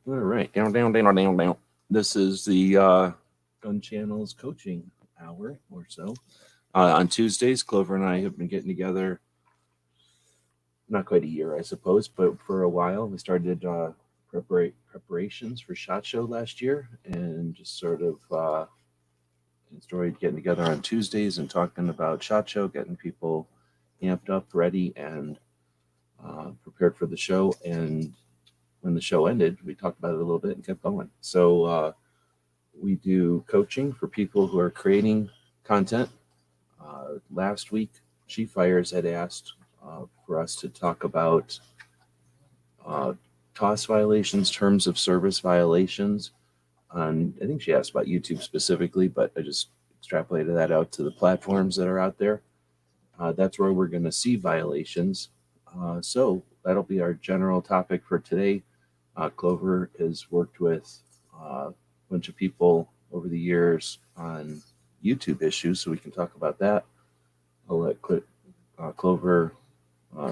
All right, down. This is the Gun Channel's coaching hour or so. On Tuesdays, Clover and I have been getting together. Not quite a year, I suppose, but for a while. We started preparations for Shot Show last year, and just sort of enjoyed getting together on Tuesdays and talking about Shot Show, getting people amped up, ready, and prepared for the show. And when the show ended, we talked about it a little bit and kept going. So we do coaching for people who are creating content. Last week, Chief Fires had asked for us to talk about uh, TOS violations, terms of service violations. And I think she asked about YouTube specifically, but I just extrapolated that out to the platforms that are out there. That's where we're going to see violations. So that'll be our general topic for today. Clover has worked with a bunch of people over the years on YouTube issues, so we can talk about that. I'll let Clover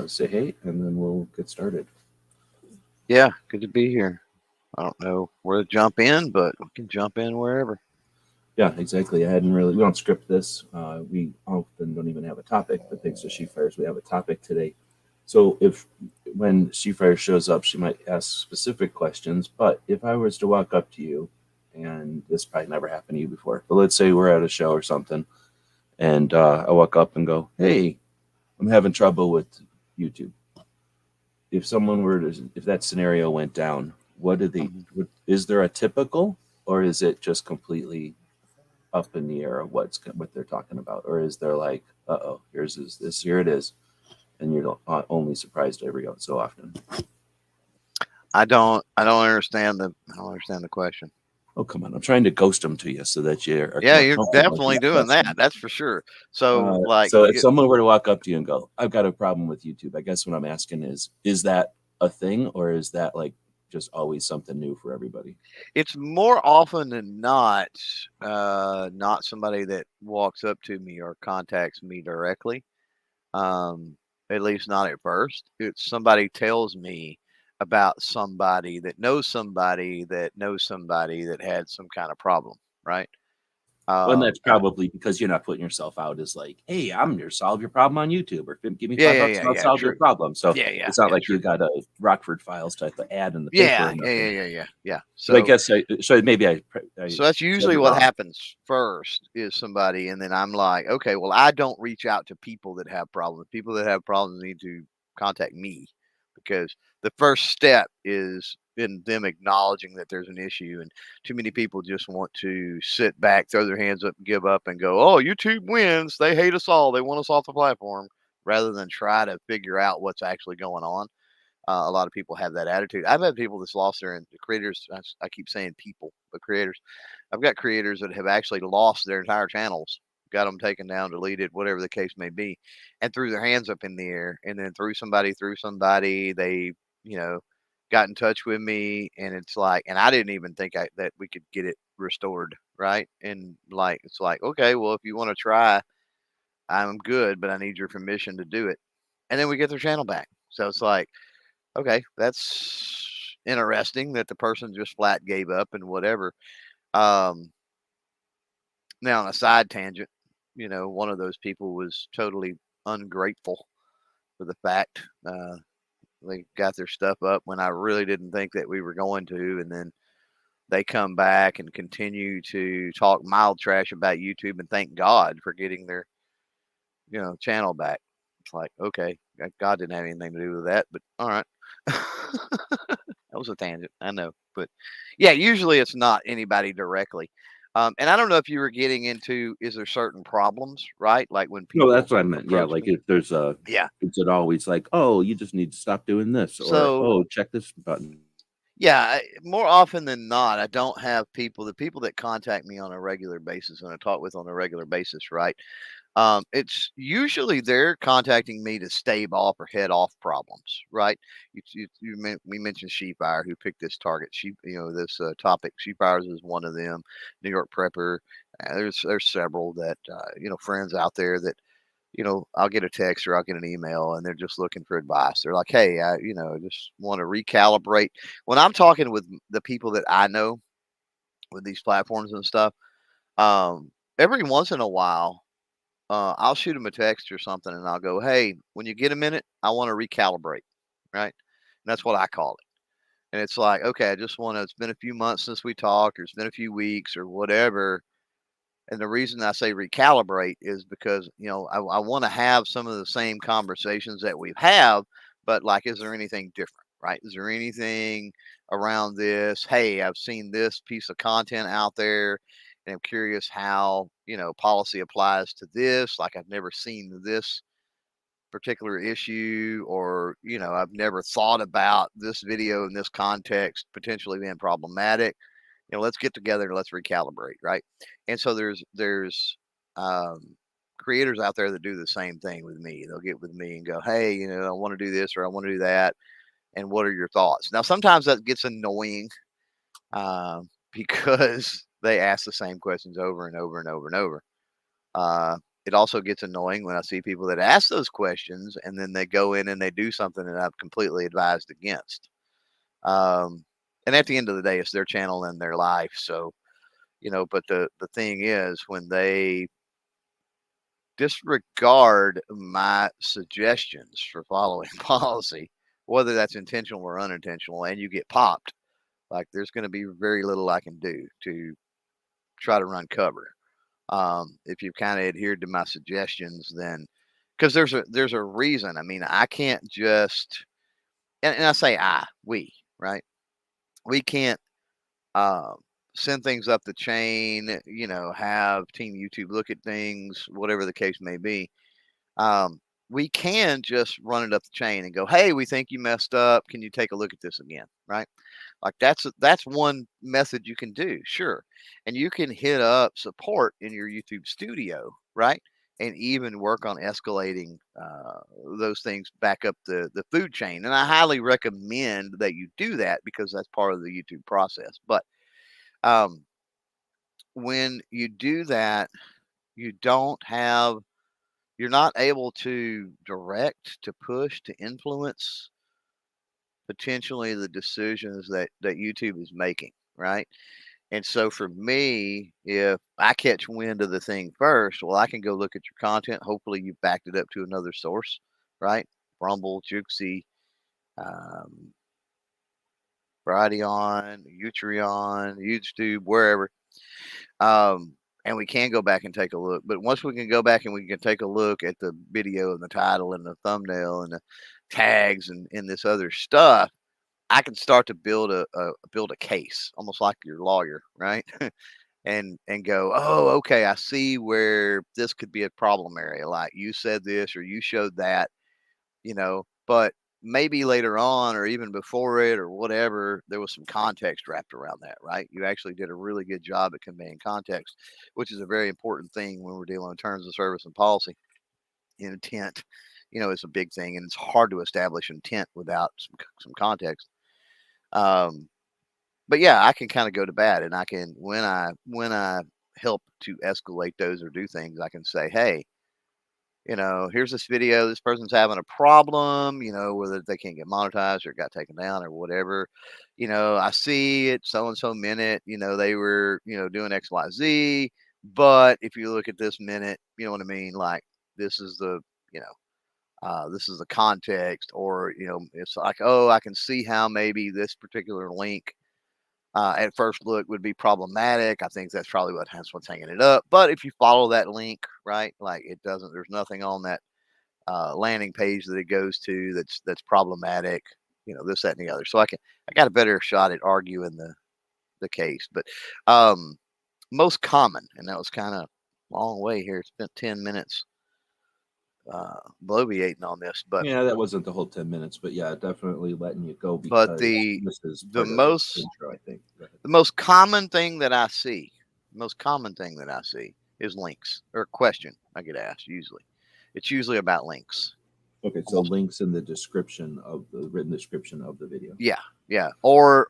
say hey, and then we'll get started. Yeah, good to be here. I don't know where to jump in, but we can jump in wherever. Yeah, exactly. We don't script this. We often don't even have a topic, but thanks to She Fires, we have a topic today. So if when She Fire shows up, she might ask specific questions. But if I was to walk up to you, and this probably never happened to you before, but let's say we're at a show or something, and I walk up and go, "Hey, I'm having trouble with YouTube." If someone were to, if that scenario went down, what do they? Mhm. Is there a typical, or is it just completely up in the air of what they're talking about, or is there like, oh, here it is, and you're only surprised every so often? I don't understand the question. Oh, come on, I'm trying to ghost them to you so that you are Yeah, more you're comfortable with definitely these doing that. questions. That's for sure. So, So if someone were to walk up to you and go, "I've got a problem with YouTube," I guess what I'm asking is that a thing, or is that like just always something new for everybody? it's more often than not somebody that walks up to me or contacts me directly. Um, at least not at first. It's somebody tells me about somebody that had some kind of problem, right? Well, and that's And probably because you're not putting yourself out as like, "Hey, I'm here to solve your problem on YouTube," or "Give me yeah, five yeah, bucks yeah, and I'll yeah, solve your true. problem." So Yeah, yeah, it's not yeah, like you true. got a Rockford Files type of ad in the paper Yeah, or yeah, yeah, nothing. yeah, yeah, yeah. So I guess I So that's said usually it what wrong. happens first is somebody, and then I'm like, okay, well, I don't reach out to people that have problems. People that have problems need to contact me because the first step is in them acknowledging that there's an issue. And too many people just want to sit back, throw their hands up, give up, and go, oh, YouTube wins. They hate us all. They want us off the platform rather than try to figure out what's actually going on. A lot of people have that attitude. I've had people that's lost their the creators. I keep saying people, but creators. I've got creators that have actually lost their entire channels, got them taken down, deleted, whatever the case may be, and threw their hands up in the air, and then through somebody, they, you know, got in touch with me, and it's like, and I didn't even think that we could get it restored, right? And like, it's like, okay, well, if you want to try, I'm good, but I need your permission to do it, and then we get their channel back. So it's like, okay, that's interesting that the person just flat gave up and whatever. Um, Now, on a side tangent, one of those people was totally ungrateful for the fact they got their stuff up when I really didn't think that we were going to, and then they come back and continue to talk mild trash about YouTube and thank God for getting their channel back. It's like, okay, God didn't have anything to do with that, but all right. That was a tangent, I know, but yeah, usually it's not anybody directly. And I don't know if you were getting into, is there certain problems, right? Like when No, people that's what I meant. Yeah, approach like me. if there's a, Yeah. is it always like, "Oh, you just need to stop doing this," or So "Oh, check this button." yeah, more often than not, I don't have the people that contact me on a regular basis and I talk with on a regular basis, right? It's usually they're contacting me to stave off or head off problems, right? We mentioned Sheepfire, who picked this target. This topic. Sheepfires is one of them. New York Prepper. There's several that friends out there that I'll get a text or I'll get an email and they're just looking for advice. They're like, hey, I just want to recalibrate. When I'm talking with the people that I know with these platforms and stuff, every once in a while, I'll shoot them a text or something and I'll go, hey, when you get a minute, I want to recalibrate. Right. And that's what I call it. And it's like, okay, it's been a few months since we talked, or it's been a few weeks or whatever. And the reason I say recalibrate is because, I want to have some of the same conversations that we have, but like, is there anything different, right? Is there anything around this? Hey, I've seen this piece of content out there and I'm curious how, policy applies to this. Like, I've never seen this particular issue, or, I've never thought about this video in this context potentially being problematic. Let's get together and let's recalibrate, right? And so there's um, creators out there that do the same thing with me. They'll get with me and go, hey, I want to do this or I want to do that, and what are your thoughts? Now, sometimes that gets annoying because they ask the same questions over and over and over and over. It also gets annoying when I see people that ask those questions and then they go in and they do something that I've completely advised against. And at the end of the day, it's their channel and their life. So, but the thing is, when they disregard my suggestions for following policy, whether that's intentional or unintentional, and you get popped, like, there's going to be very little I can do to try to run cover. If you've kind of adhered to my suggestions, then, because there's a reason. I mean, I can't just, and I say we, right? We can't uh, send things up the chain, have Team YouTube look at things, whatever the case may be. We can just run it up the chain and go, hey, we think you messed up. Can you take a look at this again? Right? Like, that's one method you can do, sure. And you can hit up support in your YouTube studio, right? And even work on escalating those things back up the food chain. And I highly recommend that you do that because that's part of the YouTube process. But um, when you do that, you don't have, you're not able to direct, to push, to influence potentially the decisions that YouTube is making, right? And so for me, if I catch wind of the thing first, well, I can go look at your content. Hopefully, you've backed it up to another source, right? Rumble, Jooxie, um, Brighteon, Utreon, YouTube, wherever. And we can go back and take a look. But once we can go back and we can take a look at the video and the title and the thumbnail and the tags and this other stuff, I can start to build a case, almost like your lawyer, right? and go, oh, okay, I see where this could be a problem area. Like, you said this or you showed that, but maybe later on or even before it or whatever, there was some context wrapped around that, right? You actually did a really good job at conveying context, which is a very important thing when we're dealing with terms of service and policy. Intent, is a big thing, and it's hard to establish intent without some context. But yeah, I can kind of go to bat, and I can, when I help to escalate those or do things, I can say, hey, here's this video. This person's having a problem, whether they can't get monetized or it got taken down or whatever. I see it, so and so minute, they were, doing X, Y, Z. But if you look at this minute, you know what I mean? Like, this is the, this is the context, or, it's like, oh, I can see how maybe this particular link at first look would be problematic. I think that's probably what's hanging it up. But if you follow that link, right, like, there's nothing on that landing page that it goes to that's problematic, this, that, and the other. So I got a better shot at arguing the case. But most common, and that was kind of long way here. Spent 10 minutes bloviating on this, but Yeah, that wasn't the whole 10 minutes, but yeah, definitely letting you go but because the this is the part of most the intro, I think. Go ahead. the most common thing that I see, is links, or a question I get asked. Usually, it's usually about links. Okay, so links in the description of the written description of the video. Yeah, or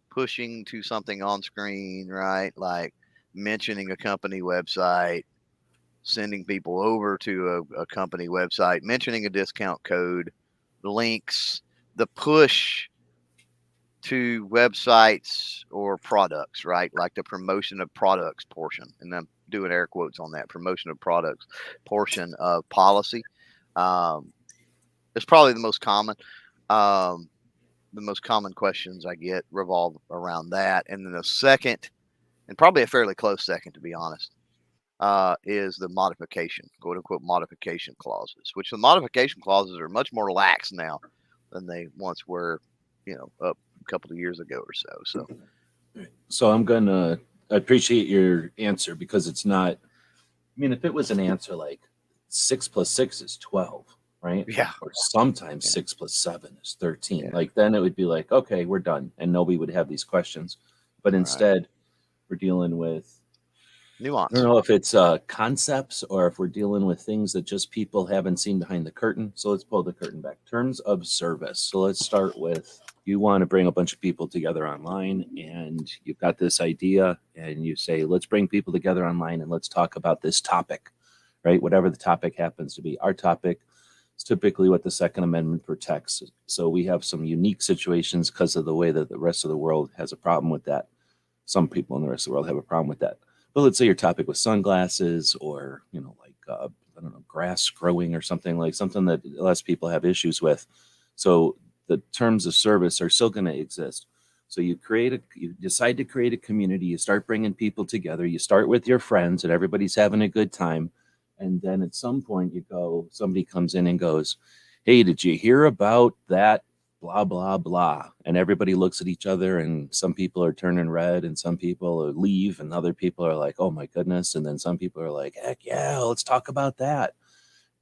pushing to something on screen, right? Like mentioning a company website, sending people over to a company website, mentioning a discount code, links, the push to websites or products, right? Like the promotion of products portion. And I'm doing air quotes on that promotion of products portion of policy. It's probably the most common. The most common questions I get revolve around that. And then the second, and probably a fairly close second, to be honest, is the modification, quote unquote, modification clauses, which the modification clauses are much more lax now than they once were, up a couple of years ago or so. So I appreciate your answer because it's not, I mean, if it was an answer like 6 + 6 is 12, right? Yeah. Or sometimes 6 + 7 is 13. Yeah. Like then it would be like, okay, we're done. And nobody would have these questions. But instead, we're dealing with Nuance. I don't know if it's concepts or if we're dealing with things that just people haven't seen behind the curtain. So let's pull the curtain back. Terms of service. So let's start with you want to bring a bunch of people together online and you've got this idea and you say, let's bring people together online and let's talk about this topic, right? Whatever the topic happens to be. Our topic is typically what the Second Amendment protects. So we have some unique situations because of the way that the rest of the world has a problem with that. Some people in the rest of the world have a problem with that. But let's say your topic was sunglasses or, I don't know, grass growing or something that less people have issues with. So the terms of service are still going to exist. So you decide to create a community, you start bringing people together, you start with your friends and everybody's having a good time. And then at some point somebody comes in and goes, hey, did you hear about that? Blah, blah, blah. And everybody looks at each other and some people are turning red and some people leave and other people are like, oh my goodness. And then some people are like, heck yeah, let's talk about that.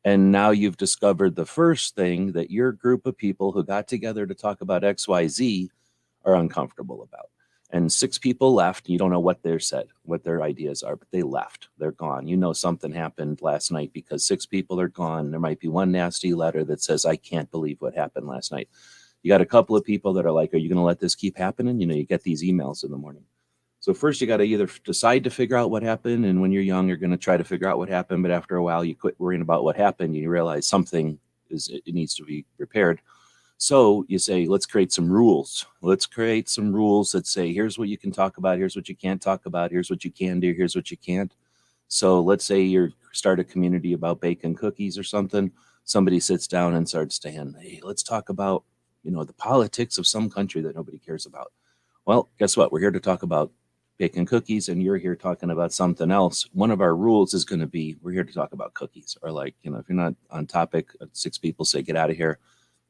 And now you've discovered the first thing that your group of people who got together to talk about XYZ are uncomfortable about. And 6 people left. You don't know what their ideas are, but they left. They're gone. You know something happened last night because 6 people are gone. There might be one nasty letter that says, I can't believe what happened last night. You got a couple of people that are like, are you going to let this keep happening? You get these emails in the morning. So first you got to either decide to figure out what happened. And when you're young, you're going to try to figure out what happened. But after a while, you quit worrying about what happened. You realize it needs to be repaired. So you say, let's create some rules. Let's create some rules that say, here's what you can talk about. Here's what you can't talk about. Here's what you can do. Here's what you can't. So let's say you start a community about baking cookies or something. Somebody sits down and starts saying, hey, let's talk about, the politics of some country that nobody cares about. Well, guess what? We're here to talk about baking cookies and you're here talking about something else. One of our rules is going to be, we're here to talk about cookies. Or if you're not on topic, 6 people say, get out of here.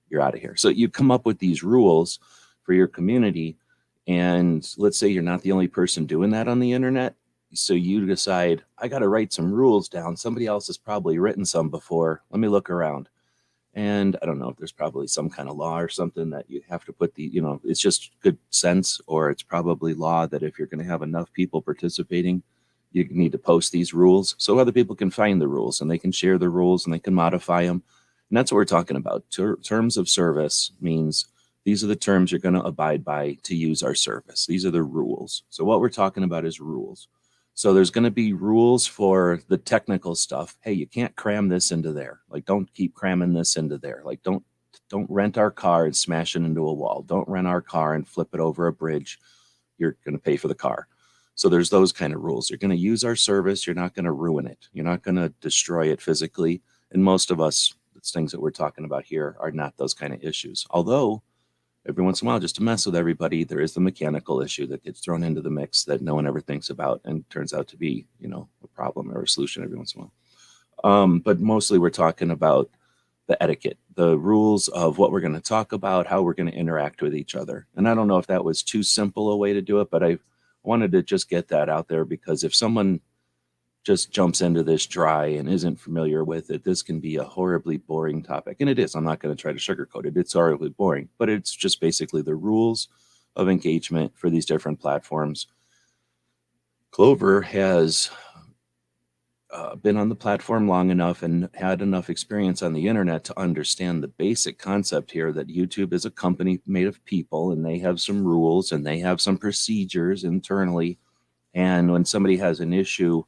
You're out of here. So you come up with these rules for your community. And let's say you're not the only person doing that on the internet. So you decide, I got to write some rules down. Somebody else has probably written some before. Let me look around. And I don't know if there's probably some kind of law or something that you have to put it's just good sense, or it's probably law that if you're going to have enough people participating, you need to post these rules so other people can find the rules and they can share the rules and they can modify them. And that's what we're talking about. Terms of service means these are the terms you're going to abide by to use our service. These are the rules. So what we're talking about is rules. So there's going to be rules for the technical stuff. Hey, you can't cram this into there. Like, don't keep cramming this into there. Like, don't rent our car and smash it into a wall. Don't rent our car and flip it over a bridge. You're going to pay for the car. So there's those kind of rules. You're going to use our service. You're not going to ruin it. You're not going to destroy it physically. And most of us, the things that we're talking about here are not those kind of issues. Although every once in a while, just to mess with everybody, there is the mechanical issue that gets thrown into the mix that no one ever thinks about and turns out to be, a problem or a solution every once in a while. But mostly we're talking about the etiquette, the rules of what we're going to talk about, how we're going to interact with each other. And I don't know if that was too simple a way to do it, but I wanted to just get that out there because if someone just jumps into this dry and isn't familiar with it, this can be a horribly boring topic. And it is. I'm not going to try to sugarcoat it. It's horribly boring, but it's just basically the rules of engagement for these different platforms. Clover has been on the platform long enough and had enough experience on the internet to understand the basic concept here that YouTube is a company made of people and they have some rules and they have some procedures internally. And when somebody has an issue,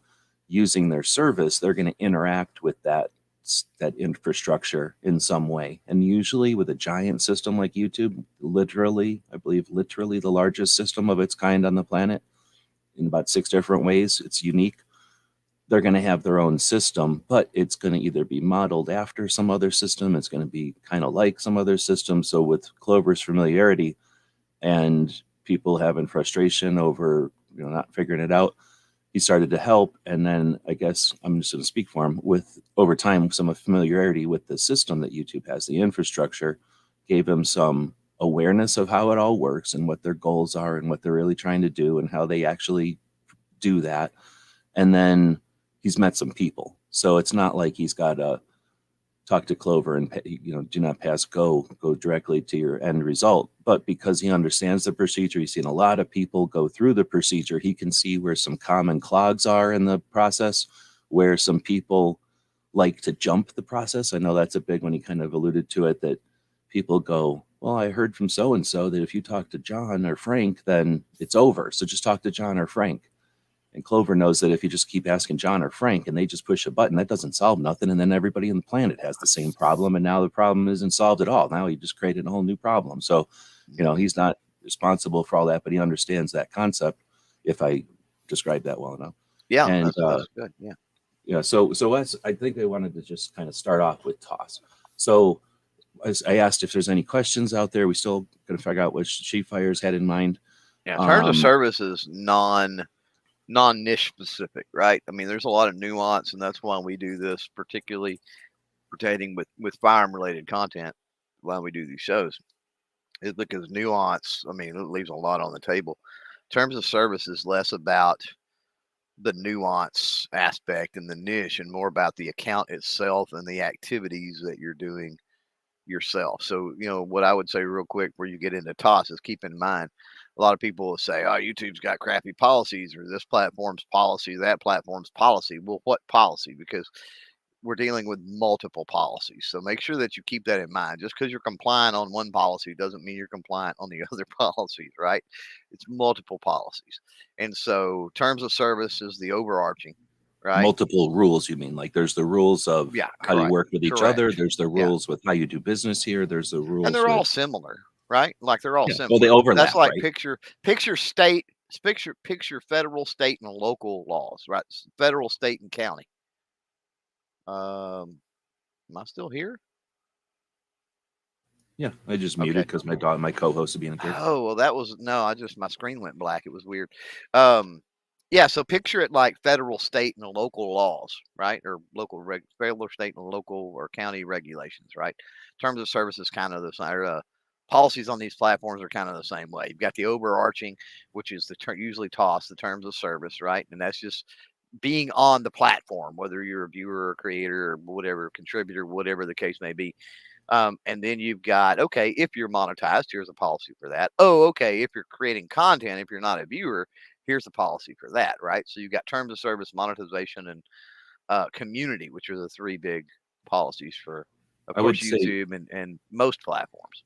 using their service, they're going to interact with that infrastructure in some way. And usually with a giant system like YouTube, I believe literally the largest system of its kind on the planet in about 6 different ways, it's unique. They're going to have their own system, but it's going to either be modeled after some other system, it's going to be kind of like some other system. So with Clover's familiarity and people having frustration over not figuring it out, he started to help. And then I guess I'm just going to speak for him, with over time some familiarity with the system that YouTube has, the infrastructure, gave him some awareness of how it all works and what their goals are and what they're really trying to do and how they actually do that. And then he's met some people, so it's not like he's got to talk to Clover and do not pass go directly to your end result. But because he understands the procedure, he's seen a lot of people go through the procedure, he can see where some common clogs are in the process, where some people like to jump the process. I know that's a big one. He kind of alluded to it, that people go, well, I heard from so and so that if you talk to John or Frank, then it's over, so just talk to John or Frank. And Clover knows that if you just keep asking John or Frank and they just push a button, that doesn't solve nothing. And then everybody on the planet has the same problem. And now the problem isn't solved at all. Now he just created a whole new problem. So, he's not responsible for all that, but he understands that concept, if I described that well enough. Yeah, and that's good. Yeah. Yeah. So I think I wanted to just kind of start off with TOS. So as I asked if there's any questions out there, we still going to figure out what Chief Fires had in mind. Yeah. In terms of services, non-niche specific, right? I mean, there's a lot of nuance, and that's why we do this, particularly pertaining with firearm related content. Why we do these shows is because nuance, I mean, it leaves a lot on the table. In terms of services, less about the nuance aspect and the niche and more about the account itself and the activities that you're doing yourself. So, what I would say real quick before you get into TOS is keep in mind, a lot of people will say, oh, YouTube's got crappy policies, or this platform's policy, that platform's policy. Well, what policy? Because we're dealing with multiple policies. So make sure that you keep that in mind. Just because you're compliant on one policy doesn't mean you're compliant on the other policies, right? It's multiple policies. And so terms of service is the overarching, right? Multiple rules, you mean? Like there's the rules of how you work with each other. There's the rules with how you do business here. There's the rules. And they're all similar, right? Like they're all similar. Well, they overlap. That's like right? picture state, picture federal, state, and local laws, right? Federal, state, and county. Am I still here? Yeah, I just muted because my co-host would be in here. Oh, well, that was my screen went black. It was weird. Yeah, so picture it like federal, state, and local laws, right? Or federal, state, and local or county regulations, right? Terms of service is kind of the same. Policies on these platforms are kind of the same way. You've got the overarching, which is usually TOS, the terms of service, right? And that's just being on the platform, whether you're a viewer or creator or whatever, contributor, whatever the case may be. And then you've got, okay, if you're monetized, here's a policy for that. Oh, okay, if you're creating content, if you're not a viewer, here's a policy for that, right? So you've got terms of service, monetization, and community, which are the 3 big policies for, of course, YouTube and most platforms.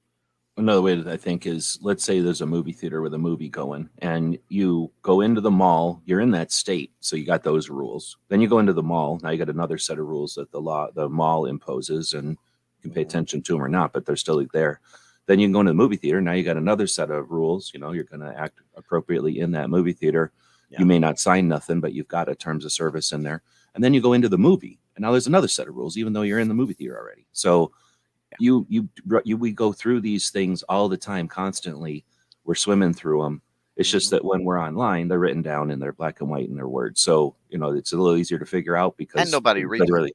Another way that I think is, let's say there's a movie theater with a movie going, and you go into the mall, you're in that state, so you got those rules. Then you go into the mall, now you got another set of rules that the mall imposes, and you can pay attention to them or not, but they're still there. Then you can go into the movie theater, now you got another set of rules, you're going to act appropriately in that movie theater. Yeah. You may not sign nothing, but you've got a terms of service in there. And then you go into the movie, and now there's another set of rules, even though you're in the movie theater already. So we go through these things all the time, constantly. We're swimming through them. It's just that when we're online, they're written down in their black and white in their words. So, it's a little easier to figure out because and nobody reads really.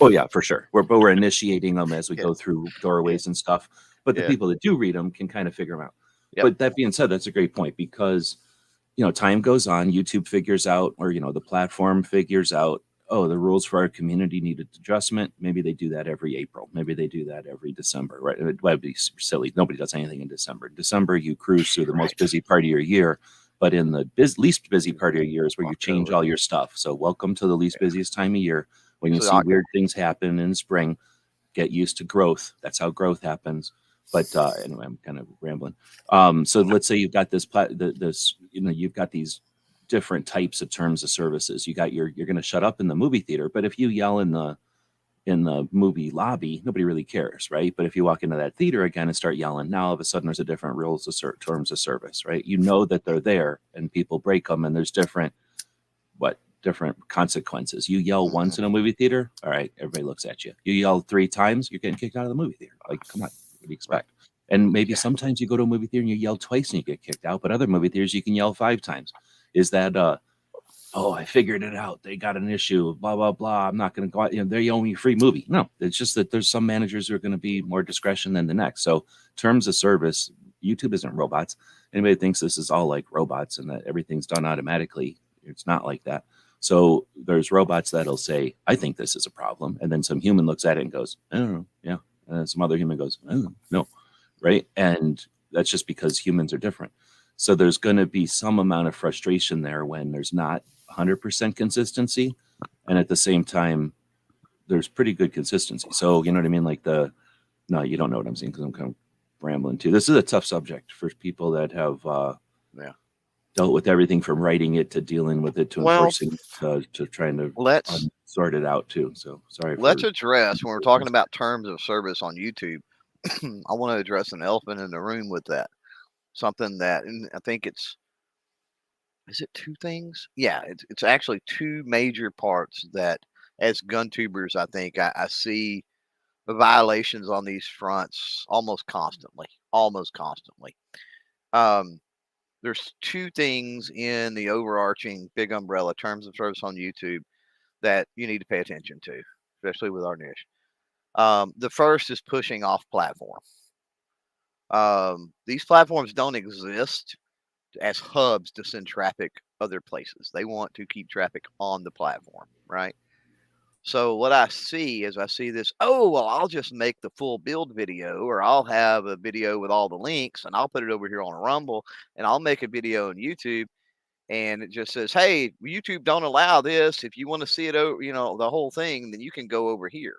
Oh yeah, for sure. We're initiating them as we go through doorways and stuff. But the people that do read them can kind of figure them out. Yep. But that being said, that's a great point because, time goes on, YouTube figures out, or, the platform figures out, oh, the rules for our community needed adjustment. Maybe they do that every April. Maybe they do that every December, right? It would be silly. Nobody does anything in December. December, you cruise through the most busy part of your year, but in the least busy part of your year is where you change all your stuff. So welcome to the least busiest time of year. When you see weird things happen in spring, get used to growth. That's how growth happens. But anyway, I'm kind of rambling. So let's say you've got you've got these different types of terms of services. You got you're going to shut up in the movie theater, but if you yell in the movie lobby, nobody really cares, right? But if you walk into that theater again and start yelling, now all of a sudden there's a different rules of terms of service, right? You know that they're there and people break them, and there's different consequences. You yell once in a movie theater, all right, everybody looks at you. You yell 3 times, you're getting kicked out of the movie theater. Like, come on, what do you expect? And maybe sometimes you go to a movie theater and you yell twice and you get kicked out, but other movie theaters you can yell 5 times. Is that oh, I figured it out, they got an issue, blah blah blah, I'm not going to go out, they owe me a free movie? No, it's just that there's some managers who are going to be more discretion than the next. So terms of service, YouTube isn't robots. Anybody thinks this is all like robots and that everything's done automatically, it's not like that. So there's robots that'll say, I think this is a problem, and then some human looks at it and goes, I don't know, yeah, and then some other human goes, oh, no, right? And that's just because humans are different. So there's going to be some amount of frustration there when there's not 100% consistency, and at the same time there's pretty good consistency. So you know what I mean, like no, you don't know what I'm saying because I'm kind of rambling too. This is a tough subject for people that have dealt with everything from writing it to dealing with it to enforcing to trying to sort it out too. So sorry. Let's address, when we're talking about terms of service on YouTube, I want to address an elephant in the room with that. Something that, and I think is it 2 things? Yeah, it's actually 2 major parts that, as gun tubers, I think I see the violations on these fronts almost constantly. There's 2 things in the overarching big umbrella terms of service on YouTube that you need to pay attention to, especially with our niche. The first is pushing off platform. These platforms don't exist as hubs to send traffic other places. They want to keep traffic on the platform, right? So what I see is this, oh, well, I'll just make the full build video, or I'll have a video with all the links and I'll put it over here on Rumble, and I'll make a video on YouTube, and it just says, hey, YouTube don't allow this. If you want to see it over, the whole thing, then you can go over here.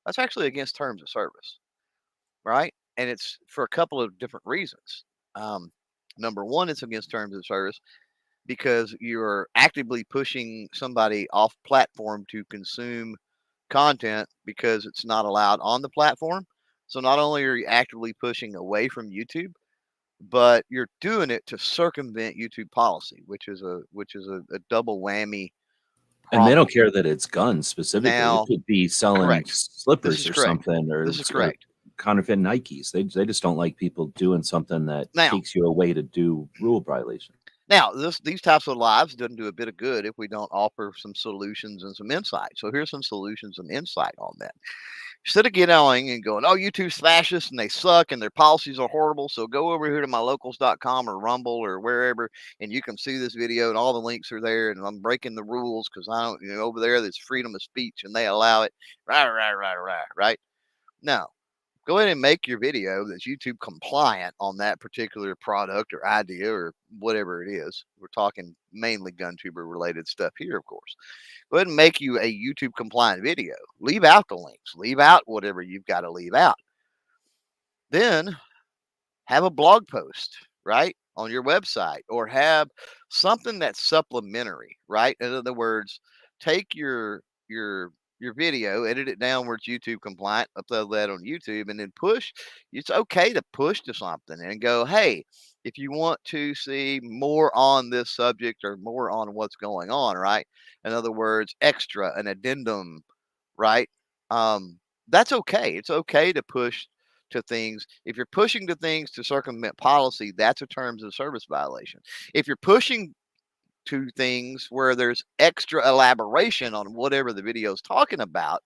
That's actually against terms of service, right? And it's for a couple of different reasons. Number one, it's against terms of service because you're actively pushing somebody off platform to consume content because it's not allowed on the platform. So not only are you actively pushing away from YouTube, but you're doing it to circumvent YouTube policy, which is a double whammy problem. And they don't care that it's guns specifically. Now, it could be selling slippers or something, or this is correct. Counterfeit Nikes. They just don't like people doing something that takes you away to do rule violation. Now, these types of lives doesn't do a bit of good if we don't offer some solutions and some insight. So here's some solutions and insight on that. Instead of getting and going, oh, YouTube's fascist and they suck and their policies are horrible, so go over here to mylocals.com or Rumble or wherever, and you can see this video and all the links are there, and I'm breaking the rules because I don't, over there there's freedom of speech and they allow it. Right? No. Go ahead and make your video that's YouTube compliant on that particular product or idea or whatever it is. We're talking mainly GunTuber related stuff here, of course. Go ahead and make you a YouTube compliant video. Leave out the links. Leave out whatever you've got to leave out. Then have a blog post, right, on your website, or have something that's supplementary, right? In other words, take your video, edit it down where it's YouTube compliant, upload that on YouTube, and then push. It's okay to push to something and go, hey, if you want to see more on this subject or more on what's going on, right? In other words, extra, an addendum, right? That's okay. It's okay to push to things. If you're pushing to things to circumvent policy, that's a terms of service violation. If you're pushing to things where there's extra elaboration on whatever the video is talking about,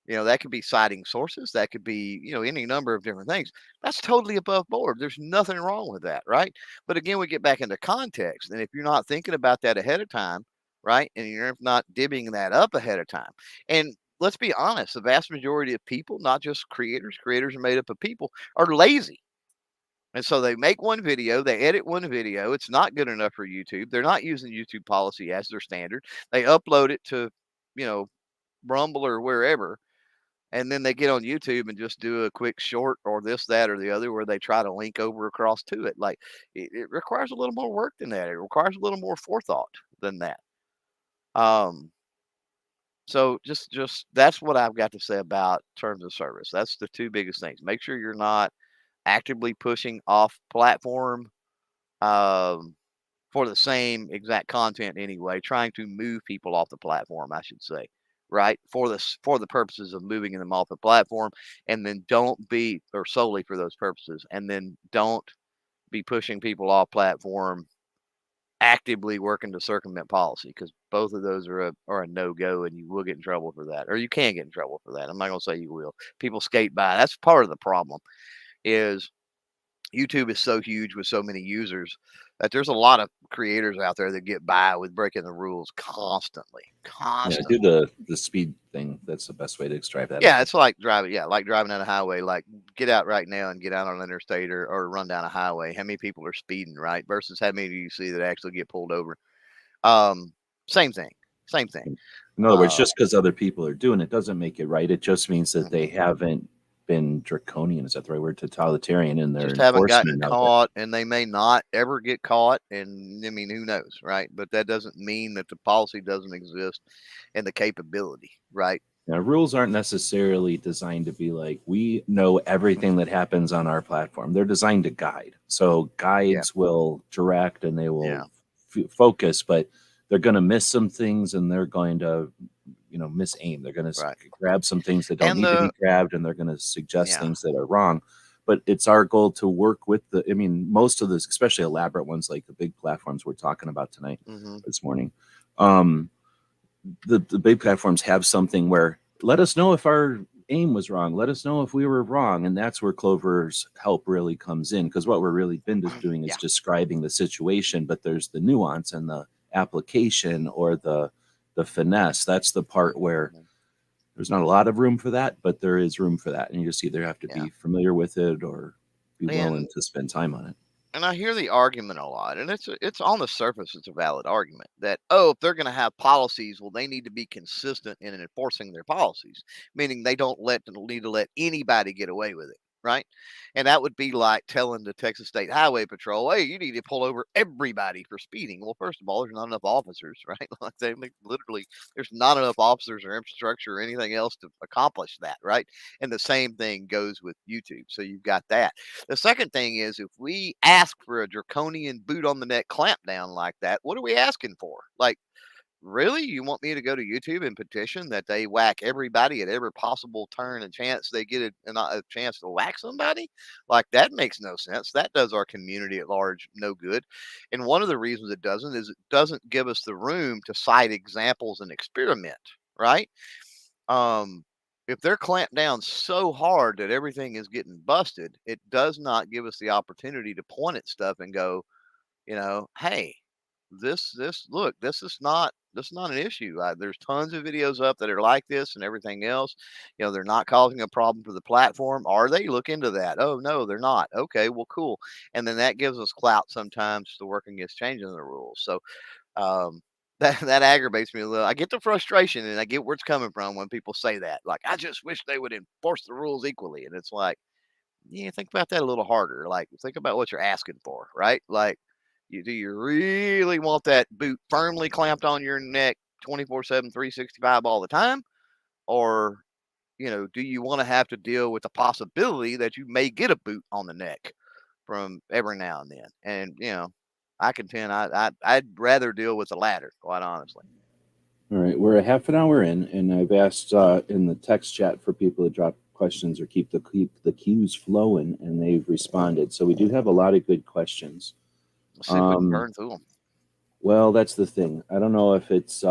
that could be citing sources, that could be, any number of different things. That's totally above board. There's nothing wrong with that, right? But again, we get back into context. And if you're not thinking about that ahead of time, right, and you're not divvying that up ahead of time, and let's be honest, the vast majority of people, not just creators are made up of people, are lazy. And so they make one video, they edit one video. It's not good enough for YouTube. They're not using YouTube policy as their standard. They upload it to, Rumble or wherever. And then they get on YouTube and just do a quick short or this, that, or the other where they try to link over across to it. Like it requires a little more work than that. It requires a little more forethought than that. Um, so just that's what I've got to say about terms of service. That's the two biggest things. Make sure you're not actively pushing off platform um, for the same exact content anyway, trying to move people off the platform, I should say, right? For the purposes of moving them off the platform, and then don't be or solely for those purposes, and then don't be pushing people off platform actively working to circumvent policy because both of those are a no go, and you will get in trouble for that, or you can get in trouble for that. I'm not going to say you will. People skate by. That's part of the problem. Is YouTube is so huge with so many users that there's a lot of creators out there that get by with breaking the rules constantly. Yeah, Constantly. do the speed thing. That's the best way to describe that. Yeah, it's like driving. Yeah, like driving down a highway. Like get out right now and get out on an interstate or run down a highway. How many people are speeding, right? Versus how many do you see that actually get pulled over? Um, Same thing. Same thing. In other words, Uh, just because other people are doing it doesn't make it right. It just means that they mhm. haven't been draconian. Is that the right word? Totalitarian in their Just haven't gotten enforcement of it. caught, and they may not ever get caught. And I mean, who knows, right? But that doesn't mean that the policy doesn't exist and the capability, right? Now, rules aren't necessarily designed to be like, we know everything that happens on our platform. They're designed to guide. So Yeah, guides will direct and they yeah, will focus, but they're going to miss some things and they're going to, miss aim. They're going to right. grab some things that don't And need to be grabbed and they're going to suggest yeah, things that are wrong. But it's our goal to work with most of this, especially elaborate ones like the big platforms we're talking about tonight, hmm this morning. Um, the big platforms have something where let us know if our aim was wrong. Let us know if we were wrong. And that's where Clover's help really comes in. Because what we're really been just doing is yeah, describing the situation, but there's the nuance and the application or the finesse. That's the part where mhm, there's not a lot of room for that, but there is room for that. And you just either have to yeah. be familiar with it or be willing And to spend time on it. And I hear the argument a lot, and it's on the surface, it's a valid argument that, oh, if they're going to have policies, well, they need to be consistent in enforcing their policies, meaning they don't need to let anybody get away with it, right? And that would be like telling the Texas State Highway Patrol, hey, you need to pull over everybody for speeding. Well, first of all, there's not enough officers, right? Like literally, there's not enough officers or infrastructure or anything else to accomplish that, right? And the same thing goes with YouTube. So you've got that. The second thing is if we ask for a draconian boot on the neck clampdown like that, what are we asking for? Like, really? You want me to go to YouTube and petition that they whack everybody at every possible turn and chance they get a chance to whack somebody? Like, that makes no sense. That does our community at large no good. And one of the reasons it doesn't is it doesn't give us the room to cite examples and experiment, right? um, if they're clamped down so hard that everything is getting busted, it does not give us the opportunity to point at stuff and go, hey, look, this is not an issue. There's tons of videos up that are like this and everything else. They're not causing a problem for the platform. Are they? Look into that. Oh no, they're not. Okay, well, cool. And then that gives us clout sometimes to work against changing the rules. So um, that aggravates me a little. I get the frustration and I get where it's coming from when people say that. Like, I just wish they would enforce the rules equally. And it's like, yeah, think about that a little harder. Like, think about what you're asking for, right? Like, do you really want that boot firmly clamped on your neck 24/7, 365 all the time? Or, do you want to have to deal with the possibility that you may get a boot on the neck from every now and then? And, I contend I'd rather deal with the latter, quite honestly. All right, we're a half an hour in, and I've asked in the text chat for people to drop questions or keep the queues flowing, and they've responded. So we do have a lot of good questions. Let's see if we can Um, burn through them. well, that's the thing. I don't know if it's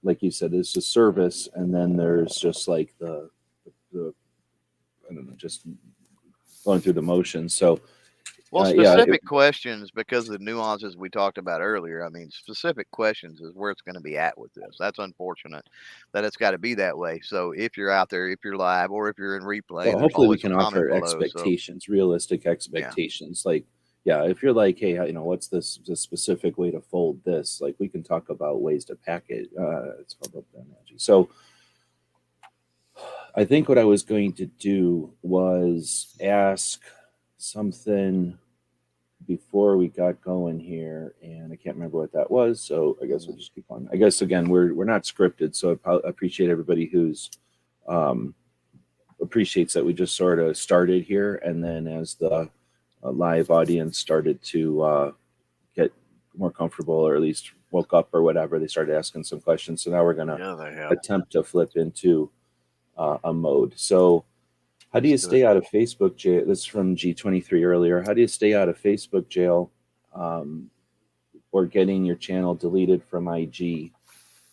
like you said, it's a service, and then there's just like the I don't know, just going through the motions. So Well, yeah, specific questions, because of the nuances we talked about earlier. I mean, specific questions is where it's going to be at with this. That's unfortunate that it's got to be that way. So if you're out there, if you're live, or if you're in replay, well, there's hopefully we always a can comment offer below. So expectations, realistic yeah, expectations. Like, yeah, if you're like, hey, what's the specific way to fold this? Like, we can talk about ways to pack it. It's called up analogy. So I think what I was going to do was ask something before we got going here, and I can't remember what that was. So I guess we'll just keep on. I guess again, we're not scripted, so I appreciate everybody who's um, appreciates that we just sort of started here, and then as the live audience started to get more comfortable, or at least woke up or whatever, they started asking some questions. So now we're gonna Yeah, they have. attempt to flip into a mode. So how do you Let's do stay out of Facebook jail? This is from G23 earlier. How do you stay out of Facebook jail or getting your channel deleted from IG?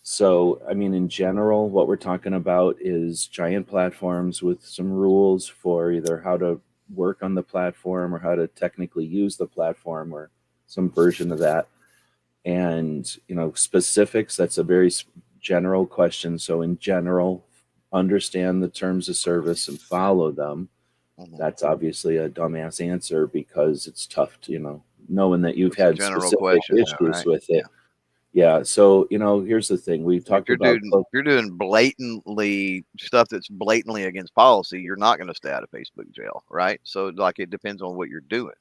So, I mean, in general, what we're talking about is giant platforms with some rules for either how to work on the platform or how to technically use the platform or some version of that. And, you know, specifics, that's a very general question. So, in general, understand the terms of service and follow them. That's obviously a dumbass answer because it's tough to, you know, knowing that you've It's a had general specific question, though, issues right? with Yeah. it. Yeah. So, you know, here's the thing. We If talked you're about doing if you're doing blatantly stuff that's blatantly against policy, you're not going to stay out of Facebook jail, right? So, like, it depends on what you're doing.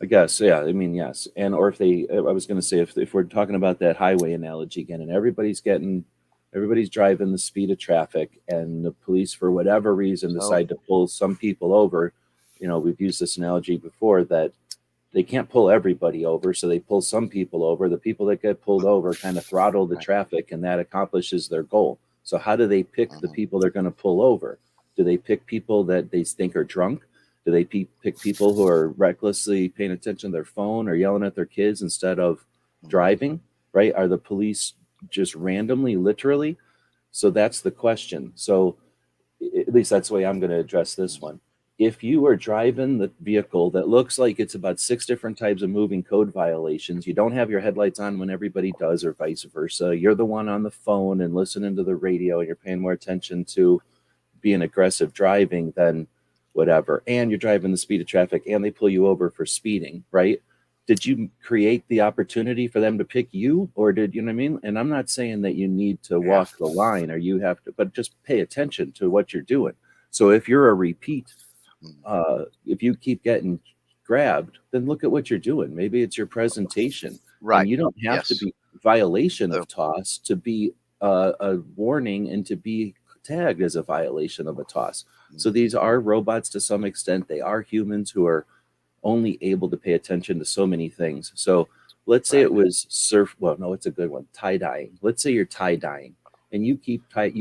I guess, yeah. I mean, yes. And or if they, I was going to say, if we're talking about that highway analogy again, and everybody's driving the speed of traffic, and the police, for whatever reason, So, decide to pull some people over. You know, we've used this analogy before that they can't pull everybody over, so they pull some people over. The people that get pulled over kind of throttle the right. traffic, and that accomplishes their goal. So, how do they pick the Mhm. people they're going to pull over? Do they pick people that they think are drunk? Do they pick people who are recklessly paying attention to their phone or yelling at their kids instead of driving? Right? Are the police just randomly, literally? So that's the question. So at least that's the way I'm going to address this one. If you are driving the vehicle that looks like it's about 6 different types of moving code violations, you don't have your headlights on when everybody does, or vice versa. You're the one on the phone and listening to the radio, and you're paying more attention to being aggressive driving than whatever. And you're driving the speed of traffic, and they pull you over for speeding, right? Did you create the opportunity for them to pick you, or did you know what I mean? And I'm not saying that you need to walk the line or you have to, but just pay attention to what you're doing. So if you're a repeat, if you keep getting grabbed, then look at what you're doing. Maybe it's your presentation, Right. and you don't have to Yes. be violation So, of TOS to be a warning and to be tagged as a violation of a TOS. So these are robots to some extent. They are humans who are only able to pay attention to so many things. So let's say right. it was well, no, it's a good one. Tie dyeing. Let's say you're tie dyeing, and you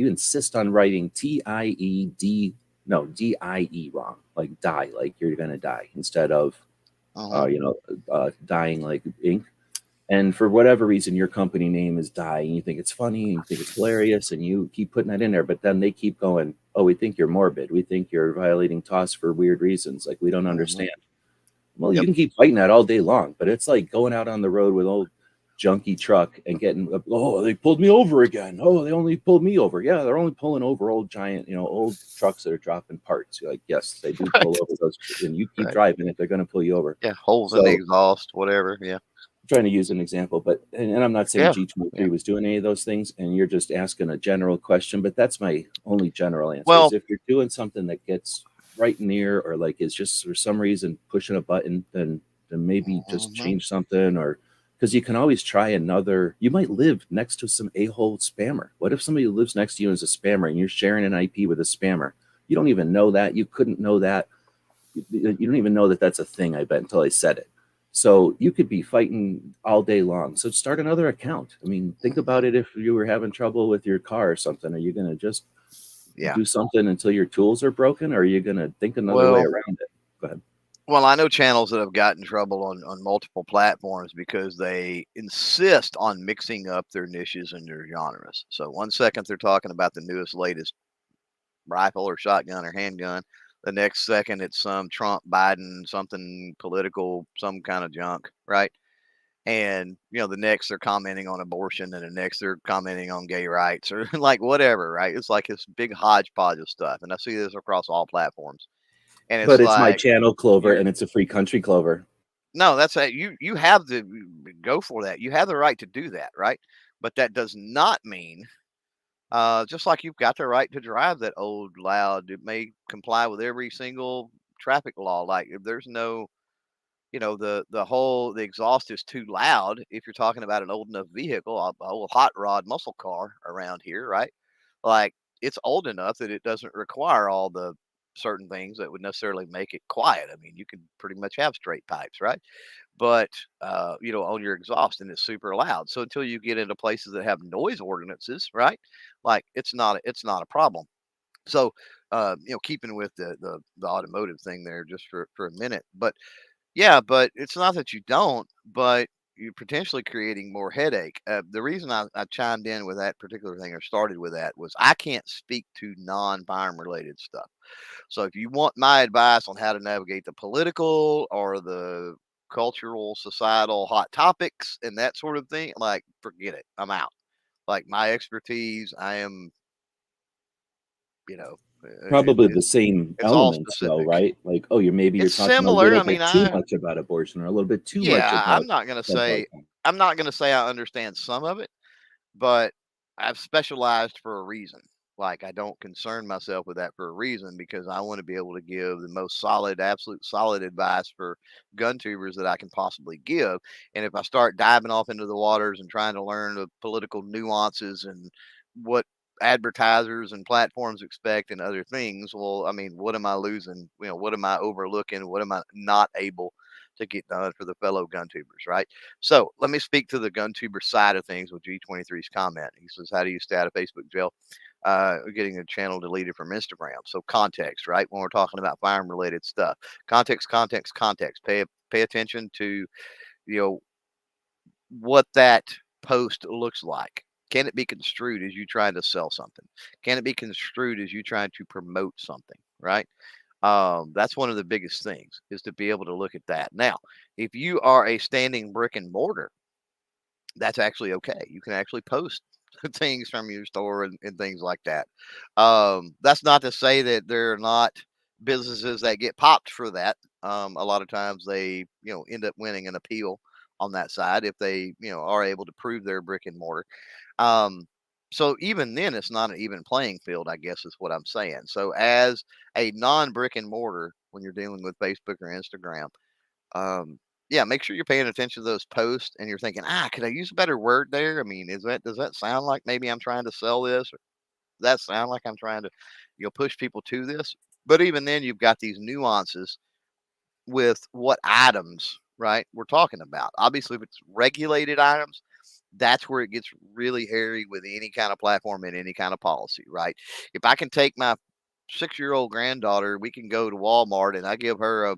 insist on writing TIED, no, DIE wrong, like die, like you're gonna die, instead of dying like ink. And for whatever reason, your company name is Die, and you think it's funny, and you think it's hilarious, and you keep putting that in there. But then they keep going, "Oh, we think you're morbid. We think you're violating TOS for weird reasons. Like we don't understand." Well, you Yep. can keep fighting that all day long, but it's like going out on the road with old junky truck and getting, oh, they pulled me over again. Oh, they only pulled me over. Yeah, they're only pulling over old giant, old trucks that are dropping parts. You're like, yes, they do pull over those, and you keep Right. driving it, they're going to pull you over. Yeah. Holes in the So exhaust, whatever. Yeah. I'm trying to use an example, but and I'm not saying Yeah. G23 was doing any of those things, and you're just asking a general question, but that's my only general answer. Well, Is if you're doing something that gets right near, or like is just for some reason pushing a button, then maybe just change something, or because you can always try another. You might live next to some a-hole spammer. What if somebody who lives next to you is a spammer and you're sharing an IP with a spammer? You don't even know that. You couldn't know that. You don't even know that that's a thing, I bet, until I said it. So you could be fighting all day long. So start another account. I mean, think about it. If you were having trouble with your car or something, are you going to just do something until your tools are broken, or are you going to think another way around it? Go ahead. Well, I know channels that have gotten in trouble on multiple platforms because they insist on mixing up their niches and their genres. So one second they're talking about the newest, latest rifle or shotgun or handgun. The next second it's some Trump, Biden, something political, some kind of junk, right? And the next they're commenting on abortion, and the next they're commenting on gay rights or like whatever, right? It's like this big hodgepodge of stuff, and I see this across all platforms. And it's But it's my like channel, Clover, you're and it's a free country, Clover. no, that's a you have to go for that. You have the right to do that, right? But that does not mean Just like you've got the right to drive that old loud. It may comply with every single traffic law. Like if there's no, the exhaust is too loud. If you're talking about an old enough vehicle, a old hot rod muscle car around here, right? Like it's old enough that it doesn't require all the certain things that would necessarily make it quiet. I mean, you can pretty much have straight pipes, right? But on your exhaust and it's super loud. So until you get into places that have noise ordinances, right? Like it's not a problem. So keeping with the automotive thing there just for a minute. But yeah, but it's not that you don't, but you're potentially creating more headache. The reason I chimed in with that particular thing or started with that was I can't speak to non-firearm related stuff. So if you want my advice on how to navigate the political or the cultural, societal hot topics and that sort of thing, like forget it. I'm out. Like my expertise, I am, you know, Probably the same it's all elements, though, specific. right? Like, oh, you're It's talking a similar. little I mean, bit too much about abortion, or a little bit too much yeah, about stuff like that. I'm not gonna say I understand some of it, but I've specialized for a reason. Like I don't concern myself with that for a reason because I want to be able to give the most solid, absolute solid advice for gun tubers that I can possibly give. And if I start diving off into the waters and trying to learn the political nuances and what advertisers and platforms expect and other things, well, I mean, what am I losing? What am I overlooking? What am I not able to get done for the fellow gun tubers, right? So let me speak to the gun tuber side of things with G23's comment. He says, how do you stay out of Facebook jail? Getting a channel deleted from Instagram. So context, right? When we're talking about firearm related stuff, context, context, context. Pay attention to you know what that post looks like. Can it be construed as you trying to sell something? Can it be construed as you trying to promote something? Right? That's one of the biggest things is to be able to look at that. Now, if you are a standing brick and mortar, that's actually okay. You can actually post things from your store and things like that. That's not to say that there are not businesses that get popped for that. A lot of times they, end up winning an appeal on that side if they, are able to prove their brick and mortar. Um, so even then, it's not an even playing field, I guess is what I'm saying. So as a non brick and mortar, when you're dealing with Facebook or Instagram, um, yeah, make sure you're paying attention to those posts and you're thinking, could I use a better word there? I mean, does that sound like maybe I'm trying to sell this? Or does that sound like I'm trying to, push people to this? But even then, you've got these nuances with what items, right, we're talking about. Obviously, if it's regulated items, that's where it gets really hairy with any kind of platform and any kind of policy, right? If I can take my 6-year-old granddaughter, we can go to Walmart and I give her a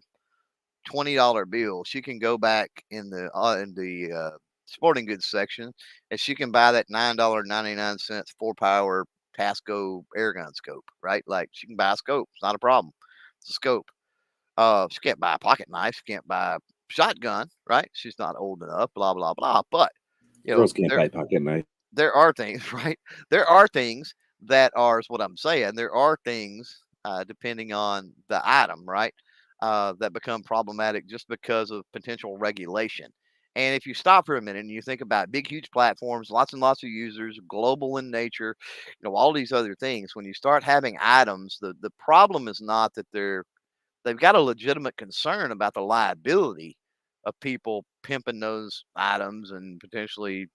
$20 bill, she can go back in the sporting goods section and she can buy that $9.99 4-power Tasco air gun scope, right? Like she can buy a scope. It's not a problem. It's a scope. She can't buy a pocket knife. She can't buy a shotgun, right? She's not old enough, blah, blah, blah. But, you know, Girls can't there buy pocket knife. there are things, right? There are things that are is what I'm saying. There are things, depending on the item, right, that become problematic just because of potential regulation. And if you stop for a minute and you think about big, huge platforms, lots and lots of users, global in nature, all these other things, when you start having items, the problem is not that they've got a legitimate concern about the liability of people pimping those items and potentially,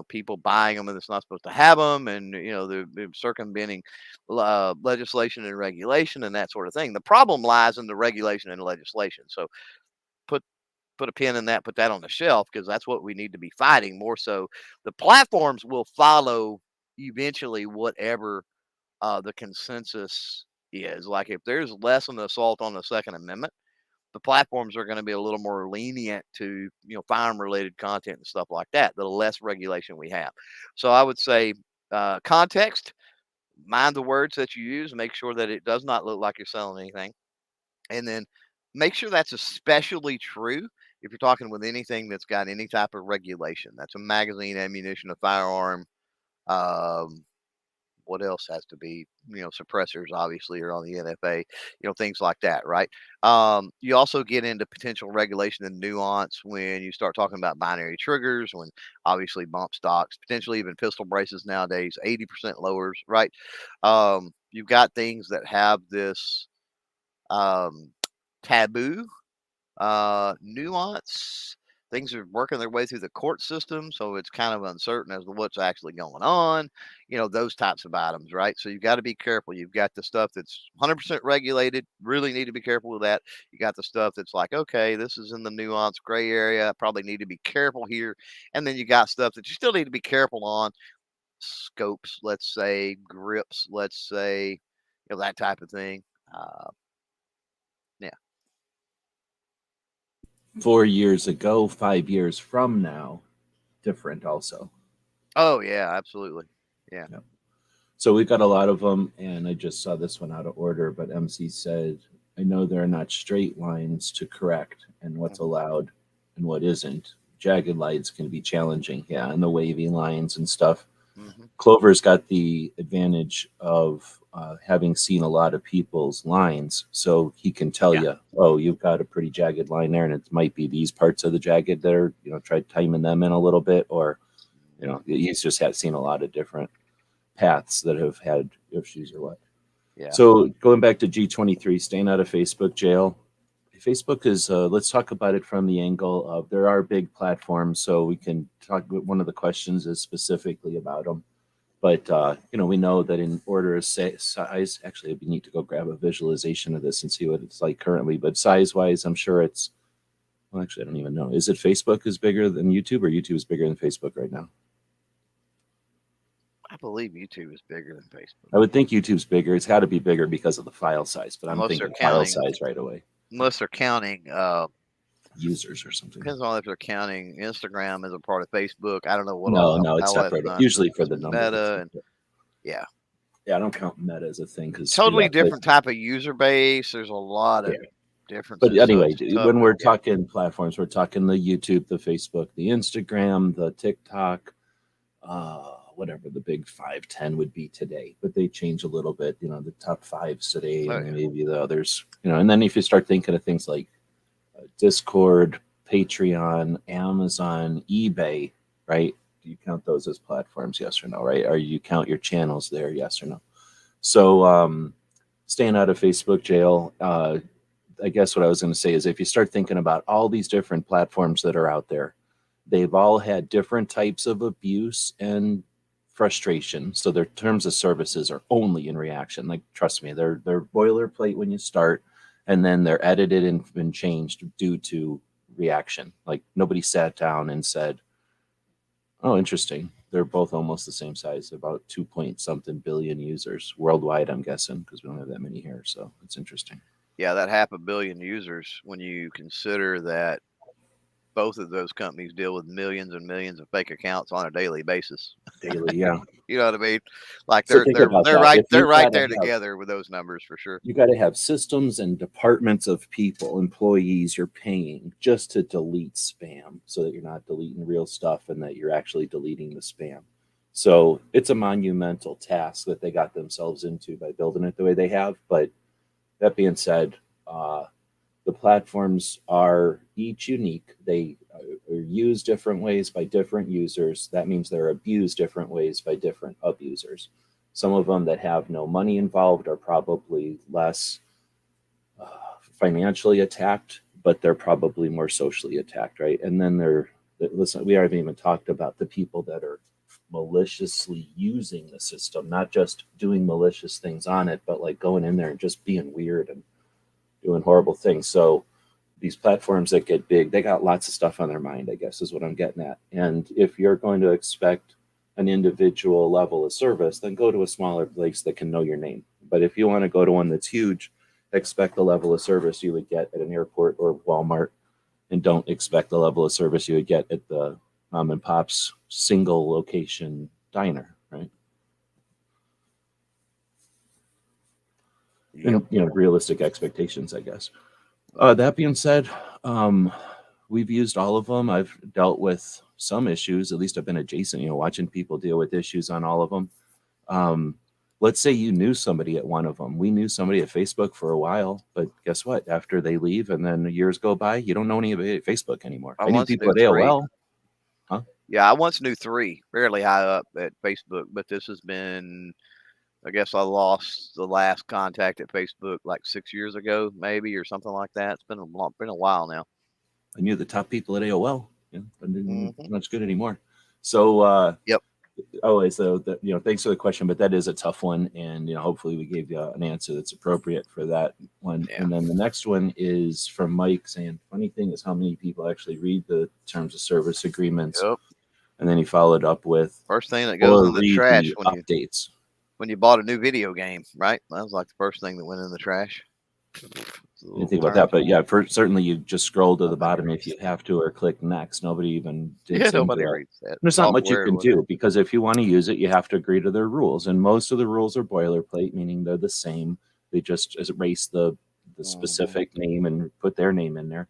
people buying them and it's not supposed to have them, and they're circumventing legislation and regulation and that sort of thing. The problem lies in the regulation and legislation. So put put a pin in that, put that on the shelf because that's what we need to be fighting more. So the platforms will follow eventually whatever the consensus is. Like if there's less an assault on the Second Amendment, the platforms are going to be a little more lenient to firearm related content and stuff like that. The less regulation we have, so I would say context. Mind the words that you use. Make sure that it does not look like you're selling anything, and then make sure that's especially true if you're talking with anything that's got any type of regulation. That's a magazine, ammunition, a firearm. Um, what else has to be, suppressors obviously are on the NFA, things like that, right? You also get into potential regulation and nuance when you start talking about binary triggers, when obviously bump stocks, potentially even pistol braces nowadays, 80% lowers, right? You've got things that have this um, taboo nuance. Things are working their way through the court system, so it's kind of uncertain as to what's actually going on. Those types of items, right? So you've got to be careful. You've got the stuff that's 100% regulated. Really need to be careful with that. You got the stuff that's like, okay, this is in the nuance gray area. I probably need to be careful here. And then you got stuff that you still need to be careful on. Scopes, let's say, grips, let's say, that type of thing. Yeah. 4 years ago, 5 years from now, different also. Oh yeah, absolutely. Yeah. Yeah. So we've got a lot of them, and I just saw this one out of order, but MC said, I know there are not straight lines to correct and what's allowed and what isn't. Jagged lines can be challenging, yeah, and the wavy lines and stuff. Mm-hmm. Clover's got the advantage of having seen a lot of people's lines, so he can tell you, oh, you've got a pretty jagged line there, and it might be these parts of the jagged that are, try timing them in a little bit, or, he's just seen a lot of different paths that have had issues or what. Yeah. So going back to G23, staying out of Facebook jail. Facebook is, let's talk about it from the angle of there are big platforms, so we can talk. One of the questions is specifically about them. But, we know that in order of size, actually, it'd be neat to go grab a visualization of this and see what it's like currently. But size-wise, I'm sure it's, well, actually, I don't even know. Is it Facebook is bigger than YouTube, or YouTube is bigger than Facebook right now? I believe YouTube is bigger than Facebook. I would think YouTube's bigger. It's got to be bigger because of the file size, but I'm Unless thinking they're file counting- size right away. Unless they're counting Users or something. depends on if they're counting Instagram as a part of Facebook. I don't know what. No, it's separate. Usually for the number. Meta and yeah, I don't count Meta as a thing because totally different type of user base. There's a lot of differences. But anyway, so when we're talking platforms, we're talking the YouTube, the Facebook, the Instagram, the TikTok, whatever the big 5, 10 would be today. But they change a little bit, the top 5s today, and then maybe the others, and then if you start thinking of things like Discord, Patreon, Amazon, eBay, right? Do you count those as platforms? Yes or no, right? Or you count your channels there? Yes or no? So staying out of Facebook jail, I guess what I was going to say is if you start thinking about all these different platforms that are out there, they've all had different types of abuse and frustration. So their terms of services are only in reaction. Like, trust me, they're boilerplate when you start, and then they're edited and changed due to reaction. Like, nobody sat down and said, oh, interesting. They're both almost the same size, about 2 point something billion users worldwide, I'm guessing, because we don't have that many here. So it's interesting. Yeah, that 500 million users, when you consider that both of those companies deal with millions and millions of fake accounts on a daily basis. Daily, yeah. You know what I mean? Like So they're right there have, together with those numbers for sure. You got to have systems and departments of people, employees you're paying just to delete spam, so that you're not deleting real stuff and that you're actually deleting the spam. So it's a monumental task that they got themselves into by building it the way they have. But that being said, the platforms are each unique. They are used different ways by different users. That means they're abused different ways by different abusers. Some of them that have no money involved are probably less financially attacked, but they're probably more socially attacked, right? And then listen, we haven't even talked about the people that are maliciously using the system, not just doing malicious things on it, but like going in there and just being weird and doing horrible things. So these platforms that get big, they got lots of stuff on their mind, I guess is what I'm getting at. And if you're going to expect an individual level of service, then go to a smaller place that can know your name. But if you want to go to one that's huge, expect the level of service you would get at an airport or Walmart, and don't expect the level of service you would get at the mom and pop's single location diner, right? And, realistic expectations, I guess. That being said, we've used all of them. I've dealt with some issues. At least I've been adjacent, watching people deal with issues on all of them. let's say you knew somebody at one of them. We knew somebody at Facebook for a while, but guess what? After they leave and then years go by, you don't know anybody at Facebook anymore. I knew once people knew at 3. AOL. Huh? Yeah, I once knew 3 fairly high up at Facebook, but this has been, I guess I lost the last contact at Facebook like 6 years ago, maybe, or something like that. It's been a while now. I knew the top people at AOL. Yeah, but didn't Mhm. much good anymore. So Yep. so that, thanks for the question, but that is a tough one, and hopefully we gave you an answer that's appropriate for that one. Yeah. And then the next one is from Mike saying, funny thing is how many people actually read the terms of service agreements. Yep. And then he followed up with, First thing that goes or in the read trash the updates. when you bought a new video game, right? That was like the first thing that went in the trash. Didn't think about that, but yeah, certainly you just scroll to the Nobody bottom if reads you that. have to, or click next. Nobody even Yeah, digs into nobody that. reads that. There's not much you Software, can whatever. do, because if you want to use it, you have to agree to their rules, and most of the rules are boilerplate, meaning they're the same. They just erase the specific name and put their name in there.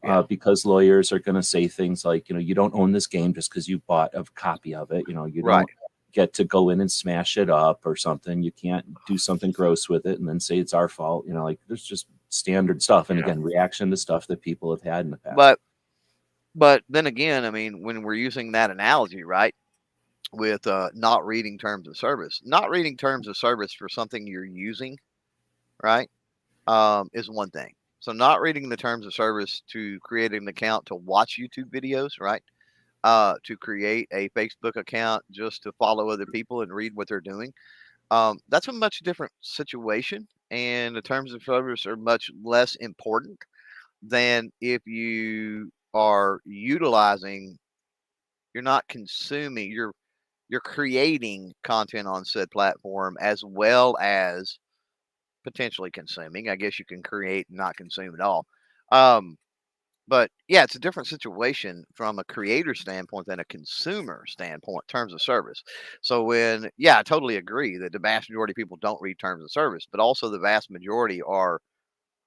Yeah. Because lawyers are going to say things like, you don't own this game just because you bought a copy of it. You Right. don't get to go in and smash it up or something. You can't do something gross with it and then say it's our fault. Like there's just standard stuff. And Yeah. again, reaction to stuff that people have had in the past. But then again, I mean, when we're using that analogy, right, with not reading terms of service, not reading terms of service for something you're using, right, is one thing. So not reading the terms of service to create an account to watch YouTube videos, right, to create a Facebook account just to follow other people and read what they're doing, that's a much different situation, and the terms of service are much less important than if you are utilizing. You're not consuming. You're creating content on said platform as well as potentially consuming. I guess you can create and not consume at all. Um, but yeah, it's a different situation from a creator standpoint than a consumer standpoint, terms of service. So yeah, I totally agree that the vast majority of people don't read terms of service, but also the vast majority are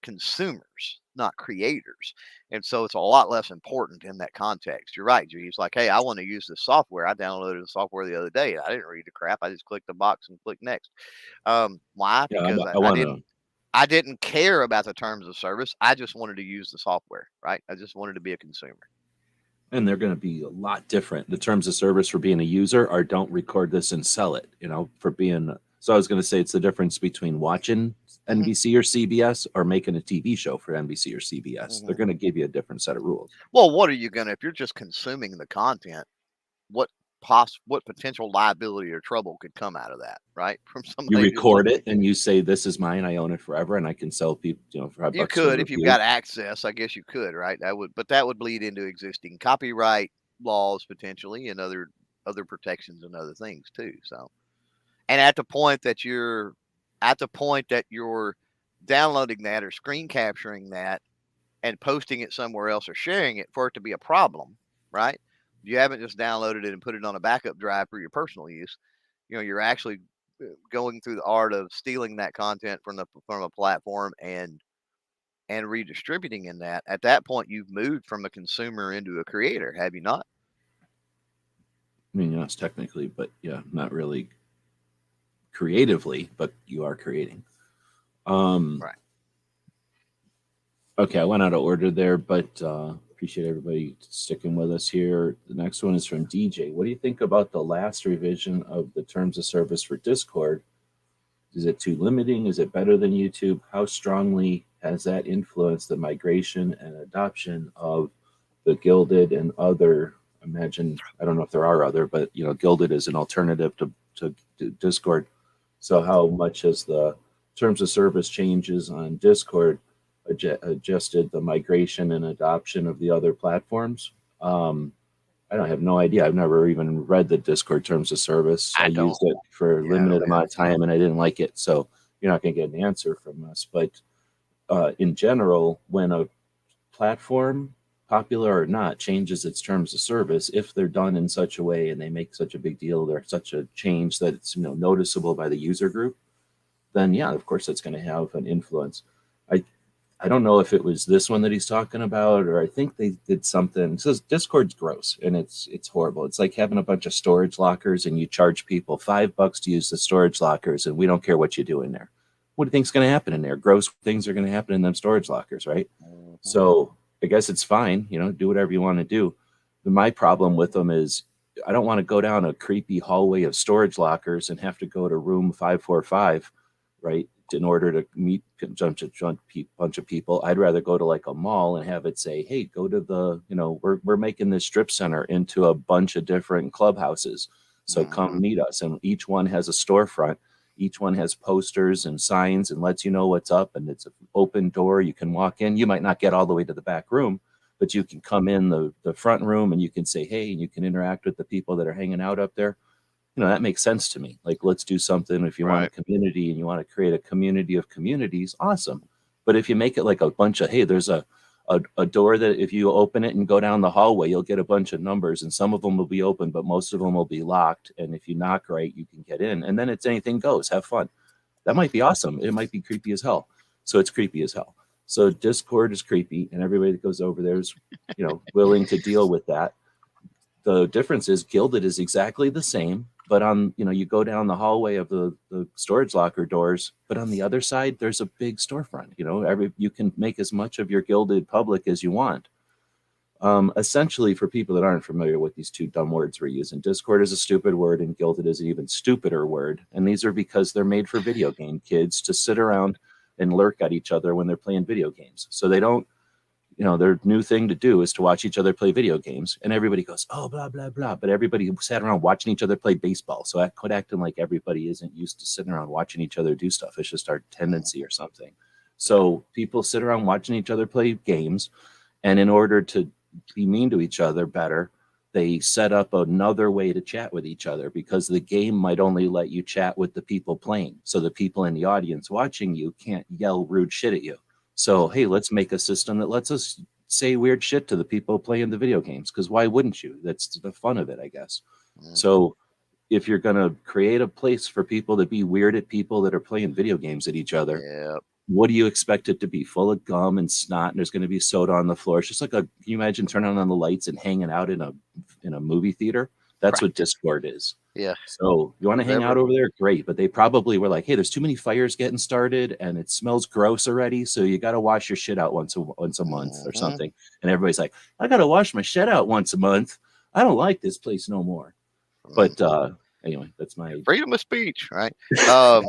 consumers, not creators. And so it's a lot less important in that context. You're right, G. It's like, hey, I want to use this software. I downloaded the software the other day. I didn't read the crap. I just clicked the box and clicked next. Why? Yeah, Because I want to. I didn't care about the terms of service. I just wanted to use the software, right? I just wanted to be a consumer. And they're going to be a lot different. The terms of service for being a user are don't record this and sell it, for being. So I was going to say it's the difference between watching NBC or CBS or making a TV show for NBC or CBS. They're going to give you a different set of rules. Well, what are you going to, if you're just consuming the content, what potential liability or trouble could come out of that, right? From You somebody record it and you say, this is mine. I own it forever. And I can sell people, for $5 You could, if you've got access, I guess you could, right? But that would bleed into existing copyright laws potentially, and other protections and other things too. So, and at the point that you're downloading that or screen capturing that and posting it somewhere else or sharing it for it to be a problem, right? You haven't just downloaded it and put it on a backup drive for your personal use. You're actually going through the art of stealing that content from a platform and redistributing in that. At that point, you've moved from a consumer into a creator, have you not? I mean, yes, technically, but yeah, not really creatively, but you are creating. Right. Okay, I went out of order there, but appreciate everybody sticking with us here. The next one is from DJ. What do you think about the last revision of the terms of service for Discord? Is it too limiting? Is it better than YouTube? How strongly has that influenced the migration and adoption of the Gilded and other? I don't know if there are other, but Gilded is an alternative to Discord. So how much has the terms of service changes on Discord adjusted the migration and adoption of the other platforms? I have no idea. I've never even read the Discord terms of service. I used it for a limited amount of time and I didn't like it. So you're not going to get an answer from us. But in general, when a platform, popular or not, changes its terms of service, if they're done in such a way and they make such a big deal, they're such a change that it's noticeable by the user group, then yeah, of course, that's going to have an influence. I don't know if it was this one that he's talking about, or I think they did something. It says Discord's gross and it's horrible. It's like having a bunch of storage lockers and you charge people $5 to use the storage lockers, and we don't care what you do in there. What do you think's going to happen in there? Gross things are going to happen in them storage lockers, right? Mhm. So I guess it's fine, do whatever you want to do. But my problem with them is I don't want to go down a creepy hallway of storage lockers and have to go to room 545, right, in order to meet a bunch of people. I'd rather go to like a mall and have it say, hey, go to we're making this strip center into a bunch of different clubhouses. So come Mhm. meet us. And each one has a storefront. Each one has posters and signs and lets you know what's up. And it's an open door. You can walk in. You might not get all the way to the back room, but you can come in the front room and you can say, hey, and you can interact with the people that are hanging out up there. That makes sense to me. Like, let's do something. If you want a Right. community and you want to create a community of communities, awesome. But if you make it like a bunch of, hey, there's a door that if you open it and go down the hallway, you'll get a bunch of numbers, and some of them will be open, but most of them will be locked. And if you knock right, you can get in. And then it's anything goes. Have fun. That might be awesome. It might be creepy as hell. So it's creepy as hell. So Discord is creepy, and everybody that goes over there is, willing to deal with that. The difference is Gilded is exactly the same, but on, you go down the hallway of the storage locker doors, but on the other side, there's a big storefront. You can make as much of your Gilded public as you want. Essentially, for people that aren't familiar with these two dumb words we're using, Discord is a stupid word and Gilded is an even stupider word. And these are because they're made for video game kids to sit around and lurk at each other when they're playing video games. So they don't, their new thing to do is to watch each other play video games. And everybody goes, oh, blah, blah, blah. But everybody sat around watching each other play baseball. So I quit acting like everybody isn't used to sitting around watching each other do stuff. It's just our tendency or something. So people sit around watching each other play games. And in order to be mean to each other better, they set up another way to chat with each other, because the game might only let you chat with the people playing. So the people in the audience watching you can't yell rude shit at you. So, hey, let's make a system that lets us say weird shit to the people playing the video games, because why wouldn't you? That's the fun of it, I guess. Mhm. So if you're going to create a place for people to be weird at people that are playing video games at each other, Yeah. what do you expect it to be? Full of gum and snot, and there's going to be soda on the floor. It's just like can you imagine turning on the lights and hanging out in a movie theater? That's what Right. Discord is. Yeah. So you want to hang out Whatever. over there? Great. But they probably were like, hey, there's too many fires getting started and it smells gross already. So you got to wash your shit out once a month or Mhm. something. And everybody's like, I got to wash my shit out once a month. I don't like this place no more. But anyway, that's my. Freedom of speech, right? Um,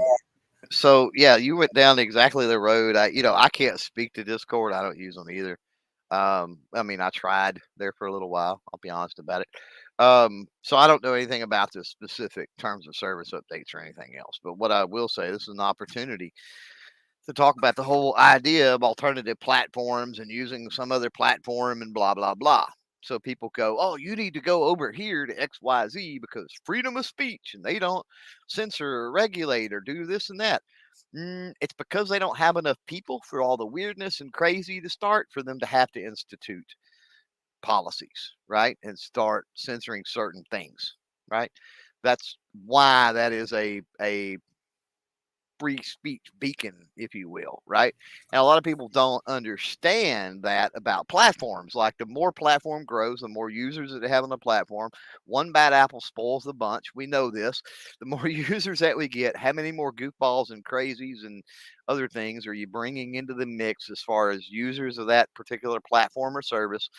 so yeah, you went down exactly the road. I can't speak to Discord. I don't use them either. I mean, I tried there for a little while. I'll be honest about it. So I don't know anything about the specific terms of service updates or anything else. But what I will say, this is an opportunity to talk about the whole idea of alternative platforms and using some other platform and blah blah blah. So people go, oh, you need to go over here to XYZ because freedom of speech, and they don't censor or regulate or do this and that. It's because they don't have enough people for all the weirdness and crazy to start for them to have to institute policies, right? And start censoring certain things, right? That's why that is a free speech beacon, if you will, right? And a lot of people don't understand that about platforms. Like the more platform grows, the more users that they have on the platform. One bad apple spoils the bunch. We know this. The more users that we get, how many more goofballs and crazies and other things are you bringing into the mix as far as users of that particular platform or service?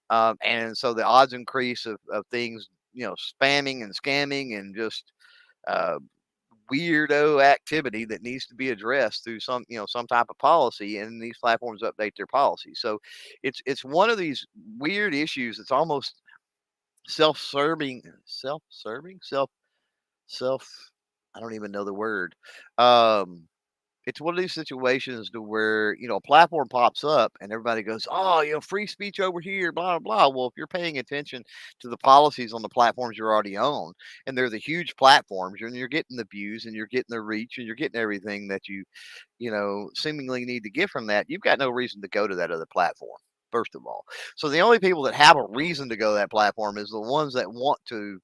And so the odds increase of things, spamming and scamming and just uh, weirdo activity that needs to be addressed through some type of policy, and these platforms update their policy. So it's one of these weird issues that's almost self-serving self I don't even know the word. um it's one of these situations to where, a platform pops up and everybody goes, oh, free speech over here, blah, blah, blah. Well, if you're paying attention to the policies on the platforms you're already on, and they're the huge platforms, and you're getting the views and you're getting the reach and you're getting everything that you seemingly need to get from that, you've got no reason to go to that other platform, first of all. So the only people that have a reason to go to that platform is the ones that want to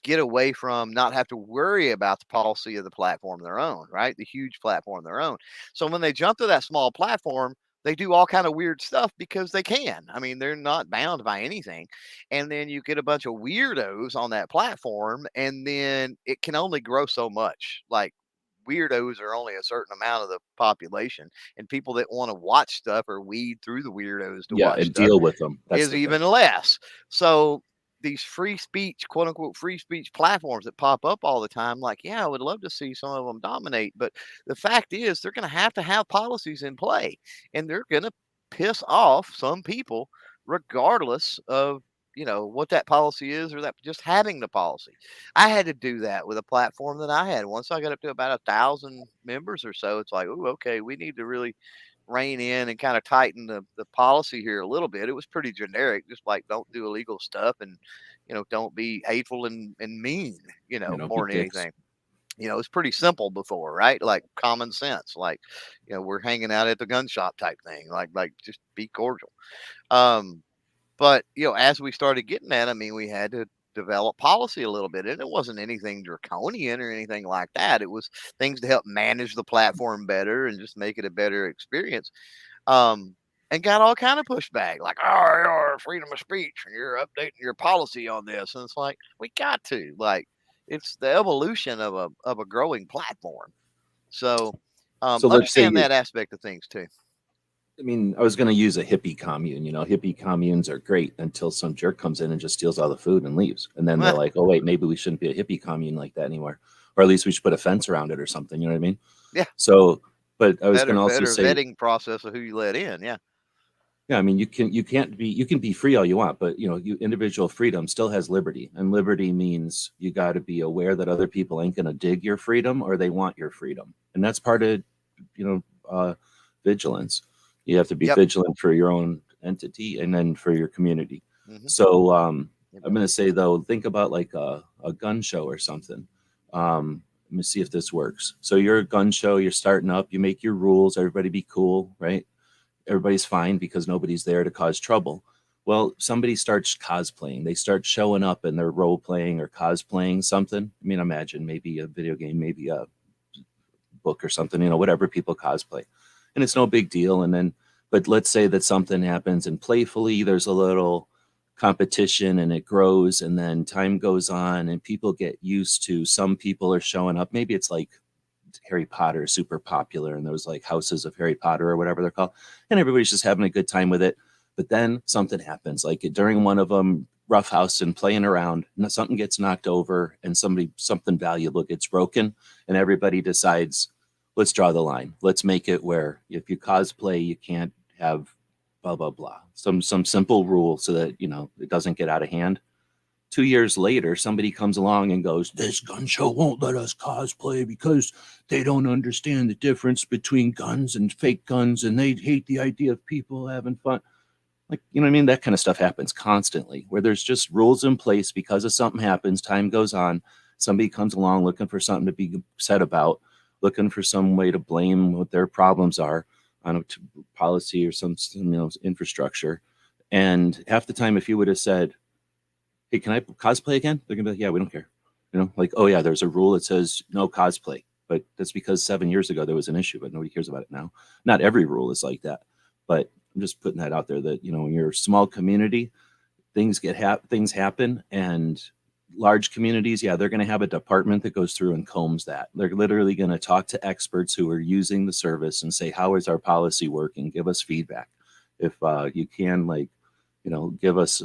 get away from not have to worry about the policy of the platform they're on, right? The huge platform they're on. So when they jump to that small platform, they do all kind of weird stuff because they can. I mean, they're not bound by anything. And then you get a bunch of weirdos on that platform, and then it can only grow so much. Like weirdos are only a certain amount of the population, and people that want to watch stuff or weed through the weirdos to Yeah, watch and stuff deal with them. That's is the thing. even less. So these free speech, quote unquote, free speech platforms that pop up all the time, like, yeah, I would love to see some of them dominate. But the fact is, they're going to have policies in play, and they're going to piss off some people, regardless of what that policy is, or that just having the policy. I had to do that with a platform that I had. Once I got up to about 1,000 members or so, it's like, oh, okay, we need to really rein in and kind of tighten the policy here a little bit. It was pretty generic, just like don't do illegal stuff, and don't be hateful and mean, Be more than dicks. anything. It's pretty simple before, right? Like common sense, like we're hanging out at the gun shop type thing, like just be cordial. um but as we started getting that, I mean, we had to develop policy a little bit, and it wasn't anything draconian or anything like that. It was things to help manage the platform better and just make it a better experience. um, and got all kind of pushback, like, "Oh, you're freedom of speech, and you're updating your policy on this." And it's like, we got to, like, it's the evolution of a growing platform. So, So let's say understand you that aspect of things too. I mean, I was going to use a hippie commune. Hippie communes are great until some jerk comes in and just steals all the food and leaves. And then they're like, oh, wait, maybe we shouldn't be a hippie commune like that anymore. Or at least we should put a fence around it or something. You know what I mean? Yeah, So, but I was going better to also better say, vetting process of who you let in. Yeah, yeah, I mean, you can be free all you want, but individual freedom still has liberty. And liberty means you got to be aware that other people ain't going to dig your freedom or they want your freedom. And that's part of, you know, vigilance. You have to be yep. vigilant for your own entity and then for your community. Hmm. So Yep, I'm yep. going to say though, think about like a gun show or something. Let me see if this works. So you're a gun show, you're starting up, you make your rules, everybody be cool, right? Everybody's fine because nobody's there to cause trouble. Well, somebody starts cosplaying. They start showing up and they're role playing or cosplaying something. I mean, imagine maybe a video game, maybe a book or something, whatever people cosplay. And it's no big deal. And then, but let's say that something happens and playfully there's a little competition and it grows and then time goes on and people get used to some people are showing up. Maybe it's like Harry Potter is super popular and those like houses of Harry Potter or whatever they're called. And everybody's just having a good time with it. But then something happens, like during one of them, roughhouse and playing around, something gets knocked over and something valuable gets broken. And everybody decides, let's draw the line. Let's make it where if you cosplay, you can't have blah, blah, blah. Some simple rule so that, it doesn't get out of hand. 2 years later, somebody comes along and goes, this gun show won't let us cosplay because they don't understand the difference between guns and fake guns and they hate the idea of people having fun. Like, you know what I mean? That kind of stuff happens constantly where there's just rules in place because of something happens, time goes on, somebody comes along looking for something to be upset about, looking for some way to blame what their problems are on a policy or some infrastructure. And half the time, if you would have said, hey, can I cosplay again? They're gonna be like, yeah, we don't care. Like, oh yeah, there's a rule that says no cosplay, but that's because 7 years ago there was an issue, but nobody cares about it now. Not every rule is like that, but I'm just putting that out there that when you're a small community, things happen, and large communities, yeah, they're going to have a department that goes through and combs that. They're literally going to talk to experts who are using the service and say, how is our policy working? Give us feedback. If you can, like, give us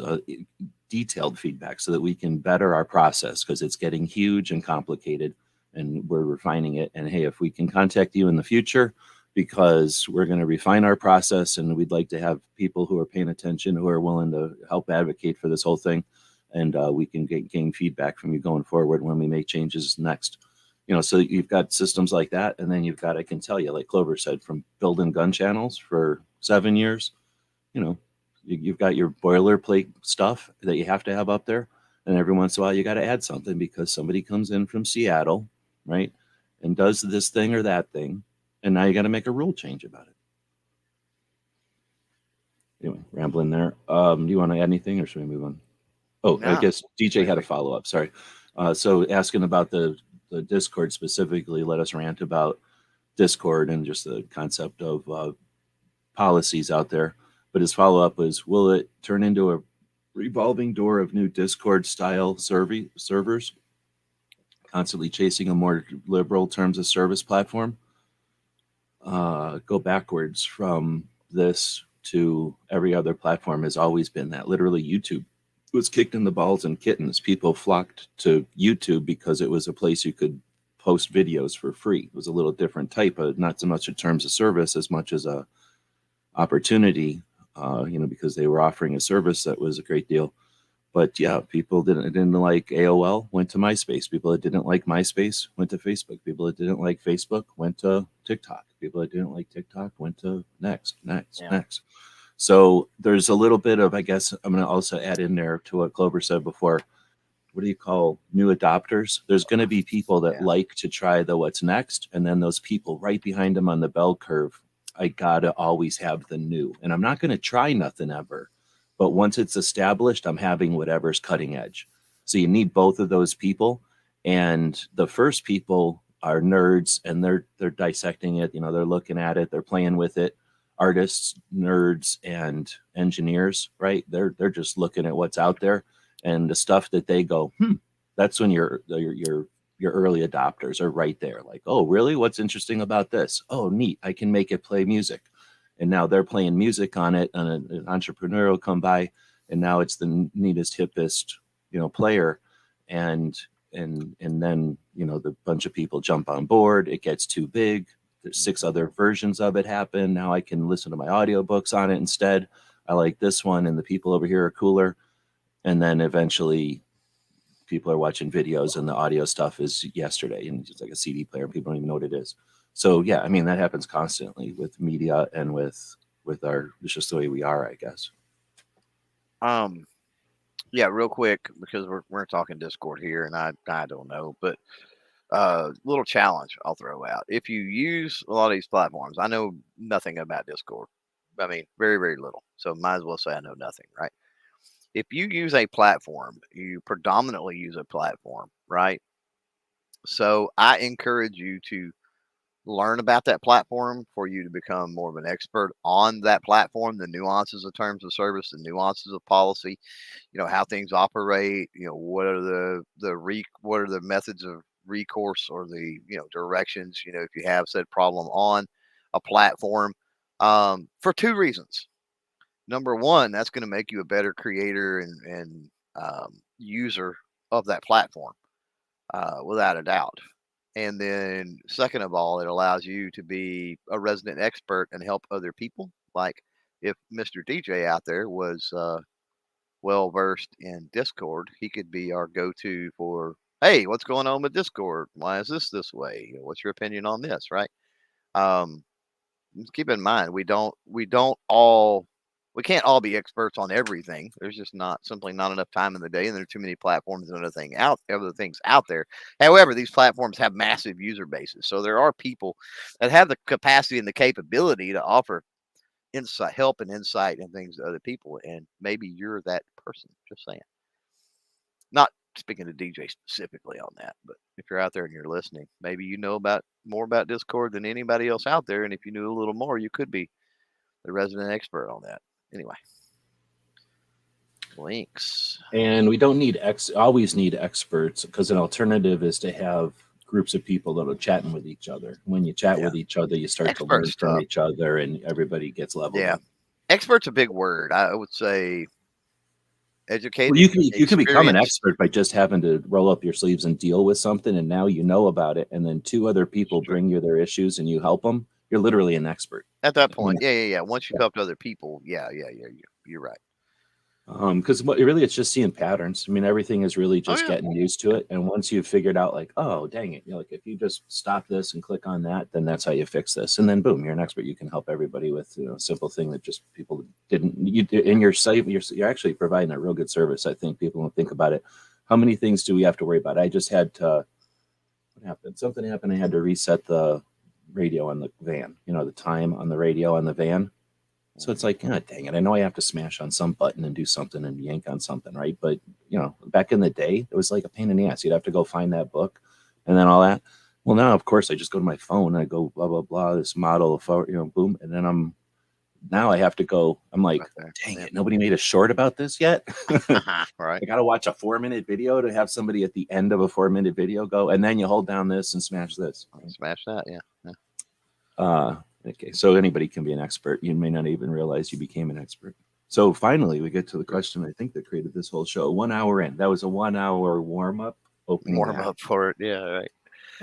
detailed feedback so that we can better our process because it's getting huge and complicated and we're refining it. And hey, if we can contact you in the future because we're going to refine our process and we'd like to have people who are paying attention, who are willing to help advocate for this whole thing. And we can gain feedback from you going forward when we make changes next. So you've got systems like that. And then you've got, I can tell you, like Clover said, from building gun channels for 7 years, you've got your boilerplate stuff that you have to have up there. And every once in a while, you got to add something because somebody comes in from Seattle, right, and does this thing or that thing. And now you got to make a rule change about it. Anyway, rambling there. Do you want to add anything or should we move on? Oh, I No, guess DJ had a we follow up. Sorry. So asking about the Discord specifically, let us rant about Discord and just the concept of policies out there. But his follow up was, will it turn into a revolving door of new Discord style servers, constantly chasing a more liberal terms of service platform? Go backwards from this to every other platform has always been that. Literally, YouTube was kicked in the balls and kittens. People flocked to YouTube because it was a place you could post videos for free. It was a little different type of, not so much in terms of service as much as a opportunity, because they were offering a service that was a great deal. But yeah, people didn't like AOL, went to MySpace. People that didn't like MySpace went to Facebook. People that didn't like Facebook went to TikTok. People that didn't like TikTok went to next. So there's a little bit of, I guess, I'm going to also add in there to what Clover said before. What do you call new adopters? There's going to be people that like to try the what's next, and then those people right behind them on the bell curve. I gotta always have the new, and I'm not going to try nothing ever. But once it's established, I'm having whatever's cutting edge. So you need both of those people, and the first people are nerds, and they're dissecting it. They're looking at it, they're playing with it. Artists, nerds, and engineers, right? They're just looking at what's out there. And the stuff that they go, that's when your early adopters are right there. Like, oh, really? What's interesting about this? Oh, neat. I can make it play music. And now they're playing music on it, and an entrepreneur will come by, and now it's the neatest, hippest, player. And then, the bunch of people jump on board. It gets too big. There's 6 other versions of it happen. Now I can listen to my audiobooks on it instead. I like this one, and the people over here are cooler. And then eventually people are watching videos and the audio stuff is yesterday and it's like a CD player. People don't even know what it is. So yeah, I mean, that happens constantly with media and with our, it's just the way we are, I guess. Yeah, real quick, because we're talking Discord here and I don't know, but little challenge I'll throw out. If you use a lot of these platforms, I know nothing about Discord. I mean, very, very little. So might as well say I know nothing, right? If you use a platform, you predominantly use a platform, right? So I encourage you to learn about that platform for you to become more of an expert on that platform, the nuances of terms of service, the nuances of policy, how things operate, what are what are the methods of recourse or the, directions, if you have said problem on a platform, for 2 reasons. Number one, that's going to make you a better creator and user of that platform, without a doubt. And then, second of all, it allows you to be a resident expert and help other people. Like if Mr. DJ out there was well versed in Discord, he could be our go-to for, hey, what's going on with Discord? Why is this way? What's your opinion on this? Right? Um, keep in mind, we can't all be experts on everything. There's just simply not enough time in the day, and there are too many platforms and other things out there. However, these platforms have massive user bases, so there are people that have the capacity and the capability to offer help and insight and things to other people, and maybe you're that person. Just saying. Not speaking to DJ specifically on that, but if you're out there and you're listening, maybe you know more about Discord than anybody else out there, and if you knew a little more, you could be the resident expert on that. Anyway, links. And we don't always need experts, because an alternative is to have groups of people that are chatting with each other. When you chat with each other, you start to learn from each other, and everybody gets leveled up. Expert's a big word. I would say educated. Well, you can become an expert by just having to roll up your sleeves and deal with something, and now you know about it, and then 2 other people bring you their issues and you help them. You're literally an expert at that point. Yeah. Once you help other people, you're right. Because it's just seeing patterns. I mean, everything is really just getting used to it. And once you've figured out, like, oh, dang it, like if you just stop this and click on that, then that's how you fix this. And then boom, you're an expert. You can help everybody with a simple thing that just people didn't. In your site, you're actually providing a real good service. I think people don't think about it. How many things do we have to worry about? I just had to. What happened? Something happened. I had to reset the radio on the van. The time on the radio on the van. So it's like, oh, dang it. I know I have to smash on some button and do something and yank on something, right? But, back in the day, it was like a pain in the ass. You'd have to go find that book and then all that. Well, now, of course, I just go to my phone and I go, blah, blah, blah, this model of, boom. And then now I have to go, I'm like, dang it, nobody made a short about this yet. Right. I got to watch a 4-minute video to have somebody at the end of a 4-minute video go, and then you hold down this and smash this. Smash that, yeah. Okay, so anybody can be an expert. You may not even realize you became an expert. So finally, we get to the question I think that created this whole show. 1 hour in, that was a 1 hour warm up, opening warm up for it, yeah, right.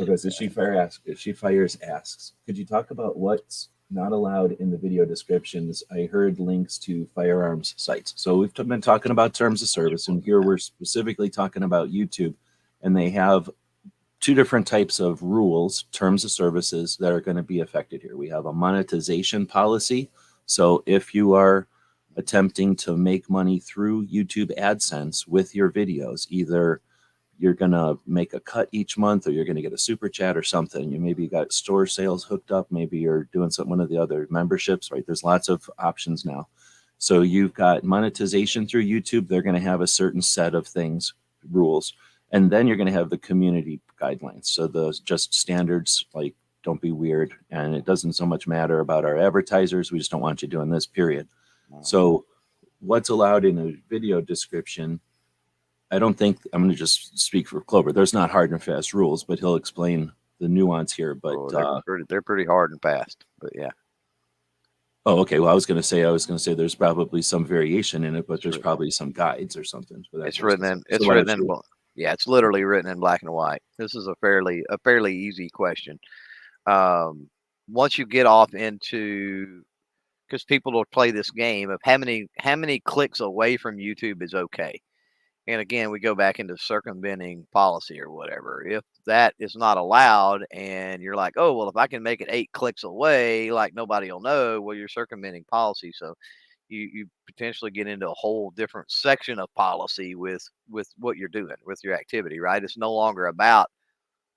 Okay, so She Fires asks, could you talk about what's not allowed in the video descriptions? I heard links to firearms sites. So we've been talking about terms of service, and here we're specifically talking about YouTube, and they have two different types of rules, terms of services, that are going to be affected here. We have a monetization policy. So if you are attempting to make money through YouTube AdSense with your videos, either you're going to make a cut each month, or you're going to get a super chat or something. You maybe got store sales hooked up. Maybe you're doing one of the other memberships, right? There's lots of options now. So you've got monetization through YouTube. They're going to have a certain set of things, rules. And then you're going to have the community guidelines. So those just standards, like don't be weird. And it doesn't so much matter about our advertisers. We just don't want you doing this, period. So what's allowed in a video description, I don't think, I'm going to just speak for Clover. There's not hard and fast rules, but he'll explain the nuance here. But they're pretty hard and fast, but yeah. Oh, okay. Well, I was going to say there's probably some variation in it, but there's probably some guides or something for that. It's written in yeah, it's literally written in black and white. This is a fairly easy question. Once you get off into, because people will play this game of how many clicks away from YouTube is okay. And again, we go back into circumventing policy or whatever. If that is not allowed and you're like, oh, well, if I can make it 8 clicks away, like nobody will know, well, you're circumventing policy. So you potentially get into a whole different section of policy with what you're doing, with your activity, right? It's no longer about,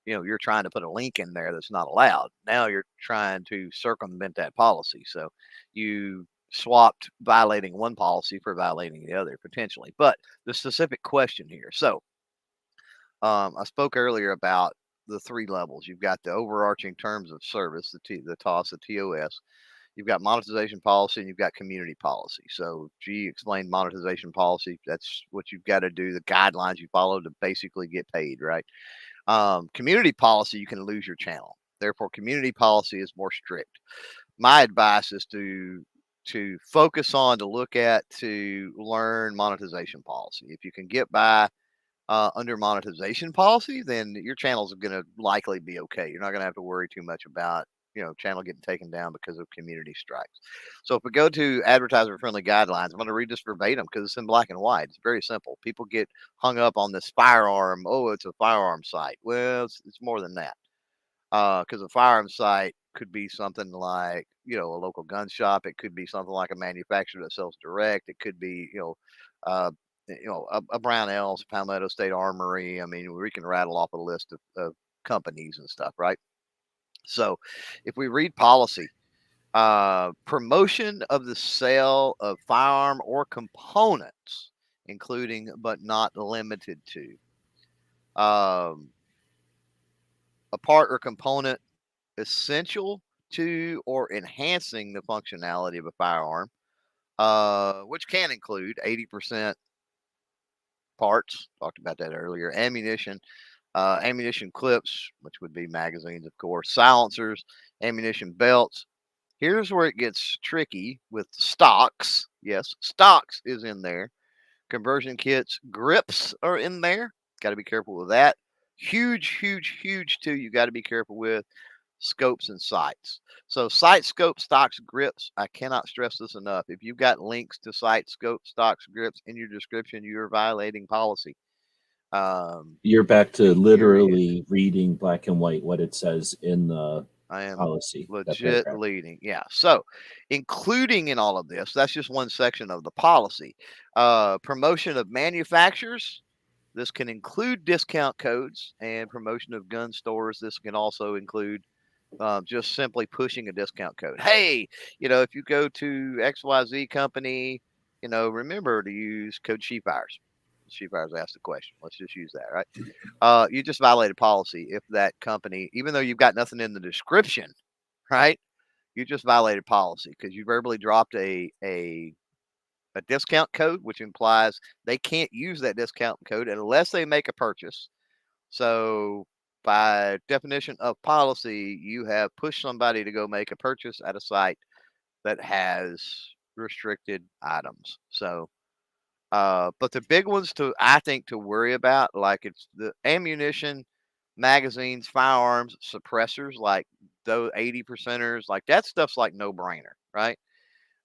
you're trying to put a link in there that's not allowed. Now you're trying to circumvent that policy. So you swapped violating one policy for violating the other potentially. But the specific question here. So I spoke earlier about the 3 levels. You've got the overarching terms of service, the TOS, the TOS. You've got monetization policy, and you've got community policy. So G explained monetization policy. That's what you've got to do, the guidelines you follow to basically get paid, right? Community policy, you can lose your channel. Therefore, community policy is more strict. My advice is to focus on, to look at, to learn monetization policy. If you can get by under monetization policy, then your channels are going to likely be okay. You're not going to have to worry too much about channel getting taken down because of community strikes. So if we go to advertiser friendly guidelines, I'm going to read this verbatim because it's in black and white. It's very simple. People get hung up on this firearm. Oh, it's a firearm site. Well, it's more than that. Because a firearm site could be something like, a local gun shop. It could be something like a manufacturer that sells direct. It could be, a Brownells, Palmetto State Armory. I mean, we can rattle off a list of companies and stuff, right? So if we read policy, promotion of the sale of firearm or components, including but not limited to, a part or component essential to or enhancing the functionality of a firearm, which can include 80% parts, talked about that earlier, ammunition, ammunition clips, which would be magazines, of course, silencers, ammunition belts. Here's where it gets tricky with stocks. Yes, stocks is in there. Conversion kits, grips are in there. Got to be careful with that. Huge, huge, huge too. You got to be careful with scopes and sights. So sight, scope, stocks, grips. I cannot stress this enough. If you've got links to sight, scope, stocks, grips in your description, you're violating policy. You're back to literally reading black and white what it says in the policy. Legit leading. Yeah. So including in all of this, that's just one section of the policy. Promotion of manufacturers. This can include discount codes and promotion of gun stores. This can also include just simply pushing a discount code. Hey, if you go to XYZ company, remember to use code SheepIris. SheepIris asked the question. Let's just use that, right? You just violated policy if that company, even though you've got nothing in the description, right? You just violated policy because you verbally dropped a discount code, which implies they can't use that discount code unless they make a purchase. So, by definition of policy, you have pushed somebody to go make a purchase at a site that has restricted items. So, but the big ones I think to worry about, like it's the ammunition, magazines, firearms, suppressors, like those 80%ers, like that stuff's like no brainer, right?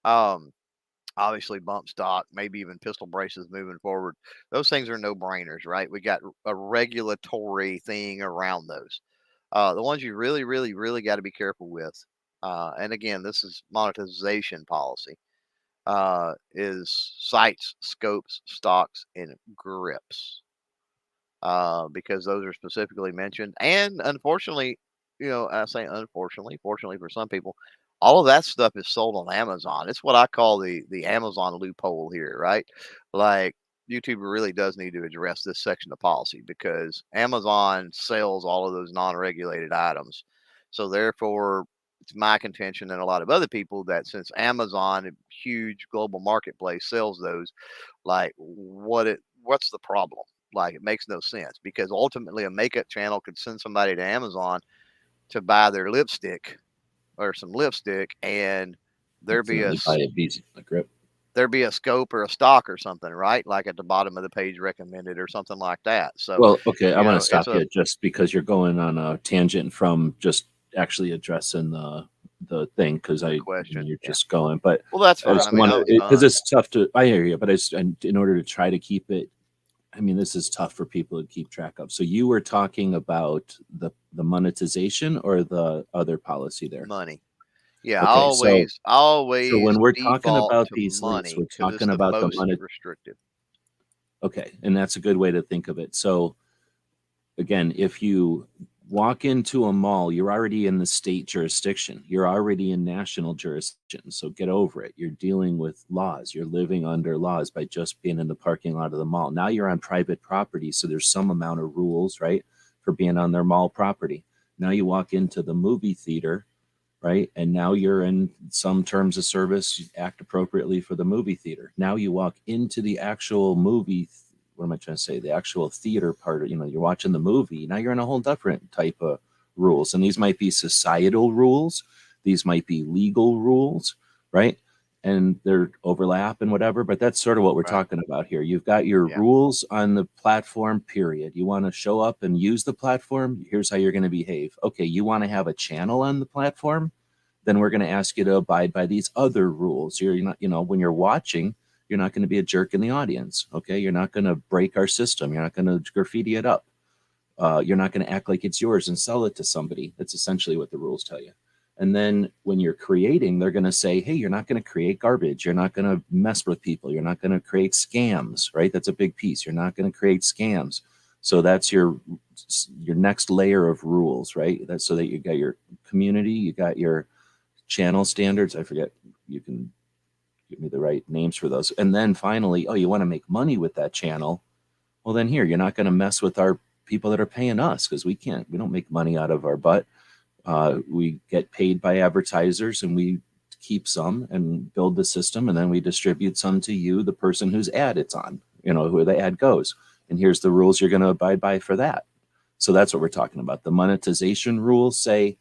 Um, Obviously bump stock, maybe even pistol braces moving forward. Those things are no brainers, right? We got a regulatory thing around those. The ones you really, really, really got to be careful with. And again, this is monetization policy. Is sights, scopes, stocks, and grips. Because those are specifically mentioned. And unfortunately, I say unfortunately, fortunately for some people, all of that stuff is sold on Amazon. It's what I call the Amazon loophole here, right? Like YouTube really does need to address this section of policy because Amazon sells all of those non-regulated items. So therefore, it's my contention and a lot of other people that since Amazon, a huge global marketplace, sells those, like what's the problem? Like it makes no sense because ultimately a makeup channel could send somebody to Amazon to buy their lipstick or some lipstick, and there be a Accidentally buy a grip. there be a scope or a stock or something, right? Like at the bottom of the page recommended or something like that. So, Well, okay, I want to it's stop a you just because you're going on a tangent from just actually addressing the thing because question. you're Yeah. just going. But Well, that's I fine. just I mean, want I to was because done. it's tough to. I hear you, but in order to try to keep it. I mean, this is tough for people to keep track of. So you were talking about the monetization or the other policy there. Money. Yeah, I Okay, so always when we're talking default about to these links, money we're because it's talking the about the most money. restrictive. Okay, and that's a good way to think of it. So again, if you walk into a mall, you're already in the state jurisdiction. You're already in national jurisdiction. So get over it. You're dealing with laws. You're living under laws by just being in the parking lot of the mall. Now you're on private property. So there's some amount of rules, right, for being on their mall property. Now you walk into the movie theater, right? And now you're in some terms of service, you act appropriately for the movie theater. Now you walk into the actual movie, what am I trying to say? The actual theater part of, you're watching the movie. Now you're in a whole different type of rules. And these might be societal rules, these might be legal rules, right? And they're overlap and whatever, but that's sort of what we're Right. talking about here. You've got your Yeah. rules on the platform, period. You want to show up and use the platform, here's how you're going to behave. Okay, you want to have a channel on the platform, then we're going to ask you to abide by these other rules. You're not, when you're watching, you're not going to be a jerk in the audience. Okay, you're not going to break our system. You're not going to graffiti it up. You're not going to act like it's yours and sell it to somebody. That's essentially what the rules tell you. And then when you're creating, they're going to say, hey, you're not going to create garbage. You're not going to mess with people. You're not going to create scams, right? That's a big piece. You're not going to create scams. So that's your next layer of rules, right? That's so that you got your community, you got your channel standards. I forget, you can give me the right names for those. And then finally, oh, you want to make money with that channel? Well, then here, you're not going to mess with our people that are paying us because we don't make money out of our butt. We get paid by advertisers and we keep some and build the system. And then we distribute some to you, the person whose ad it's on, where the ad goes. And here's the rules you're going to abide by for that. So that's what we're talking about. The monetization rules say,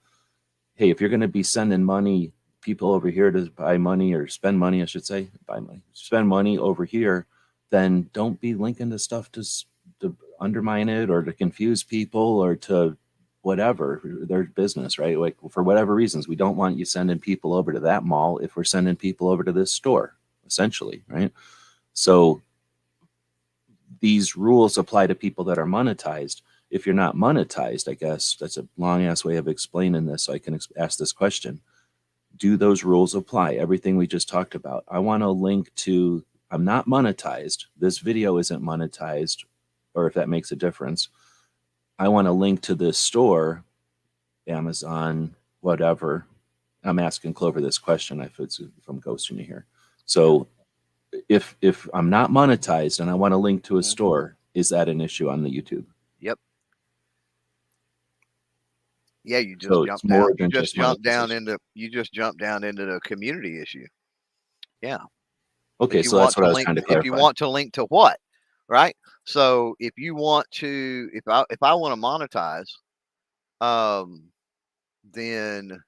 hey, if you're going to be sending money, people over here to buy money or spend money, I should say, buy money, spend money over here, then don't be linking to stuff to undermine it or to confuse people or to whatever their business, right? Like for whatever reasons, we don't want you sending people over to that mall if we're sending people over to this store, essentially, right? So these rules apply to people that are monetized. If you're not monetized, I guess that's a long ass way of explaining this. So I can ask this question. Do those rules apply? Everything we just talked about. I want to link to, I'm not monetized. This video isn't monetized, or if that makes a difference. I want to link to this store, Amazon, whatever. I'm asking Clover this question. If it's from ghosting you here. So if I'm not monetized and I want to link to a store, is that an issue on the YouTube? Yep. Yeah, you just So jump it's more down. You than just just jump down monetization. into. You just jump down into the community issue. Yeah. Okay, If you so that's want what to I was link, trying to if you clarify. want to link to what, right? So if you want to, if I want to monetize, then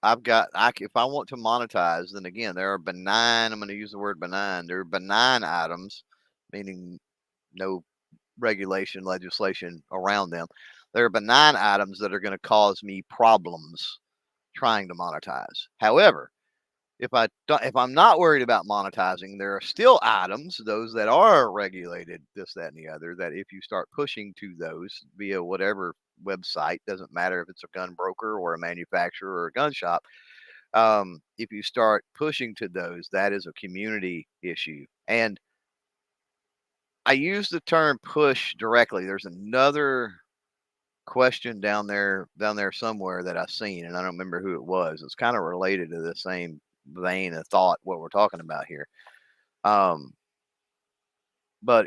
I've got if I want to monetize, then again there are benign. I'm going to use the word benign. There are benign items, meaning no regulation, legislation around them. There are benign items that are going to cause me problems trying to monetize. However, if I'm not worried about monetizing, there are still items, those that are regulated, this, that, and the other, that if you start pushing to those via whatever website, doesn't matter if it's a gun broker or a manufacturer or a gun shop, if you start pushing to those, that is a community issue. And I use the term push directly. There's another question down there somewhere that I've seen, and I don't remember who it was. It's kind of related to the same vein of thought what we're talking about here. But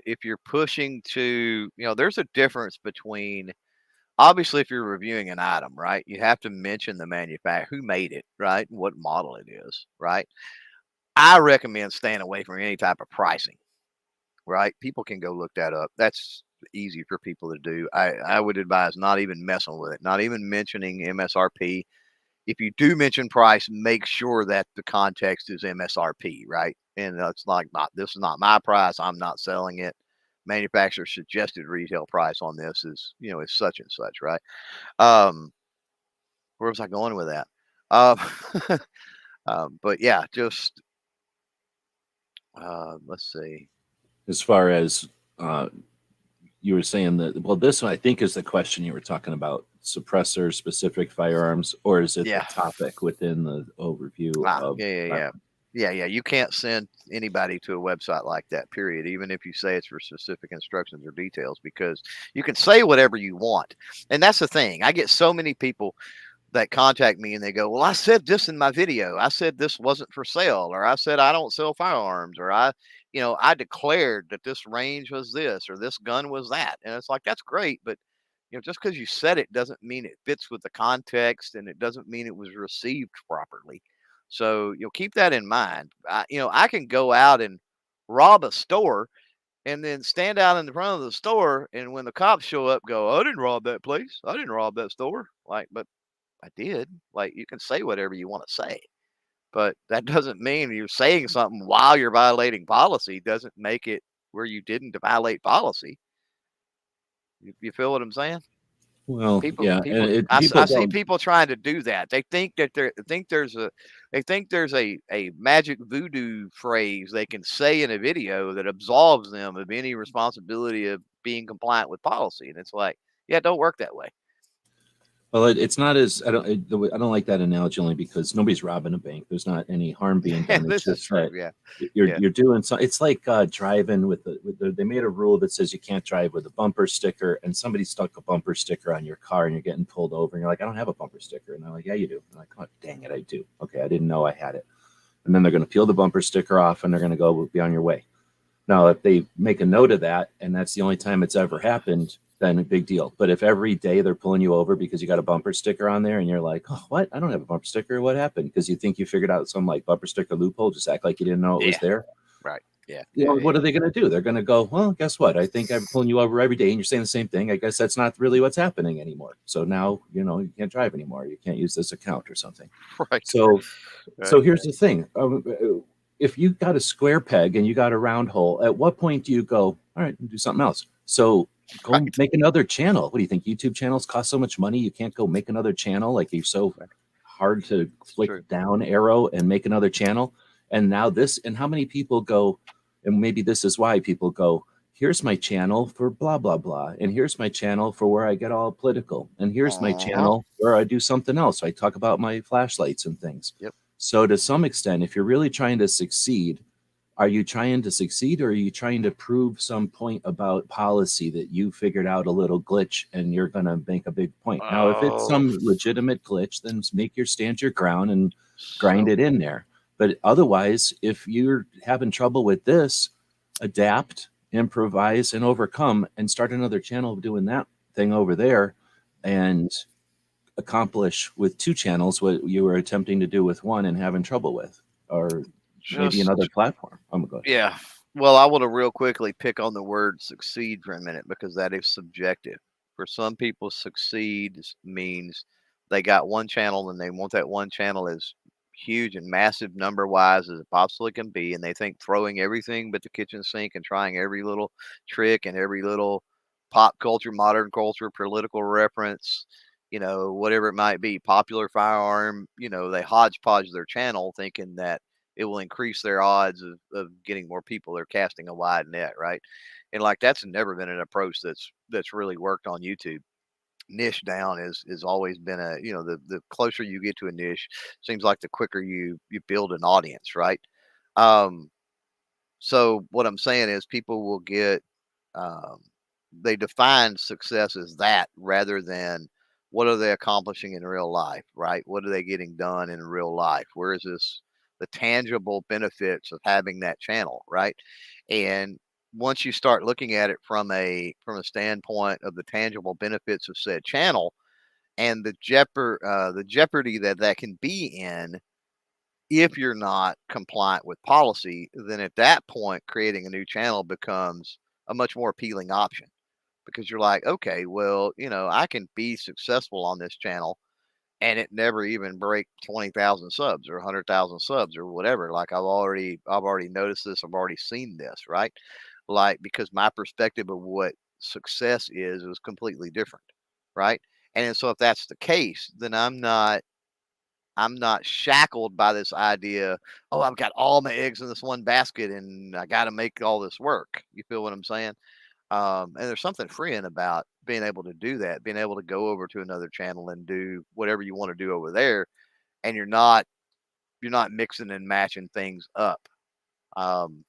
if you're pushing to, there's a difference between, obviously, if you're reviewing an item, right, you have to mention the manufacturer, who made it, right, and what model it is, right. I recommend staying away from any type of pricing, right. People can go look that up. That's easy for people to do. I would advise not even messing with it, not even mentioning MSRP. If you do mention price, make sure that the context is MSRP, right? And it's like, this is not my price. I'm not selling it. Manufacturer suggested retail price on this is, is such and such, right? Where was I going with that? Um, but yeah, just let's see. As far as you were saying that, well, this one I think is the question you were talking about: suppressor specific firearms, or is it the Yeah. topic within the overview of? Yeah. You can't send anybody to a website like that, period, even if you say it's for specific instructions or details, because you can say whatever you want. And that's the thing. I get so many people that contact me and they go, well, I said this in my video. I said this wasn't for sale, or I said I don't sell firearms, or I declared that this range was this or this gun was that. And it's like, that's great, but just because you said it doesn't mean it fits with the context, and it doesn't mean it was received properly. So keep that in mind. I can go out and rob a store and then stand out in the front of the store, and when the cops show up, go, I didn't rob that place. I didn't rob that store. Like, but I did. Like, you can say whatever you want to say, but that doesn't mean you're saying something while you're violating policy doesn't make it where you didn't violate policy. You feel what I'm saying? Well, People, yeah, people, and I people see don't. people trying to do that. They think that they think there's a magic voodoo phrase they can say in a video that absolves them of any responsibility of being compliant with policy. And it's like, yeah, it don't work that way. Well, it's not as I don't like that analogy only because nobody's robbing a bank. There's not any harm being done. It's This is just true. that Yeah. you're Yeah. you're doing so. It's like driving with they made a rule that says you can't drive with a bumper sticker, and somebody stuck a bumper sticker on your car, and you're getting pulled over, and you're like, I don't have a bumper sticker, and they're like, yeah, you do. I'm like, oh, dang it, I do. Okay, I didn't know I had it, and then they're going to peel the bumper sticker off, and they're going to go be on your way. Now, if they make a note of that, and that's the only time it's ever happened, then a big deal. But if every day they're pulling you over because you got a bumper sticker on there and you're like, oh, what? I don't have a bumper sticker. What happened? Because you think you figured out some like bumper sticker loophole, just act like you didn't know it was there. Right. Yeah. What are they going to do? They're going to go, well, guess what? I think I'm pulling you over every day and you're saying the same thing. I guess that's not really what's happening anymore. So now, you can't drive anymore. You can't use this account or something. Right. So here's the thing. If you got a square peg and you got a round hole, at what point do you go, all right, do something else? So go make another channel. What do you think? YouTube channels cost so much money, you can't go make another channel? Like, you're so hard to click down arrow and make another channel. And now and how many people go, and maybe this is why people go, here's my channel for blah, blah, blah. And here's my channel for where I get all political. And here's my channel where I do something else. I talk about my flashlights and things. Yep. So to some extent, if you're really trying to succeed, are you trying to succeed, or are you trying to prove some point about policy that you figured out a little glitch and you're going to make a big point? Now, if it's Oh, some legitimate glitch, then make your stand your ground and grind so it in there. But otherwise, if you're having trouble with this, adapt, improvise, and overcome, and start another channel doing that thing over there, and accomplish with two channels what you were attempting to do with one and having trouble with, or maybe just another platform. I'm going. yeah. Well, I want to real quickly pick on the word succeed for a minute because that is subjective. For some people, succeed means they got one channel and they want that one channel as huge and massive number wise as it possibly can be. And they think throwing everything but the kitchen sink and trying every little trick and every little pop culture, modern culture, political reference, whatever it might be, popular firearm, they hodgepodge their channel thinking that it will increase their odds of getting more people. They're casting a wide net, right? And like that's never been an approach that's really worked on YouTube. Niche down is always been the closer you get to a niche, seems like the quicker you build an audience, right? Um, so what I'm saying is people will get um, they define success as that rather than what are they accomplishing in real life, right? What are they getting done in real life? Where is this the tangible benefits of having that channel, right? And once you start looking at it from a standpoint of the tangible benefits of said channel and the jeopardy that can be in if you're not compliant with policy, then at that point, creating a new channel becomes a much more appealing option because you're like, okay, well, I can be successful on this channel and it never even break 20,000 subs or 100,000 subs or whatever. Like I've already noticed this. I've already seen this, right? Like, because my perspective of what success is was completely different. Right. And so if that's the case, then I'm not shackled by this idea, oh, I've got all my eggs in this one basket and I got to make all this work. You feel what I'm saying? And there's something freeing about being able to do that, being able to go over to another channel and do whatever you want to do over there. And you're not mixing and matching things up. Um,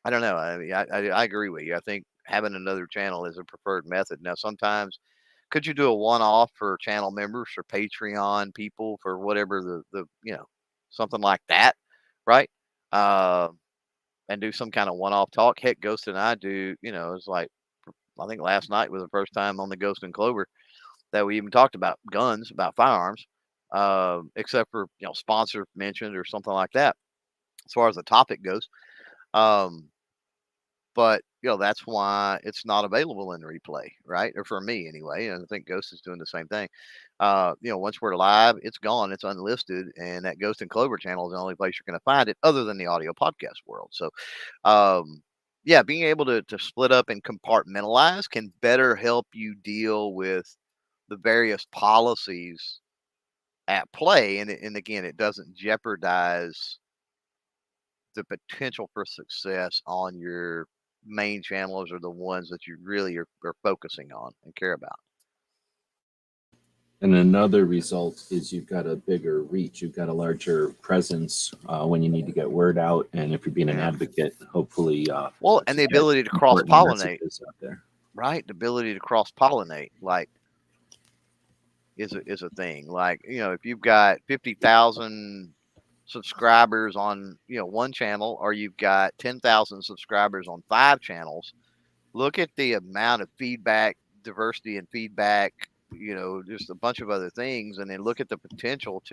I don't know. I mean, I agree with you. I think having another channel is a preferred method. Now, sometimes could you do a one-off for channel members or Patreon people for whatever the something like that, right? Uh, and do some kind of one-off talk. Heck, Ghost and I do. It's like I think last night was the first time on the Ghost and Clover that we even talked about guns, about firearms, except for sponsor mentioned or something like that. As far as the topic goes, um, but that's why it's not available in replay, right? Or for me anyway. And I think Ghost is doing the same thing. Once we're live, it's gone, it's unlisted, and that Ghost and Clover channel is the only place you're going to find it, other than the audio podcast world. So, yeah, being able to split up and compartmentalize can better help you deal with the various policies at play, and again, it doesn't jeopardize the potential for success on your main channels or the ones that you really are focusing on and care about. And another result is you've got a bigger reach. You've got a larger presence when you need to get word out. And if you're being an Yeah. advocate, hopefully Well, and to the get ability to cross important pollinate, messages out there. right? The ability to cross pollinate, like, is a thing. Like, if you've got 50,000 subscribers on one channel, or you've got 10,000 subscribers on 5 channels, look at the amount of feedback, diversity and feedback, just a bunch of other things, and then look at the potential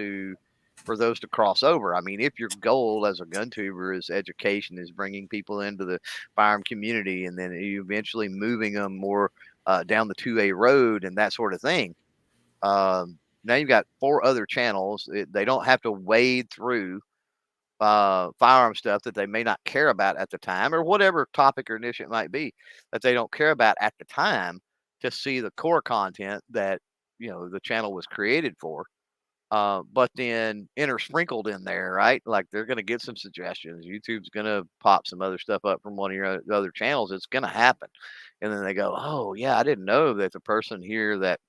for those to cross over. I mean, if your goal as a gun tuber is education, is bringing people into the firearm community, and then you eventually moving them more down the 2A road and that sort of thing. Now you've got 4 other channels. They don't have to wade through firearm stuff that they may not care about at the time, or whatever topic or niche it might be that they don't care about at the time, to see the core content that the channel was created for. But then intersprinkled in there, right? Like they're going to get some suggestions. YouTube's going to pop some other stuff up from one of your other channels. It's going to happen. And then they go, oh, yeah, I didn't know that the person here that,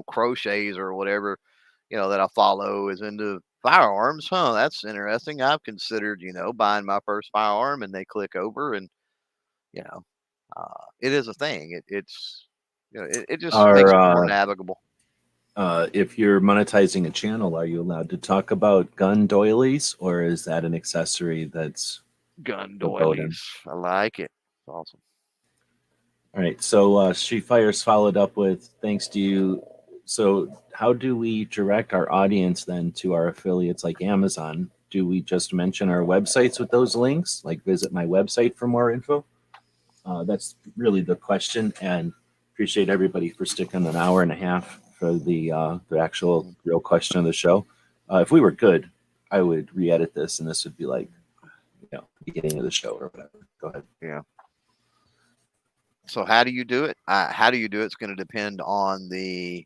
crochets or whatever, that I follow is into firearms, huh? That's interesting. I've considered, buying my first firearm, and they click over, and you know, it is a thing. It's it just makes it more Are navigable. if you're monetizing a channel, are you allowed to talk about gun doilies, or is that an accessory that's Gun verboten? doilies. I like it. It's awesome. All right. So Street Fire's followed up with thanks to you. So how do we direct our audience then to our affiliates like Amazon? Do we just mention our websites with those links? Like visit my website for more info? That's really the question. And appreciate everybody for sticking an hour and a half for the actual Mhm. real question of the show. If we were good, I would re-edit this, and this would be like, beginning of the show or whatever. Go ahead. Yeah. So how do you do it? How do you do it? It's going to depend on the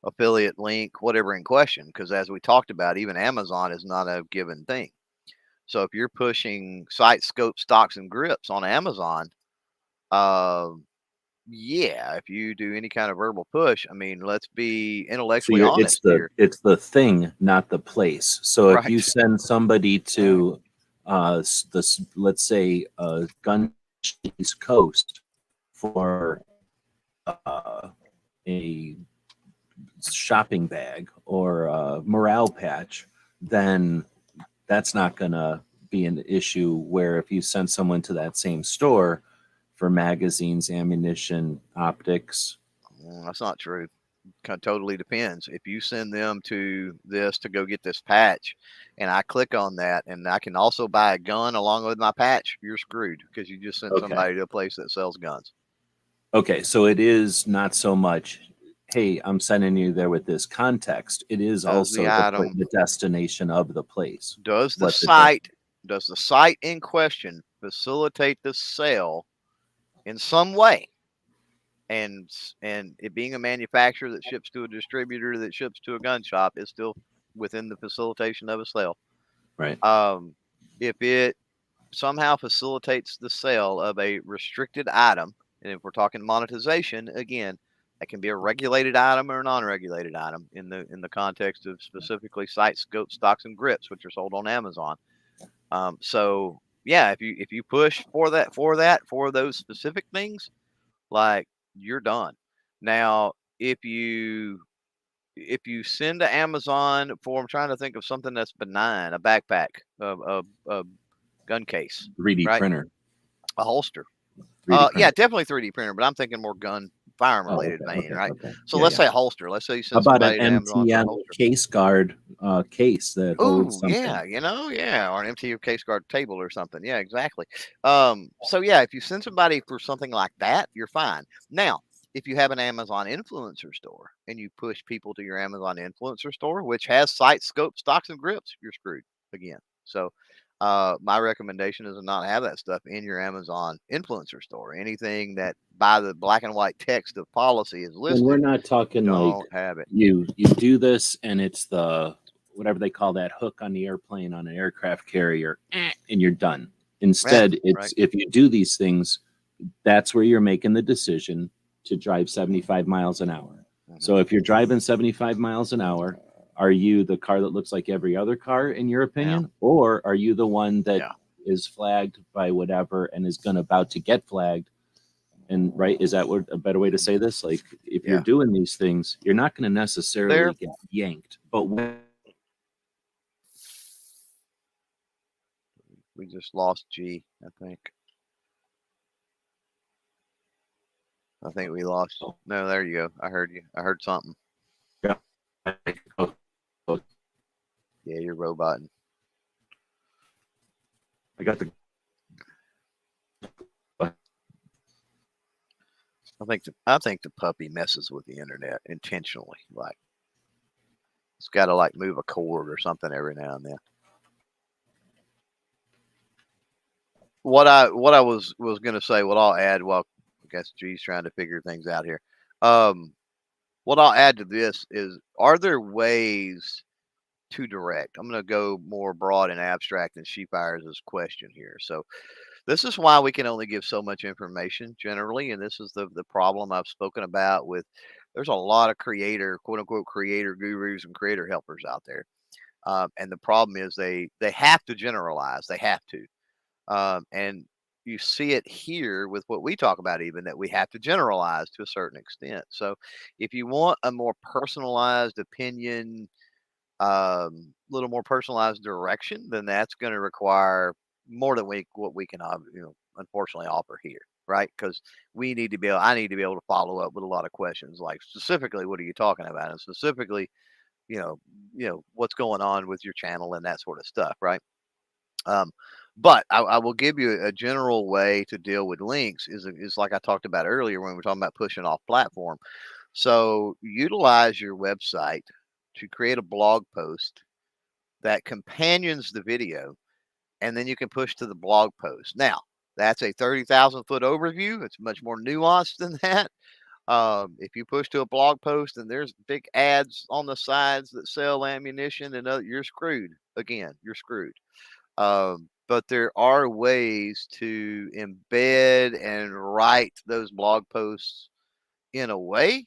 affiliate link, whatever in question. Because as we talked about, even Amazon is not a given thing. So if you're pushing sight, scope, stocks, and grips on Amazon, um, yeah, if you do any kind of verbal push, I mean, let's be So intellectually you're it's honest the here. it's the thing, not the place. So if you Right. send somebody Right. to let's say gun East Coast for a shopping bag or a morale patch, then that's not gonna be an issue. Where if you send someone to that same store for magazines, ammunition, optics. That's not true. Totally depends. If you send them to this to go get this patch, and I click on that, and I can also buy a gun along with my patch, you're screwed because you just sent Okay. somebody to a place that sells guns. Okay, so it is not so much, hey, I'm sending you there with this context. It is Does the also the item, the destination of the place. does the What the site, does the site in question facilitate the sale in some way? And it being a manufacturer that ships to a distributor that ships to a gun shop is still within the facilitation of a sale. right? Um, if it somehow facilitates the sale of a restricted item, and if we're talking monetization, again, that can be a regulated item or a non-regulated item in the context of specifically sites, scope, stocks, and grips, which are sold on Amazon. So yeah, if you push for those specific things, like you're done. Now, if you send to Amazon for, I'm trying to think of something that's benign, a backpack, a gun case, 3D right? printer, A holster. 3D Yeah, printer. definitely 3D printer, but I'm thinking more gun firearm Oh, related okay, vein, okay, right? okay. So Yeah, let's yeah. say a holster. Let's say you How send about an somebody to Amazon for a MTM holster. case guard case that holds Oh something? yeah, yeah, or an MTU case guard table or something. Yeah, exactly. So yeah, if you send somebody for something like that, you're fine. Now, if you have an Amazon influencer store and you push people to your Amazon influencer store, which has site, scope, stocks, and grips, you're screwed again. So my recommendation is to not have that stuff in your Amazon influencer store. Anything that by the black and white text of policy is And we're listed, not talking like don't have it. you do this and it's the whatever they call that hook on the airplane on an aircraft carrier, and you're done. Yeah, Instead, right. it's if you do these things, that's where you're making the decision to drive 75 miles an hour. Mhm. So if you're driving 75 miles an hour, are you the car that looks like every other car in your Yeah, opinion? Or are you the one that yeah. is flagged by whatever and is going to about to get flagged? And right, is that what a better way to say this? Like if you're Yeah. doing these things, you're not going to necessarily There get yanked. But when we just lost G, I think. I think we lost. No, there you go. I heard you. I heard something. Yeah, you're roboting. I got the I think the puppy messes with the internet intentionally. Like it's got to like move a cord or something every now and then. What I was gonna say, what I'll add, well, I guess G's trying to figure things out here. Um, what I'll add to this is, are there ways to direct? I'm gonna go more broad and abstract than she fires this question here. So this is why we can only give so much information generally, and this is the problem I've spoken about with. There's a lot of creator, quote unquote, creator gurus and creator helpers out there. And the problem is they have to generalize. They have to. And you see it here with what we talk about, even that we have to generalize to a certain extent. So if you want a more personalized opinion, little more personalized direction, then that's going to require more than what we can, unfortunately offer here, right? Because I need to be able to follow up with a lot of questions, like specifically, what are you talking about, and specifically, what's going on with your channel and that sort of stuff, right? Um, but I will give you a general way to deal with links is like I talked about earlier when we were talking about pushing off platform. So utilize your website to create a blog post that companions the video, and then you can push to the blog post. Now, that's a 30,000 foot overview. It's much more nuanced than that. If you push to a blog post and there's big ads on the sides that sell ammunition and you're screwed. Again, you're screwed. But there are ways to embed and write those blog posts in a way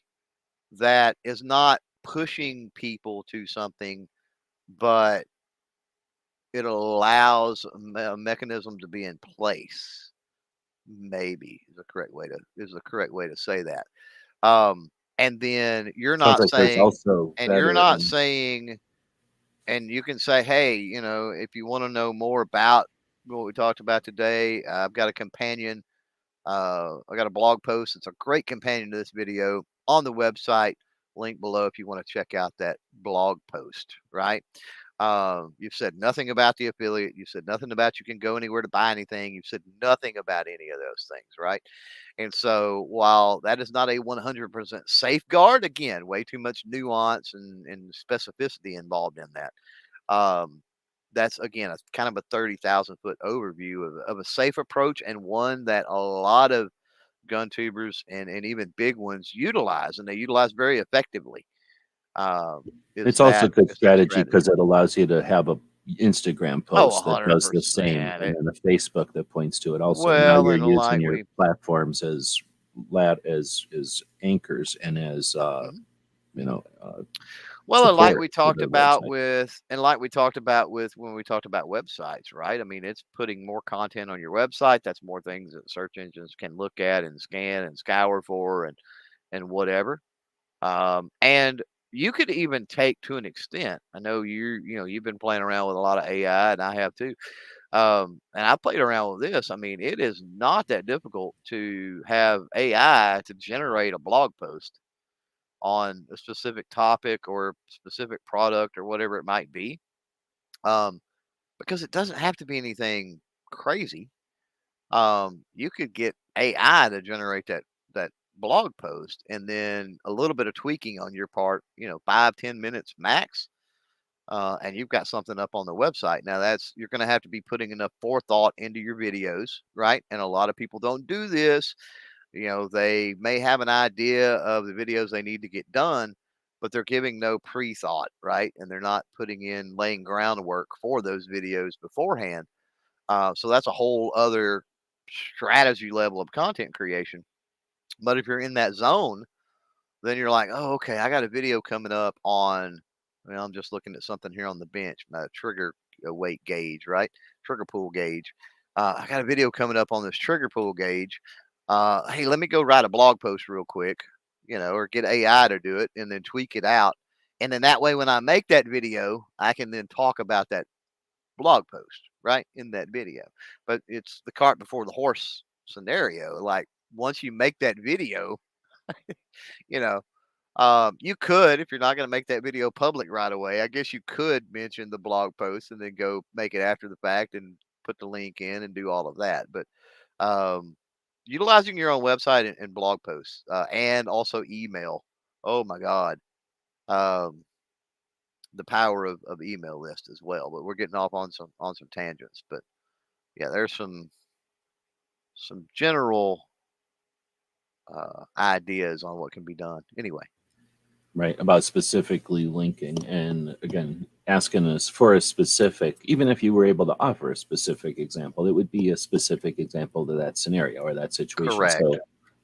that is not pushing people to something, but it allows a mechanism to be in place. Maybe is the correct way to say that. And then you're Sounds not like there's saying, also and you're better not in saying, and you can say, hey, if you want to know more about what we talked about today, I've got a companion. I got a blog post. It's a great companion to this video on the website. Link below if you want to check out that blog post, right? You've said nothing about the affiliate. You've said nothing about you can go anywhere to buy anything. You've said nothing about any of those things, right? And so while that is not a 100% safeguard, again, way too much nuance and specificity involved in that. That's again a kind of a 30,000 foot overview of a safe approach, and one that a lot of gun tubers and even big ones utilize, and they utilize very effectively. it's also a good Is that strategy strategy? because it allows you to have a Instagram Oh, post that does the same, 100%. and then a Facebook that points to it also. And now Well, you're and using like your we, platforms as as anchors and as mhm. you know Well, and like support we for talked the about website. with, and like we talked about with when we talked about websites, right? I mean, it's putting more content on your website. That's more things that search engines can look at and scan and scour for and whatever. And you could even take to an extent. I know you've been playing around with a lot of AI, and I have too. And I played around with this. I mean, it is not that difficult to have AI to generate a blog post on a specific topic or specific product or whatever it might be. Um, because it doesn't have to be anything crazy. You could get AI to generate that blog post, and then a little bit of tweaking on your part, 5-10 minutes max, and you've got something up on the website. Now that's you're going to have to be putting enough forethought into your videos, right? And a lot of people don't do this. They may have an idea of the videos they need to get done, but they're giving no pre-thought, right? And they're not laying groundwork for those videos beforehand. So that's a whole other strategy level of content creation. But if you're in that zone, then you're like, oh, okay, I got a video coming up on, well, I'm just looking at something here on the bench, my trigger weight gauge, right? Trigger pull gauge. I got a video coming up on this trigger pull gauge. Hey, let me go write a blog post real quick, or get AI to do it and then tweak it out. And then that way, when I make that video, I can then talk about that blog post, right? In that video. But it's the cart before the horse scenario. Like once you make that video, you know, you could, if you're not going to make that video public right away, I guess you could mention the blog post and then go make it after the fact and put the link in and do all of that. But um, utilizing your own website and blog posts and also email. Oh my God. Um, the power of email list as well. But we're getting off on some tangents. But yeah, there's some general ideas on what can be done. Anyway. Right, about specifically linking, and again asking us for a specific, even if you were able to offer a specific example, it would be a specific example to that scenario or that situation. So Correct.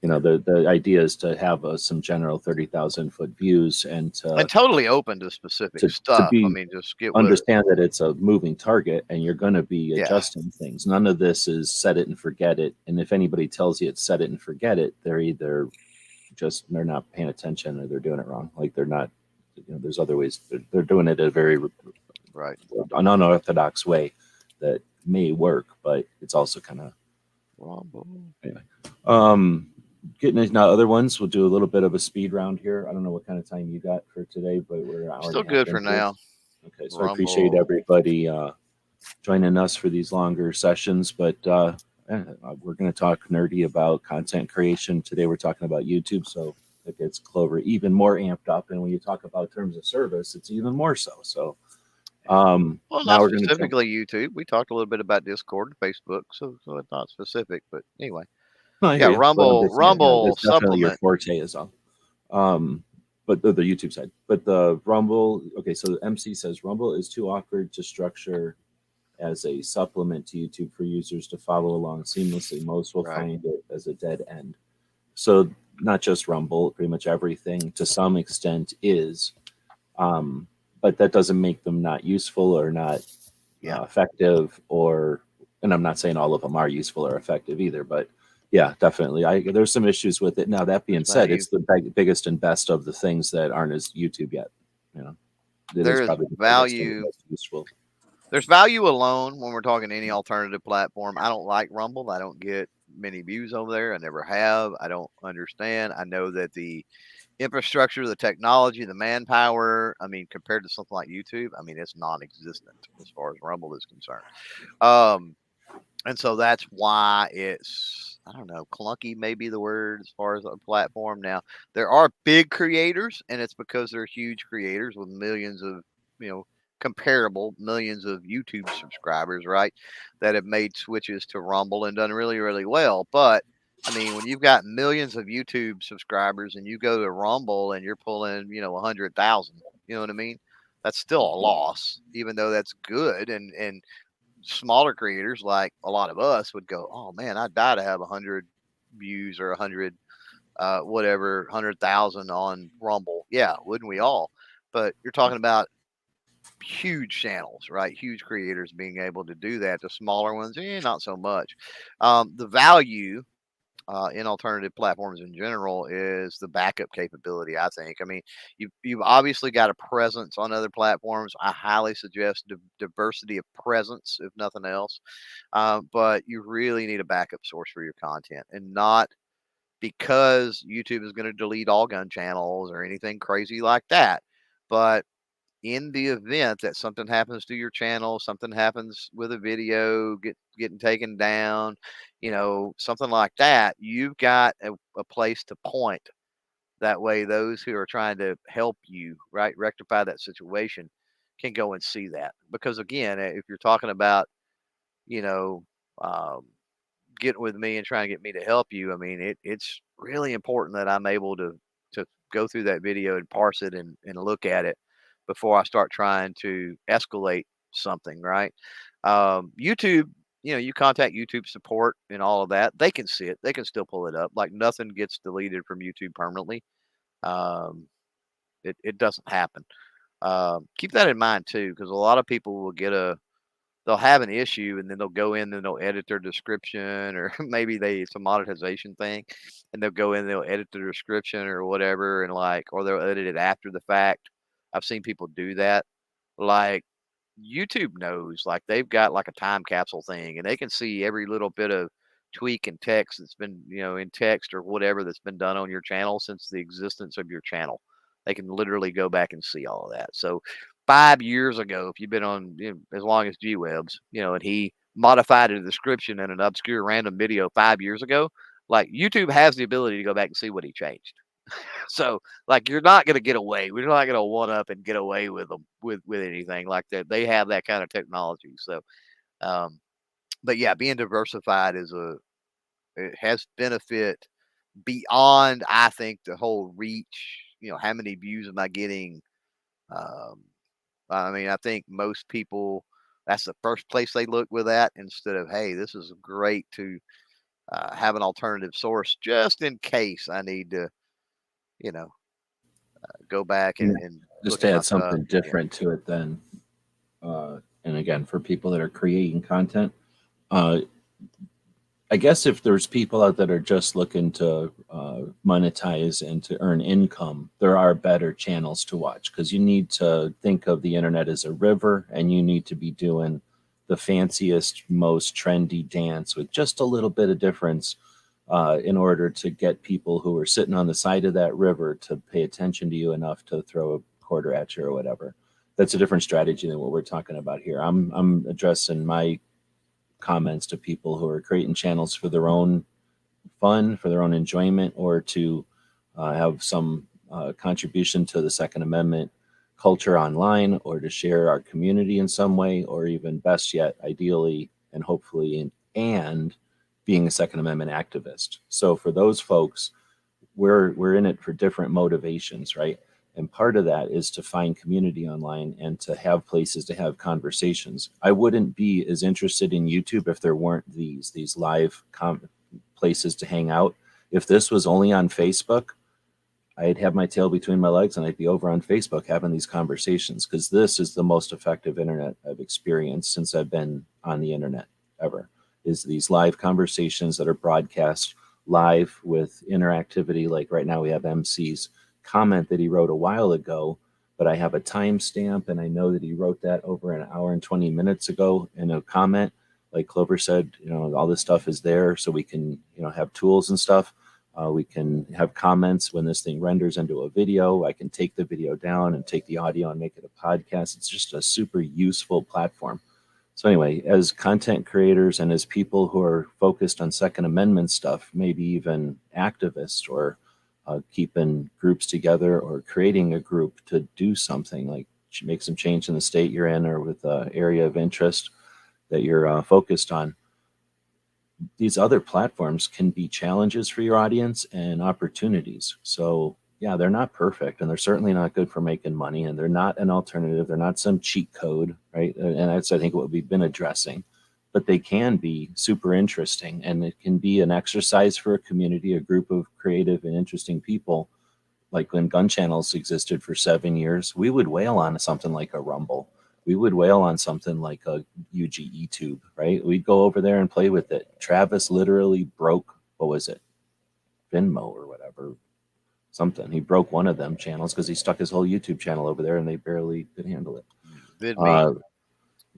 the idea is to have some general 30,000 foot views and And totally open to specific to stuff. I be mean, just get with it. understand that it's a moving target and you're going to be Yeah. adjusting things. None of this is set it and forget it. And if anybody tells you it's set it and forget it, they're either they're not paying attention or they're doing it wrong. Like they're not, there's other ways they're doing it a very Right. an unorthodox way that may work, but it's also kind of anyway. Getting into now other ones, we'll do a little bit of a speed round here. I don't know what kind of time you got for today, but we're an hour Still and a half good for into now. Okay, so I appreciate everybody joining us for these longer sessions, but we're going to talk nerdy about content creation. Today we're talking about YouTube, so it gets Clover even more amped up. And when you talk about terms of service, it's even more so. So well, now not we're going to specifically YouTube. We talked a little bit about Discord, Facebook, so it's not specific. But anyway, yeah, Rumble, that's definitely your supplement. forte as well. But the YouTube side, but the Rumble. Okay, so the MC says Rumble is too awkward to structure as a supplement to YouTube for users to follow along seamlessly. Most will find it as a dead end. So not just Rumble, pretty much everything to some extent is, but that doesn't make them not useful or not effective. And I'm not saying all of them are useful or effective either, but yeah, definitely. There's some issues with it. Now that being said, it's the biggest and best of the things that aren't as YouTube yet. There is value. Useful. There's value alone when we're talking any alternative platform. I don't like Rumble. I don't get many views over there. I never have. I don't understand. I know that the infrastructure, the technology, the manpower, I mean, compared to something like YouTube, I mean, it's non-existent as far as Rumble is concerned. And so that's why it's, I don't know, clunky may be the word as far as a platform. Now, there are big creators, and it's because they're huge creators with millions of, comparable millions of YouTube subscribers, right? That have made switches to Rumble and done really, really well. But I mean, when you've got millions of YouTube subscribers and you go to Rumble and you're pulling, 100,000, you know what I mean? That's still a loss, even though that's good. And smaller creators like a lot of us would go, oh man, I'd die to have 100 views or 100, whatever, 100,000 on Rumble. Yeah, wouldn't we all? But you're talking about huge channels, right? Huge creators being able to do that. The smaller ones, not so much. The value in alternative platforms in general is the backup capability. I think. I mean, you've obviously got a presence on other platforms. I highly suggest diversity of presence, if nothing else. But you really need a backup source for your content, and not because YouTube is going to delete all gun channels or anything crazy like that, but in the event that something happens to your channel, something happens with a video getting taken down, something like that, you've got a place to point. That way, those who are trying to help you, right, rectify that situation can go and see that. Because again, if you're talking about, you know, um, getting with me and trying to get me to help you, I mean, it's really important that I'm able to go through that video and parse it and look at it before I start trying to escalate something, right? YouTube, you contact YouTube support and all of that. They can see it. They can still pull it up. Like nothing gets deleted from YouTube permanently. Um, it doesn't happen. Keep that in mind too, because a lot of people will they'll have an issue and then they'll go in and they'll edit their description, or maybe it's a monetization thing, and they'll go in and they'll edit the description or whatever, and or they'll edit it after the fact. I've seen people do that. Like YouTube knows, like they've got like a time capsule thing, and they can see every little bit of tweak and text that's been, in text or whatever that's been done on your channel since the existence of your channel. They can literally go back and see all of that. So 5 years ago, if you've been on as long as G-Webs, and he modified a description in an obscure random video 5 years ago, like YouTube has the ability to go back and see what he changed. So like you're not gonna get away. We're not gonna one up and get away with them with anything like that. They have that kind of technology. So um, but yeah, being diversified it has benefit beyond, I think, the whole reach. How many views am I getting? Um, I mean, I think most people, that's the first place they look with that, instead of, hey, this is great to have an alternative source just in case I need to, you know, go back Yeah. and Just look to at my add stuff. something Yeah. different to it, then, and again, for people that are creating content, uh, I guess if there's people out that are just looking to monetize and to earn income, there are better channels to watch because you need to think of the internet as a river and you need to be doing the fanciest, most trendy dance with just a little bit of difference in order to get people who are sitting on the side of that river to pay attention to you enough to throw a quarter at you or whatever. That's a different strategy than what we're talking about here. I'm addressing my comments to people who are creating channels for their own fun, for their own enjoyment, or to have some contribution to the Second Amendment culture online, or to share our community in some way, or even best yet, ideally and hopefully, and being a Second Amendment activist. So for those folks, we're in it for different motivations, right? And part of that is to find community online and to have places to have conversations. I wouldn't be as interested in YouTube if there weren't these live places to hang out. If this was only on Facebook, I'd have my tail between my legs and I'd be over on Facebook having these conversations because this is the most effective internet I've experienced since I've been on the internet ever. Is these live conversations that are broadcast live with interactivity. Like right now, we have MC's comment that he wrote a while ago, but I have a timestamp and I know that he wrote that over an hour and 20 minutes ago in a comment. Like Clover said, all this stuff is there so we can, have tools and stuff. We can have comments when this thing renders into a video. I can take the video down and take the audio and make it a podcast. It's just a super useful platform. So anyway, as content creators and as people who are focused on Second Amendment stuff, maybe even activists or keeping groups together or creating a group to do something like make some change in the state you're in or with an area of interest that you're focused on, these other platforms can be challenges for your audience and opportunities. So yeah, they're not perfect and they're certainly not good for making money and they're not an alternative. They're not some cheat code, right? And that's, I think, what we've been addressing, but they can be super interesting and it can be an exercise for a community, a group of creative and interesting people. Like when gun channels existed for 7 years, we would whale on something like a Rumble. We would whale on something like a UGE tube, right? We'd go over there and play with it. Travis literally broke, what was it? Venmo or whatever, something. He broke one of them channels because he stuck his whole YouTube channel over there and they barely could handle it. Vid me. Uh,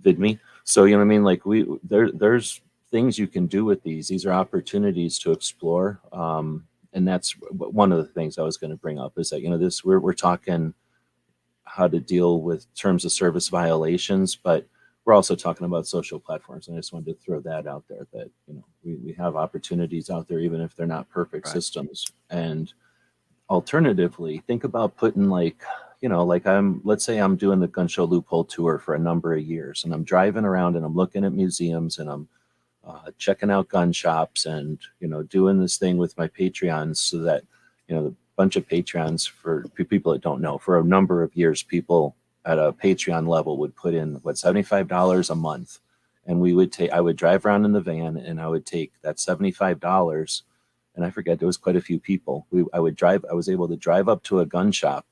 VidMe. So you know what I mean? Like there's things you can do with these. These are opportunities to explore. And that's one of the things I was going to bring up is that this we're talking how to deal with terms of service violations, but we're also talking about social platforms. And I just wanted to throw that out there that we have opportunities out there even if they're not perfect Right. systems. And alternatively, think about putting like let's say I'm doing the gun show loophole tour for a number of years and I'm driving around and I'm looking at museums and I'm checking out gun shops and doing this thing with my Patreons so that the bunch of Patreons for people that don't know, for a number of years, people at a Patreon level would put in $75 a month, and I would drive around in the van and I would take that $75, and I forget there was quite a few people. I was able to drive up to a gun shop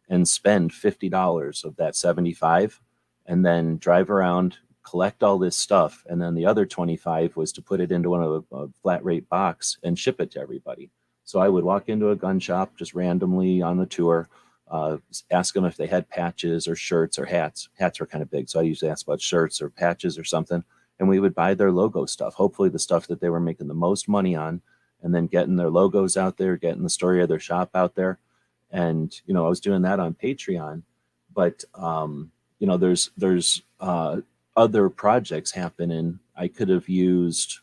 and spend $50 of that 75 and then drive around, collect all this stuff, and then the other 25 was to put it into one of a flat rate box and ship it to everybody. So I would walk into a gun shop just randomly on the tour, ask them if they had patches or shirts or hats. Hats were kind of big, so I usually ask about shirts or patches or something, and we would buy their logo stuff, hopefully the stuff that they were making the most money on, and then getting their logos out there, getting the story of their shop out there. And I was doing that on Patreon, but there's other projects happening. I could have used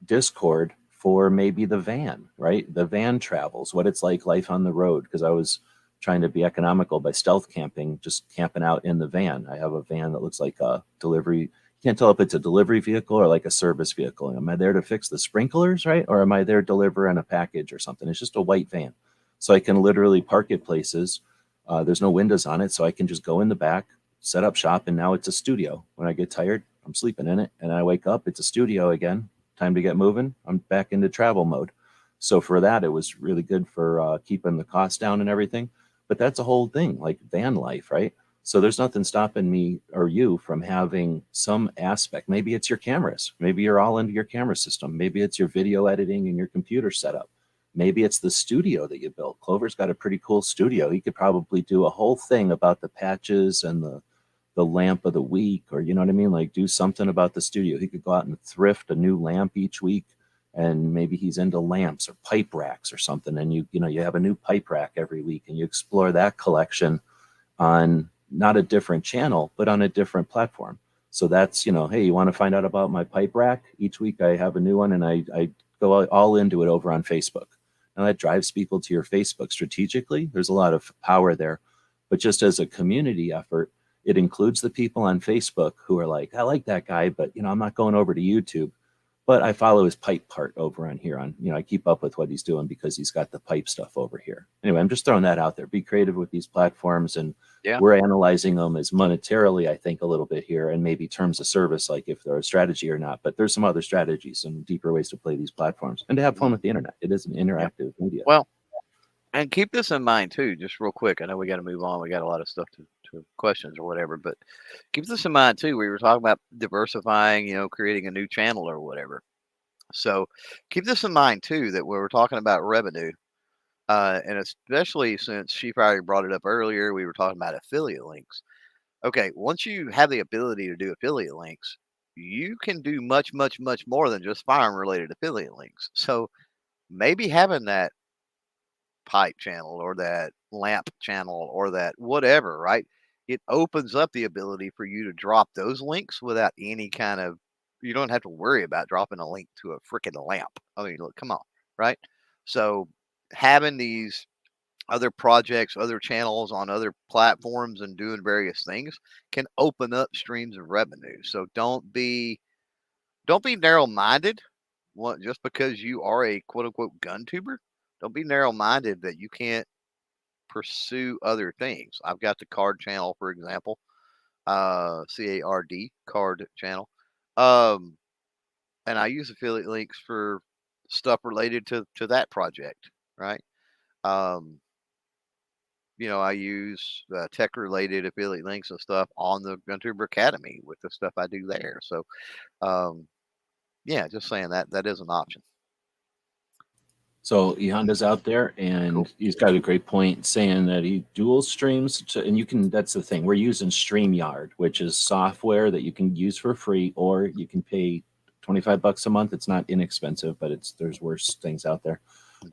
Discord for maybe the van, right? The van travels, what it's like life on the road, because I was trying to be economical by stealth camping, just camping out in the van. I have a van that looks like a delivery. You can't tell if it's a delivery vehicle or like a service vehicle. Am I there to fix the sprinklers, right? Or am I there delivering a package or something? It's just a white van. So I can literally park at places. There's no windows on it, so I can just go in the back, set up shop, and now it's a studio. When I get tired, I'm sleeping in it, and I wake up, it's a studio again. time to get moving. I'm back into travel mode. So for that, it was really good for keeping the cost down and everything. But that's a whole thing, like van life, right? So there's nothing stopping me or you from having some aspect. Maybe it's your cameras. Maybe you're all into your camera system. Maybe it's your video editing and your computer setup. Maybe it's the studio that you built. Clover's got a pretty cool studio. He could probably do a whole thing about the patches and the lamp of the week, or you know what I mean? Like do something about the studio. He could go out and thrift a new lamp each week, and maybe he's into lamps or pipe racks or something. And you have a new pipe rack every week, and you explore that collection on not a different channel, but on a different platform. So that's, hey, you want to find out about my pipe rack? Each week I have a new one, and I go all into it over on Facebook. Now that drives people to your Facebook strategically. There's a lot of power there. But just as a community effort, it includes the people on Facebook who are like, I like that guy, but I'm not going over to YouTube. But I follow his pipe part over on here. I keep up with what he's doing because he's got the pipe stuff over here. Anyway, I'm just throwing that out there. Be creative with these platforms, and we're analyzing them as monetarily, I think, a little bit here, and maybe terms of service, like if they're a strategy or not. But there's some other strategies, some deeper ways to play these platforms and to have fun with the internet. It is an interactive media. Well, and keep this in mind too, just real quick. I know we got to move on. We got a lot of stuff to questions or whatever, but keep this in mind too. We were talking about diversifying, creating a new channel or whatever. So keep this in mind too, that we were talking about revenue, and especially since Chief already brought it up earlier, we were talking about affiliate links. Okay, once you have the ability to do affiliate links, you can do much, much, much more than just firearm related affiliate links. So maybe having that pipe channel or that lamp channel or that whatever, right? It opens up the ability for you to drop those links without any kind of, you don't have to worry about dropping a link to a freaking lamp. I mean, look, come on, right? So having these other projects, other channels on other platforms and doing various things can open up streams of revenue. So don't be narrow-minded. Just because you are a quote unquote gun tuber, don't be narrow-minded that you can't pursue other things. I've got the card channel, for example, CARD card channel, and I use affiliate links for stuff related to that project, right? I use tech related affiliate links and stuff on the GunTuber Academy with the stuff I do there. So, yeah, just saying that is an option. So Honda's out there, and he's got a great point saying that he dual streams and that's the thing. We're using StreamYard, which is software that you can use for free, or you can pay $25 a month. It's not inexpensive, but there's worse things out there.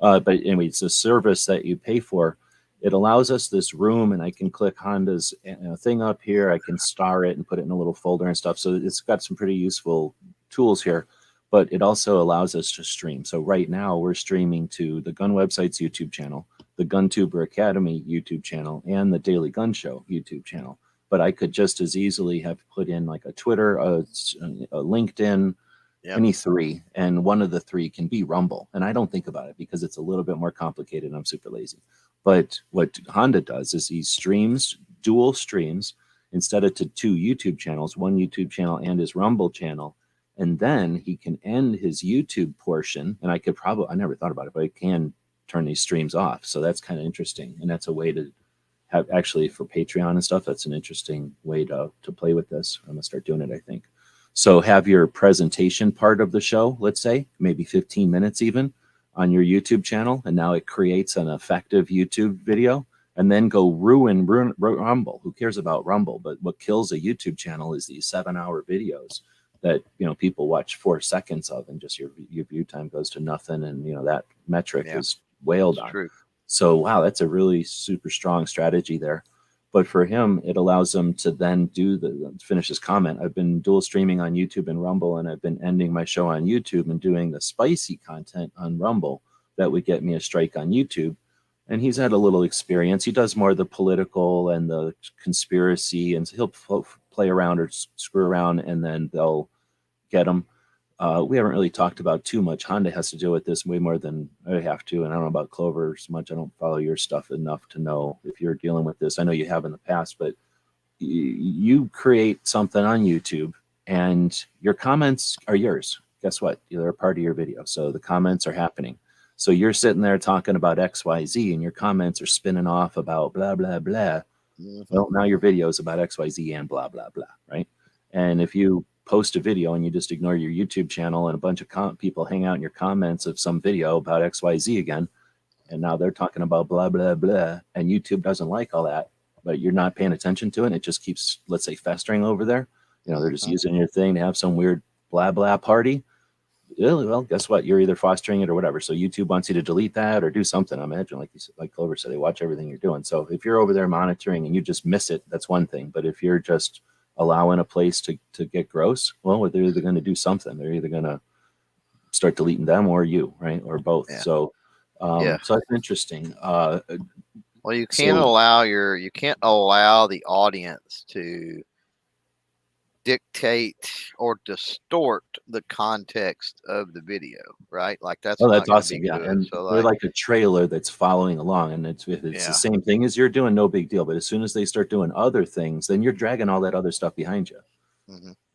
But anyway, it's a service that you pay for. It allows us this room, and I can click Honda's thing up here. I can star it and put it in a little folder and stuff. So it's got some pretty useful tools here. But it also allows us to stream. So right now we're streaming to the Gun Website's YouTube channel, the GunTuber Academy YouTube channel, and the Daily Gun Show YouTube channel. But I could just as easily have put in like a Twitter, a LinkedIn, any three, and one of the three can be Rumble. And I don't think about it because it's a little bit more complicated and I'm super lazy. But what Honda does is he streams, dual streams, instead of to two YouTube channels, one YouTube channel and his Rumble channel. And then he can end his YouTube portion. And I never thought about it, but I can turn these streams off. So that's kind of interesting. And that's a way to have, actually, for Patreon and stuff, that's an interesting way to play with this. I'm going to start doing it, I think. So have your presentation part of the show, let's say, maybe 15 minutes even, on your YouTube channel. And now it creates an effective YouTube video. And then go ruin Rumble. Who cares about Rumble? But what kills a YouTube channel is these 7-hour videos that people watch 4 seconds of, and just your view time goes to nothing, and that metric is wailed on. True. So wow, that's a really super strong strategy there. But for him, it allows him to then finish his comment. I've been dual streaming on YouTube and Rumble, and I've been ending my show on YouTube and doing the spicy content on Rumble that would get me a strike on YouTube. And he's had a little experience. He does more of the political and the conspiracy, and he'll play around or screw around, and then they'll get them. We haven't really talked about too much. Honda has to deal with this way more than I have to, and I don't know about Clover so much. I don't follow your stuff enough to know if you're dealing with this. I know you have in the past, but you create something on YouTube, and your comments are yours. guess what? They're a part of your video. So the comments are happening. So you're sitting there talking about XYZ and your comments are spinning off about blah, blah, blah. Well, now your video is about XYZ and blah, blah, blah, right? And if you post a video and you just ignore your YouTube channel and a bunch of people hang out in your comments of some video about XYZ again, and now they're talking about blah, blah, blah, and YouTube doesn't like all that, but you're not paying attention to it, and it just keeps, let's say, festering over there. They're just using your thing to have some weird blah, blah party. Well, guess what? You're either fostering it or whatever. So YouTube wants you to delete that or do something. I imagine, like Clover said, they watch everything you're doing. So if you're over there monitoring and you just miss it, that's one thing. But if you're just allowing a place to get gross, well, they're either going to do something. They're either going to start deleting them or you, right? Or both. Yeah. So, so that's interesting. Well, you can't allow the audience to dictate or distort the context of the video, right? Like that's awesome. Yeah. good. And so they're like a trailer that's following along, and it's the same thing as you're doing, no big deal. But as soon as they start doing other things, then you're dragging all that other stuff behind you.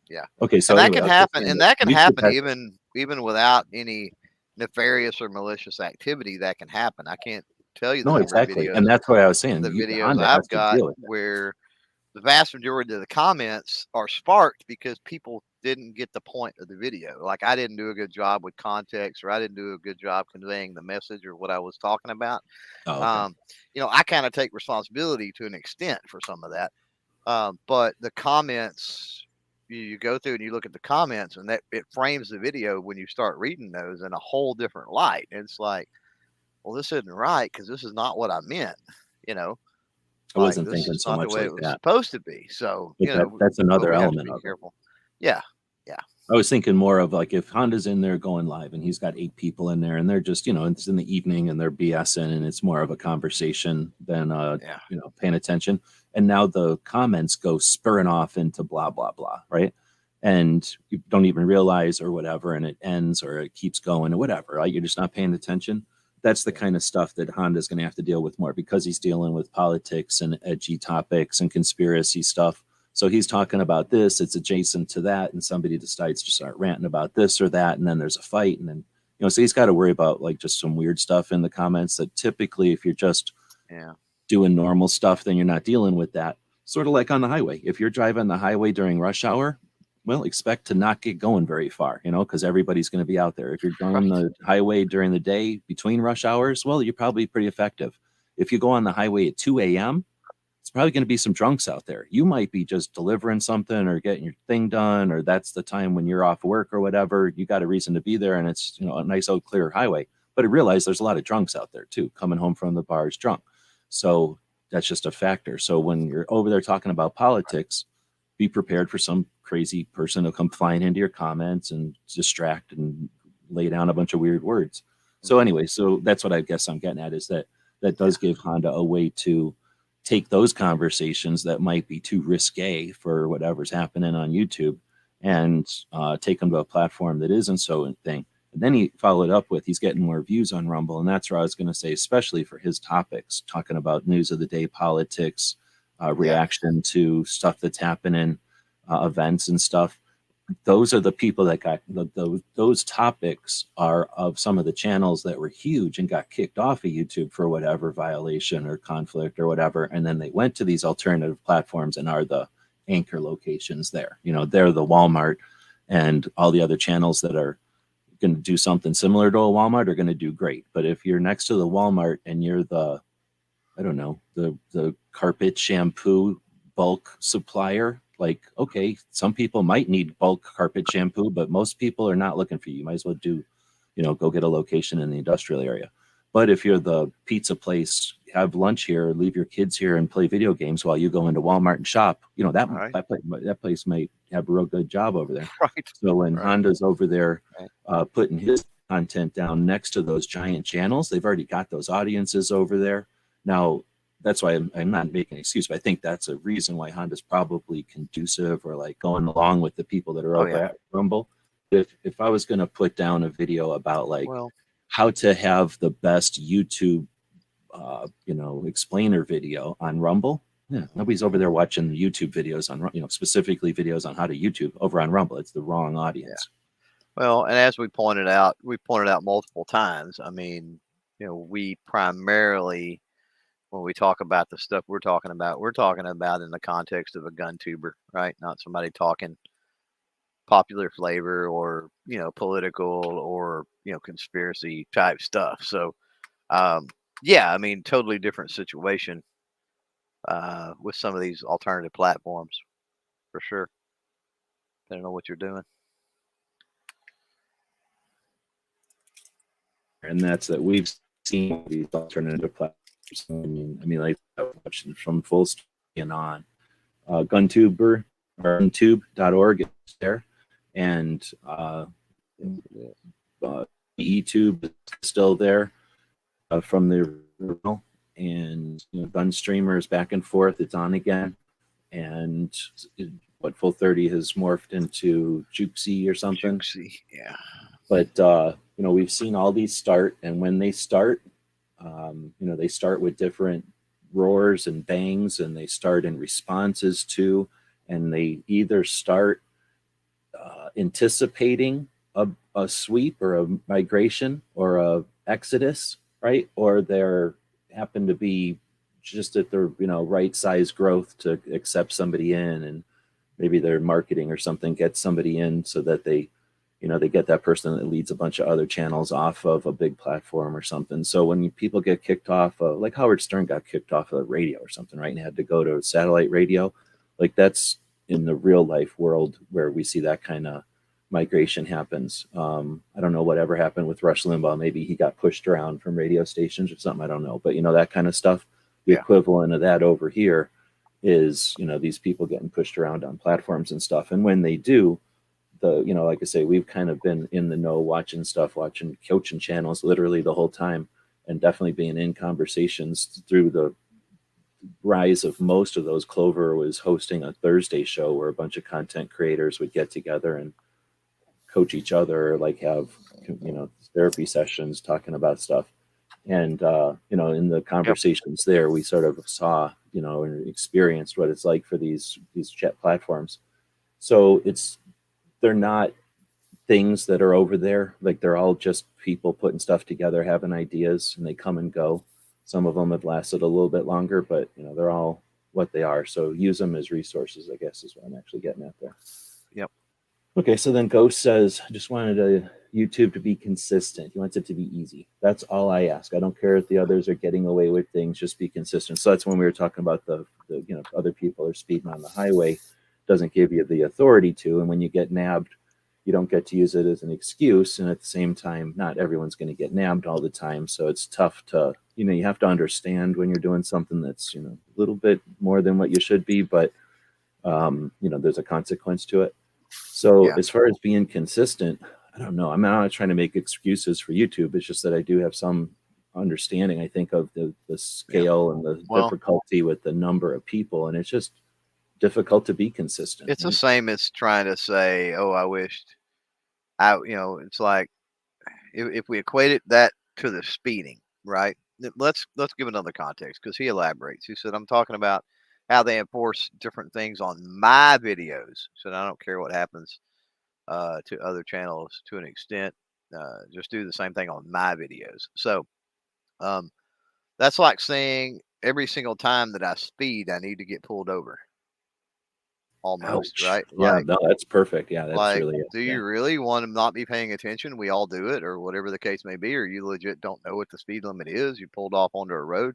Yeah. Okay. So that can happen, and that can happen even without any nefarious or malicious activity. That can happen. I can't tell you the number of videos, and that's what I was saying. The videos I've got where the vast majority of the comments are sparked because people didn't get the point of the video. Like I didn't do a good job with context, or I didn't do a good job conveying the message or what I was talking about. I kind of take responsibility to an extent for some of that. But the comments, you go through and you look at the comments, and that it frames the video when you start reading those in a whole different light. And it's like, well, this isn't right because this is not what I meant. I wasn't thinking so much like that. It was supposed to be. So that's another element of careful. Yeah. I was thinking more of like if Honda's in there going live and he's got 8 people in there and they're just, it's in the evening and they're BSing and it's more of a conversation than paying attention. And now the comments go spurring off into blah, blah, blah, right? And you don't even realize or whatever, and it ends or it keeps going or whatever, right? You're just not paying attention. That's the kind of stuff that Honda's going to have to deal with more because he's dealing with politics and edgy topics and conspiracy stuff. So he's talking about this, it's adjacent to that, and somebody decides to start ranting about this or that, and then there's a fight, and then so he's got to worry about like just some weird stuff in the comments that typically if you're just doing normal stuff, then you're not dealing with that. Sort of like on the highway. If you're driving the highway during rush hour, well, expect to not get going very far, because everybody's going to be out there. If you're going the highway during the day between rush hours, well, you're probably pretty effective. If you go on the highway at 2 a.m., it's probably going to be some drunks out there. You might be just delivering something or getting your thing done, or that's the time when you're off work or whatever. You got a reason to be there, and it's a nice old clear highway. But I realize there's a lot of drunks out there too, coming home from the bars drunk. So that's just a factor. So when you're over there talking about politics, be prepared for some crazy person to come flying into your comments and distract and lay down a bunch of weird words. So anyway, so that's what I guess I'm getting at is that does give Honda a way to take those conversations that might be too risque for whatever's happening on YouTube and take them to a platform that isn't so a thing. And then he followed up with he's getting more views on Rumble. And that's where I was going to say, especially for his topics, talking about news of the day, politics, reaction to stuff that's happening, events and stuff. Those are the people that got those topics are of some of the channels that were huge and got kicked off of YouTube for whatever violation or conflict or whatever. And then they went to these alternative platforms and are the anchor locations there. They're the Walmart, and all the other channels that are going to do something similar to a Walmart are going to do great. But if you're next to the Walmart and you're the carpet shampoo bulk supplier, like, okay, some people might need bulk carpet shampoo, but most people are not looking for you. You might as well go get a location in the industrial area. But if you're the pizza place, have lunch here, leave your kids here and play video games while you go into Walmart and shop, that place might have a real good job over there. Right. So when Honda's over there putting his content down next to those giant channels, they've already got those audiences over there. Now, that's why I'm not making an excuse, but I think that's a reason why Honda's probably conducive or like going along with the people that are over at Rumble. If I was going to put down a video about how to have the best YouTube, explainer video on Rumble, nobody's over there watching YouTube videos on, specifically videos on how to YouTube over on Rumble. It's the wrong audience. Well, and as we pointed out multiple times. I mean, we primarily, when we talk about the stuff we're talking about in the context of a gun tuber, right? Not somebody talking popular flavor or political or conspiracy type stuff. So yeah, I mean, totally different situation with some of these alternative platforms for sure. Depending on what you're doing. And that's that we've seen these alternative platforms. I mean, like watching from full and on. GunTuber or GunTube.org is there, and YouTube is still there from the original, and Gun Streamers back and forth. It's on again, and what Full 30 has morphed into Jukesy or something. Jukesy, yeah. But we've seen all these start, and when they start, they start with different roars and bangs, and they start in responses to, and they either start anticipating a sweep or a migration or a exodus, right? Or they're happen to be just at the right size growth to accept somebody in, and maybe their marketing or something gets somebody in so that they get that person that leads a bunch of other channels off of a big platform or something. So when people get kicked off, like Howard Stern got kicked off of the radio or something, right, and had to go to satellite radio, like that's in the real life world where we see that kind of migration happens. I don't know whatever happened with Rush Limbaugh. Maybe he got pushed around from radio stations or something. I don't know, but that kind of stuff. The equivalent of that over here is these people getting pushed around on platforms and stuff. And when they do, like I say, we've kind of been in the know, watching coaching channels literally the whole time, and definitely being in conversations through the rise of most of those. Clover was hosting a Thursday show where a bunch of content creators would get together and coach each other, like have therapy sessions talking about stuff. And in the conversations there, we sort of saw and experienced what it's like for these chat platforms. So they're not things that are over there. Like, they're all just people putting stuff together, having ideas, and they come and go. Some of them have lasted a little bit longer, but they're all what they are. So use them as resources, I guess, is what I'm actually getting at there. Yep. Okay, so then Ghost says, I just wanted YouTube to be consistent. He wants it to be easy. That's all I ask. I don't care if the others are getting away with things, just be consistent. So that's when we were talking about the other people are speeding on the highway, doesn't give you the authority to. And when you get nabbed, you don't get to use it as an excuse. And at the same time, not everyone's going to get nabbed all the time. So it's tough to, you have to understand when you're doing something that's, a little bit more than what you should be, but, there's a consequence to it. So as far as being consistent, I don't know. I'm not trying to make excuses for YouTube. It's just that I do have some understanding, I think, of the scale and the difficulty with the number of people. And it's just difficult to be consistent. It's the same as trying to say, oh, I wished it's like if we equated that to the speeding, right? Let's give another context, because he elaborates. He said, I'm talking about how they enforce different things on my videos. So I don't care what happens to other channels to an extent. Just do the same thing on my videos. So that's like saying every single time that I speed, I need to get pulled over. Almost. Ouch. Right? Yeah, no, that's perfect. Yeah, that's like, really it. Do you really want to not be paying attention? We all do it, or whatever the case may be, or you legit don't know what the speed limit is. You pulled off onto a road.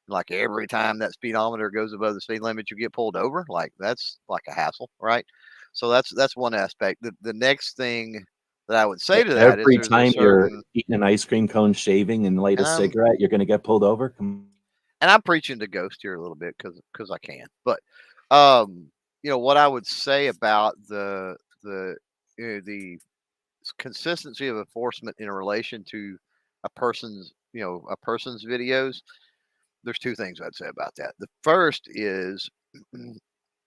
Like, every time that speedometer goes above the speed limit, you get pulled over. Like, that's like a hassle, right? So that's one aspect. The next thing that I would say to that every is, time you're eating an ice cream cone, shaving, and light a cigarette, you're going to get pulled over. And I'm preaching to Ghost here a little bit because I can. But what I would say about the consistency of enforcement in relation to a person's videos, there's two things I'd say about that. The first is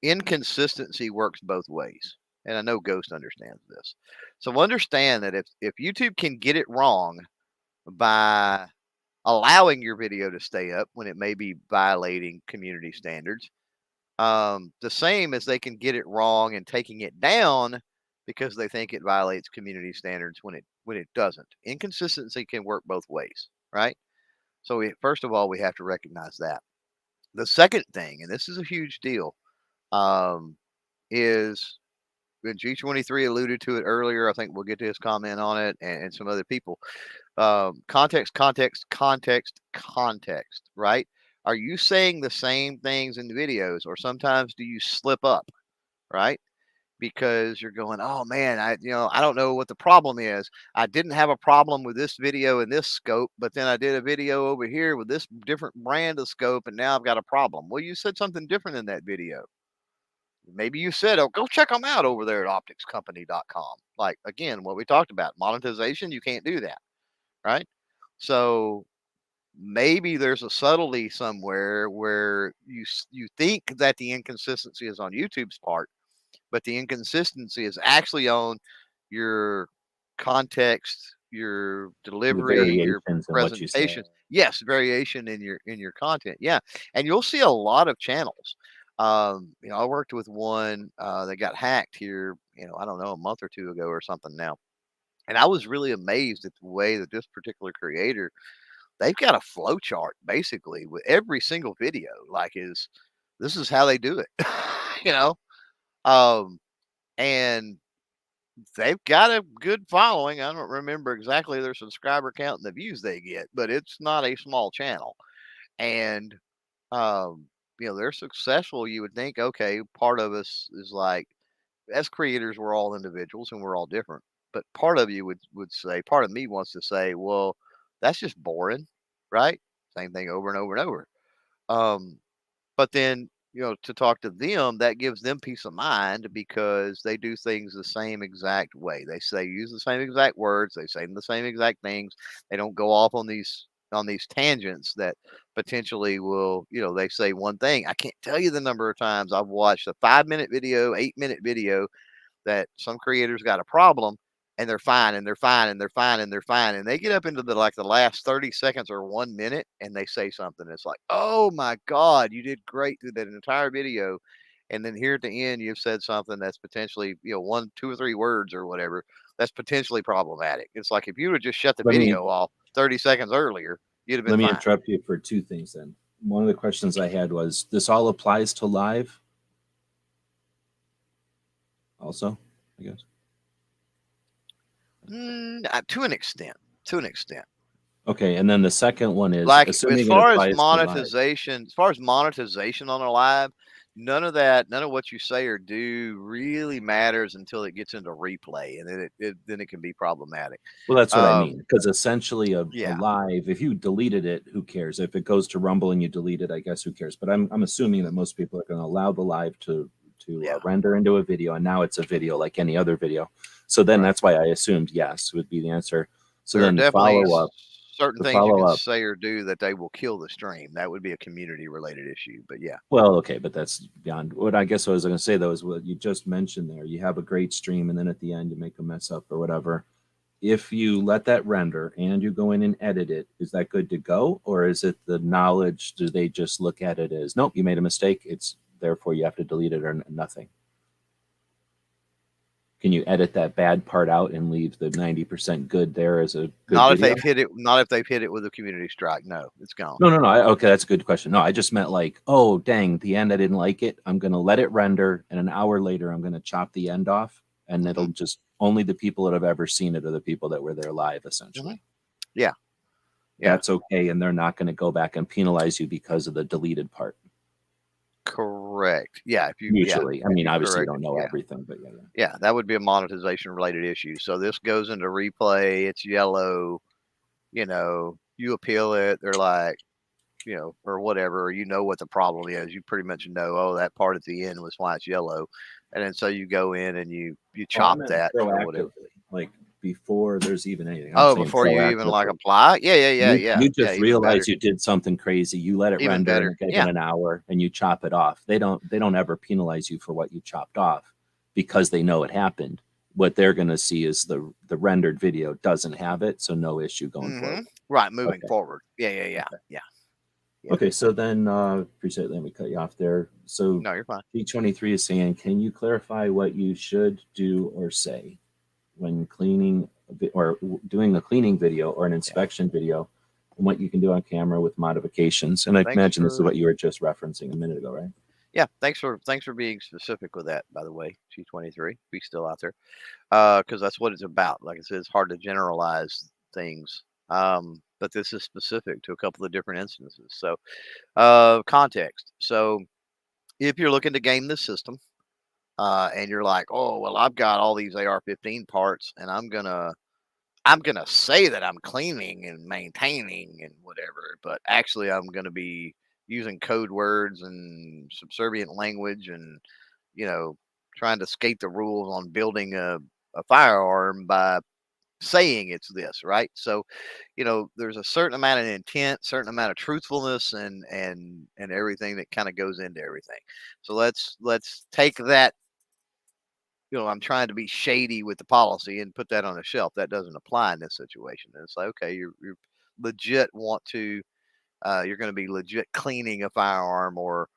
inconsistency works both ways. And I know Ghost understands this. So understand that if YouTube can get it wrong by allowing your video to stay up when it may be violating community standards, the same as they can get it wrong and taking it down because they think it violates community standards when it doesn't. Inconsistency can work both ways, right? So first of all, we have to recognize that. The second thing, and this is a huge deal, um, is when G23 alluded to it earlier. I think we'll get to his comment on it, and some other people. Context, context, context, context, right? Are you saying the same things in the videos, or sometimes do you slip up, right? Because you're going, oh man, I don't know what the problem is. I didn't have a problem with this video in this scope, but then I did a video over here with this different brand of scope, and now I've got a problem. Well, you said something different in that video. Maybe you said, oh, go check them out over there at opticscompany.com. Like, again, what we talked about, monetization, you can't do that, right? So maybe there's a subtlety somewhere where you think that the inconsistency is on YouTube's part, but the inconsistency is actually on your context, your The delivery, your variations in what you say. presentation. Yes, variation in your content. Yeah, and you'll see a lot of channels. I worked with one that got hacked here. I don't know, a month or two ago or something now, and I was really amazed at the way that this particular creator, they've got a flow chart basically with every single video. Like, this is how they do it, you know. Um, and they've got a good following. I don't remember exactly their subscriber count and the views they get, but it's not a small channel. And um, they're successful. You would think, okay, part of us is like, as creators, we're all individuals and we're all different. But part of you would say, part of me wants to say, well, that's just boring, right? Same thing over and over and over. Um, but then, to talk to them, that gives them peace of mind because they do things the same exact way. They say use the same exact words, they say the same exact things. They don't go off on these tangents that potentially will, they say one thing. I can't tell you the number of times I've watched a 5-minute video, 8-minute video that some creators got a problem, and they're fine and they're fine and they're fine and they're fine, and they get up into the last 30 seconds or 1 minute and they say something. It's like, oh my god, you did great through that entire video, and then here at the end you've said something that's potentially, 1, 2 or 3 words or whatever, that's potentially problematic. It's like, if you would just shut the video off 30 seconds earlier, you'd have been Let me fine. interrupt you for 2 things then. One of the questions I had was, this all applies to live also, I guess? To an extent. Okay, and then the second one is, Like, assuming as far it as applies to live. monetization on a live, none of what you say or do really matters until it gets into replay, and then it can be problematic. Well, that's what I mean, because essentially a Yeah. live, if you deleted it, who cares? If it goes to Rumble and you delete it, I guess who cares? But I'm assuming that most people are going to allow the live to render into a video, and now it's a video like any other video. So then that's why I assumed yes would be the answer. So There are then definitely follow up. certain things you can say or do that they will kill the stream. That would be a community related issue, but yeah. Well, okay, but that's beyond what I guess I was going to say, though, is what you just mentioned there. You have a great stream, and then at the end, you make a mess up or whatever. If you let that render and you go in and edit it, is that good to go? Or is it the knowledge? Do they just look at it as, nope, you made a mistake, it's therefore you have to delete it or nothing? Can you edit that bad part out and leave the 90% good there as a good not video? if they've hit it. Not if they've hit it with a community strike. No, it's gone. No. Okay, that's a good question. No, I just meant like, oh, dang, the end, I didn't like it. I'm going to let it render, and an hour later, I'm going to chop the end off, and it'll just, only the people that have ever seen it are the people that were there live, essentially. Yeah. That's okay, and they're not going to go back and penalize you because of the deleted part. Correct. Yeah. If you usually, I mean, obviously, you don't know everything, but yeah, that would be a monetization related issue. So this goes into replay. It's yellow. You appeal it. They're like, or whatever. Or what the problem is. You pretty much know. Oh, that part at the end was why it's yellow, and then so you go in and you chop that or whatever. Like before there's even anything. Before you even like apply. Yeah. You just realize you did something crazy. You let it render in an hour and you chop it off. They don't ever penalize you for what you chopped off because they know it happened. What they're going to see is the rendered video doesn't have it, so no issue going forward. Right, moving forward. Yeah. Yeah. Okay, so then appreciate letting me cut you off there. So No, you're fine. G23 is saying, can you clarify what you should do or say when cleaning or doing a cleaning video or an inspection video, and what you can do on camera with modifications? And I Thanks imagine this is for what you were just referencing a minute ago, right? yeah. Thanks for being specific with that. By the way, G23, be still out there, because that's what it's about. Like I said, it's hard to generalize things. But this is specific to a couple of different instances. So, context. So, if you're looking to game the system, and you're like, oh well, I've got all these AR-15 parts, and I'm gonna say that I'm cleaning and maintaining and whatever, but actually I'm gonna be using code words and subservient language and you know trying to skate the rules on building a firearm by saying it's this, right? So, there's a certain amount of intent, certain amount of truthfulness and everything that kind of goes into everything. So let's take that, I'm trying to be shady with the policy and put that on a shelf. That doesn't apply in this situation. And it's like, okay, you're legit you're going to be legit cleaning a firearm or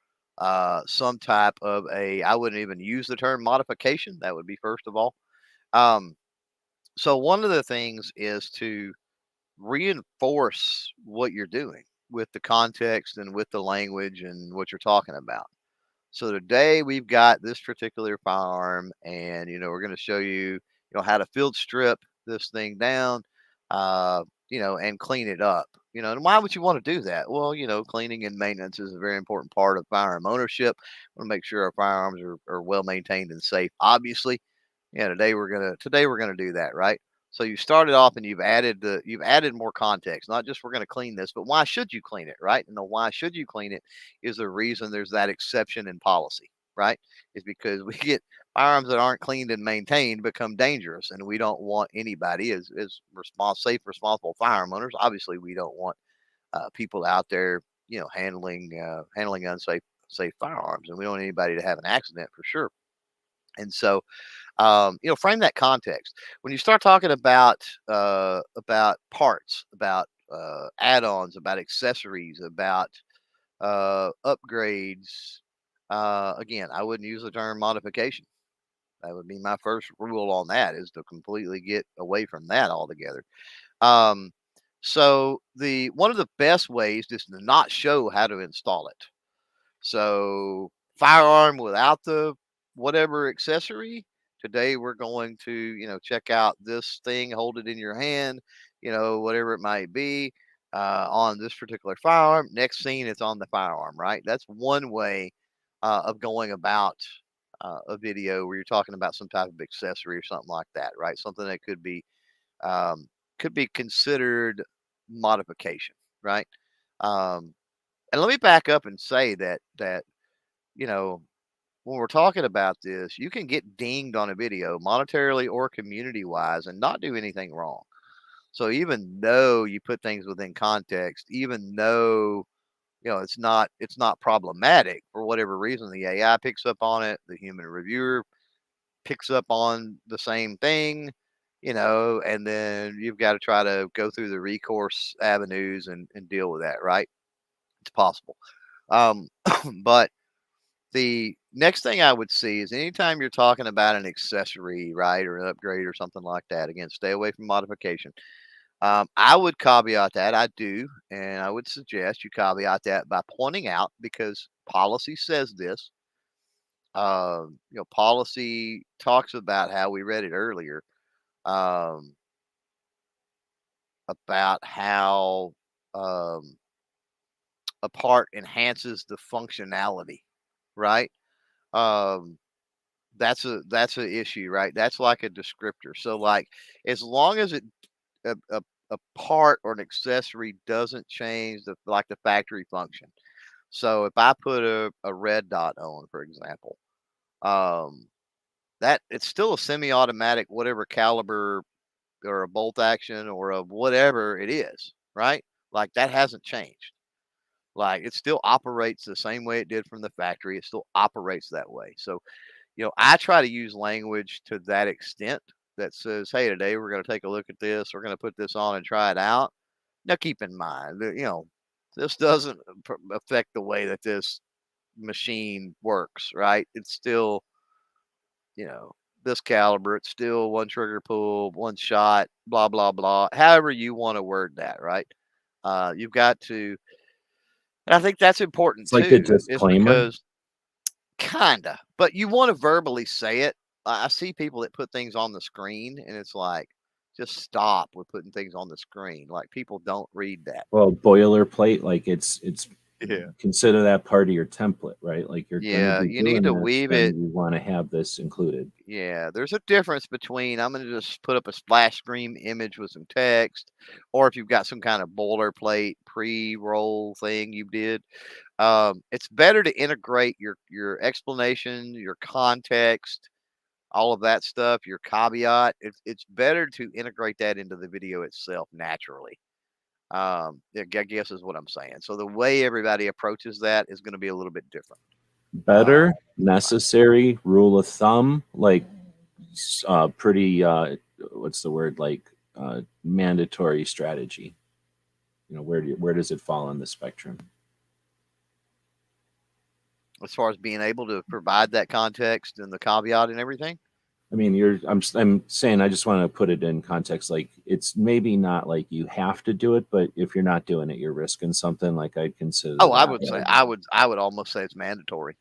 some type of I wouldn't even use the term modification. That would be first of all. Um, so one of the things is to reinforce what you're doing with the context and with the language and what you're talking about. So today we've got this particular firearm, and we're going to show you, how to field strip this thing down, and clean it up. And why would you want to do that? Well, cleaning and maintenance is a very important part of firearm ownership. We want to make sure our firearms are well maintained and safe. Obviously, yeah, today we're gonna do that, right? So you started off and you've added more context, not just we're gonna clean this, but why should you clean it, right? And the why should you clean it is the reason there's that exception in policy, right? Is because we get firearms that aren't cleaned and maintained become dangerous, and we don't want anybody as safe, responsible firearm owners. Obviously, we don't want people out there, handling unsafe safe firearms, and we don't want anybody to have an accident for sure. And so, frame that context when you start talking about parts, about add-ons, about accessories, about upgrades. Again, I wouldn't use the term modification. That would be my first rule on that, is to completely get away from that altogether. um, so the one of the best ways is to not show how to install it. So firearm without the whatever accessory. Today we're going to, check out this thing, hold it in your hand, whatever it might be, on this particular firearm. Next scene, it's on the firearm, right? That's one way of going about a video where you're talking about some type of accessory or something like that, right? Something that um, could be considered modification, right? Um, and let me back up and say that you know, when we're talking about this, you can get dinged on a video monetarily or community wise and not do anything wrong. So even though you put things within context, even though it's not problematic for whatever reason, the AI picks up on it, the human reviewer picks up on the same thing, and then you've got to try to go through the recourse avenues and deal with that, right? It's possible. Um, but the next thing I would see is anytime you're talking about an accessory, right, or an upgrade or something like that, again, stay away from modification. I would caveat that. I do, and I would suggest you caveat that by pointing out, because policy says this. Policy talks about how we read it earlier, um, about how um, a part enhances the functionality, right? Um, that's a issue, right? That's like a descriptor. So like as long as a part or an accessory doesn't change the factory function. So if I put a red dot on, for example, um, that it's still a semi-automatic, whatever caliber or a bolt action or a whatever it is, right? Like that hasn't changed. Like it still operates the same way it did from the factory. It still operates that way. So I try to use language to that extent that says, hey, today we're going to take a look at this. We're going to put this on and try it out. Now, keep in mind that, this doesn't affect the way that this machine works, right? It's still, you know, this caliber, it's still one trigger pull, one shot, blah, blah, blah. However you want to word that, right? You've got to, and I think that's important It's like a too, is disclaimer. because kinda, but you want to verbally say it. I see people that put things on the screen, and it's like, just stop with putting things on the screen. Like people don't read that. Well, boilerplate, like it's Yeah. consider that part of your template, right? Like you're going to Yeah, be you need doing to this, weave then it. you want to have this included. Yeah, there's a difference between I'm going to just put up a splash screen image with some text, or if you've got some kind of boilerplate pre-roll thing you did, it's better to integrate your explanation, your context, all of that stuff, your caveat. It's better to integrate that into the video itself naturally. Yeah, I guess is what I'm saying. So the way everybody approaches that is going to be a little bit different. Better, Right. necessary, rule of thumb, like pretty what's the word, like mandatory strategy. You know, where does it fall on the spectrum? As far as being able to provide that context and the caveat and everything. I mean, I'm saying I just want to put it in context. Like it's maybe not like you have to do it, but if you're not doing it, you're risking something. Like I'd consider Oh, I that. would say Like, I would almost say it's mandatory.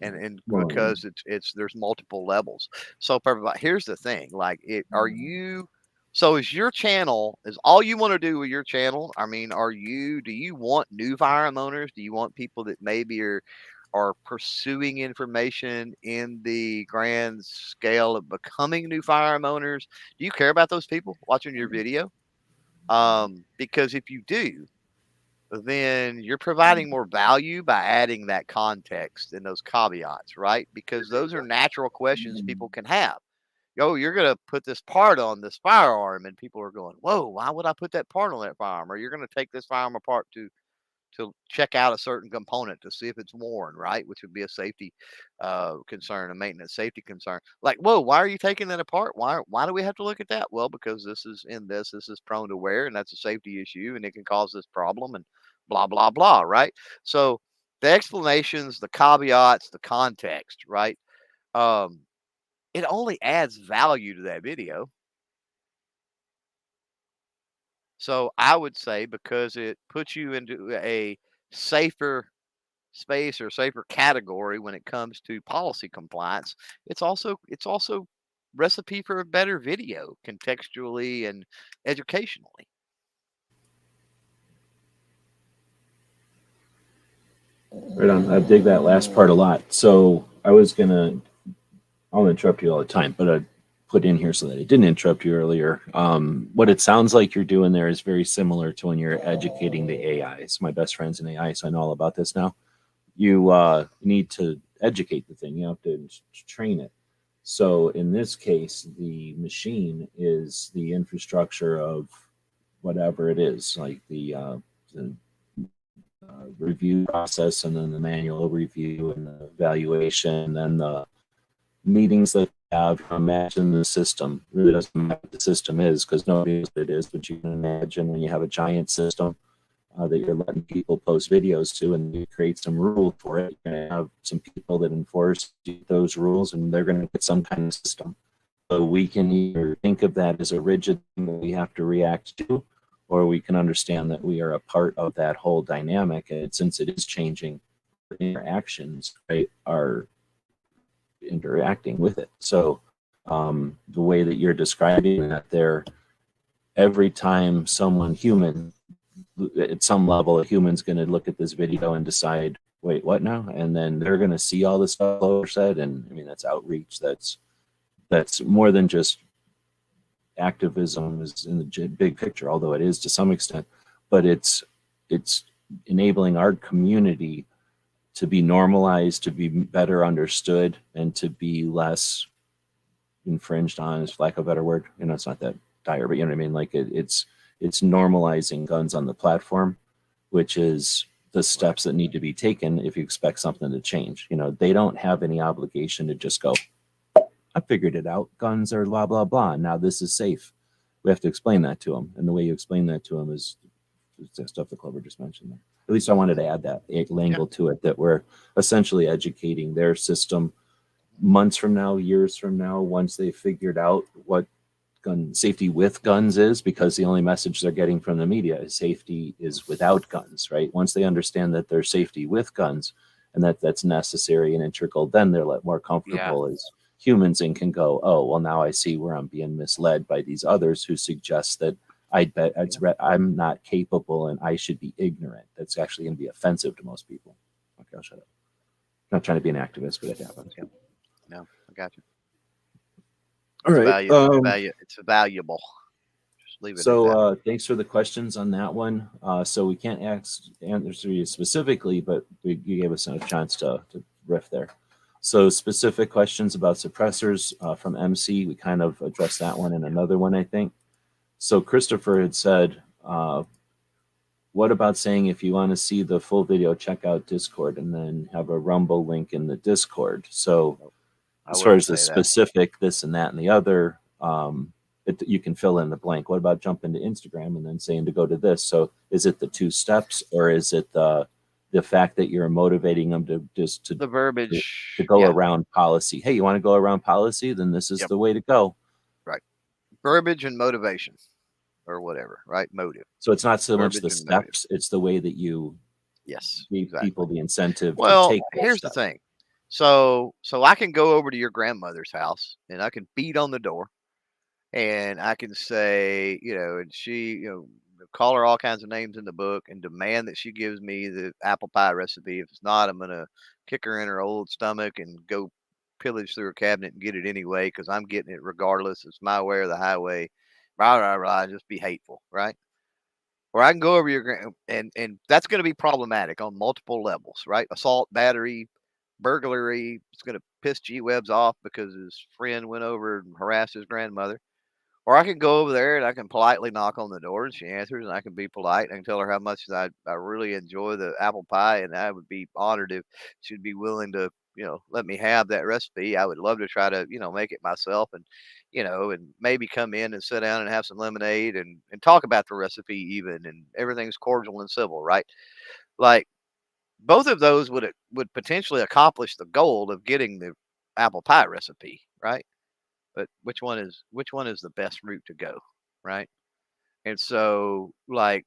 And well, because it's there's multiple levels. So for everybody, here's the thing, like are you, so is your channel, is all you want to do with your channel? I mean, do you want new firearm owners? Do you want people that maybe are pursuing information in the grand scale of becoming new firearm owners? Do you care about those people watching your video? Because if you do, then you're providing more value by adding that context and those caveats, right? Because those are natural questions people can have. Yo, you're going to put this part on this firearm, and people are going, "Whoa, why would I put that part on that firearm?" Or you're going to take this firearm apart to check out a certain component to see if it's worn, right? Which would be a safety concern, a maintenance safety concern. Like, whoa, why are you taking that apart? Why do we have to look at that? Well, because this is prone to wear, and that's a safety issue, and it can cause this problem, and blah blah blah, right? So the explanations, the caveats, the context, right? Um, it only adds value to that video. So I would say because it puts you into a safer space or safer category when it comes to policy compliance, it's also recipe for a better video contextually and educationally. right on. I dig that last part a lot. So I'll interrupt you all the time, but I put in here so that it didn't interrupt you earlier. What it sounds like you're doing there is very similar to when you're educating the AI. So my best friend's in AI, so I know all about this now. You need to educate the thing. You have to train it. So in this case, the machine is the infrastructure of whatever it is, like the review process, and then the manual review, and the evaluation, and then the meetings that have. Imagine the system really doesn't matter what the system is because nobody knows what it is, but you can imagine when you have a giant system that you're letting people post videos to, and you create some rule for it. You're going to have some people that enforce those rules, and they're going to get some kind of system. So we can either think of that as a rigid thing that we have to react to, or we can understand that we are a part of that whole dynamic. And since it is changing, interactions, right, are interacting with it. So the way that you're describing that there, every time someone human, at some level, a human's going to look at this video and decide, wait, what now? And then they're going to see all this stuff Lower said. And I mean, that's outreach. That's more than just activism is in the big picture, although it is to some extent, but it's enabling our community to be normalized, to be better understood, and to be less infringed on, is lack of a better word. You know, it's not that dire, but you know what I mean? Like it's normalizing guns on the platform, which is the steps that need to be taken if you expect something to change. You know, they don't have any obligation to just go, I figured it out. Guns are blah, blah, blah. Now this is safe. We have to explain that to them. And the way you explain that to them is the stuff that Clover just mentioned there. at least I wanted to add that angle to it, that we're essentially educating their system months from now, years from now, once they figured out what gun safety with guns is, because the only message they're getting from the media is safety is without guns, right? Once they understand that there's safety with guns and that that's necessary and integral, then they're more comfortable as humans and can go, oh, well, now I see where I'm being misled by these others who suggest that I'm not capable and I should be ignorant. That's actually going to be offensive to most people. Okay, I'll shut up. I'm not trying to be an activist, but it happens. Yeah. No, I got you. All right. It's valuable. Just leave it at that. So thanks for the questions on that one. So we can't answer you specifically, but you gave us a chance to riff there. So specific questions about suppressors from MC, we kind of addressed that one in another one, I think. So Christopher had said, what about saying if you want to see the full video, check out Discord and then have a Rumble link in the Discord. So as far as the specific this and that and the other, you can fill in the blank. What about jumping to Instagram and then saying to go to this? So is it the 2 steps, or is it the fact that you're motivating them to just the verbiage to go around policy? Hey, you want to go around policy? Then this is the way to go. Right. Verbiage and motivation, or whatever. Right. Motive. So it's not so much the steps; it's the way that you give people the incentive to take. Here's the thing. So I can go over to your grandmother's house and I can beat on the door and I can say, and she, call her all kinds of names in the book and demand that she gives me the apple pie recipe. If it's not, I'm going to kick her in her old stomach and go pillage through her cabinet and get it anyway, because I'm getting it regardless. It's my way or the highway. Rah, rah, rah, just be hateful, right? Or I can go over your and that's going to be problematic on multiple levels, right? Assault, battery, burglary. It's going to piss G-Webs off because his friend went over and harassed his grandmother. Or I can go over there and I can politely knock on the door and she answers and I can be polite. I can tell her how much I really enjoy the apple pie and I would be honored if she'd be willing to, let me have that recipe. I would love to try to, make it myself and, and maybe come in and sit down and have some lemonade and talk about the recipe even, and everything's cordial and civil, right? Like, both of those would potentially accomplish the goal of getting the apple pie recipe, right? But which one is the best route to go, right? And so, like,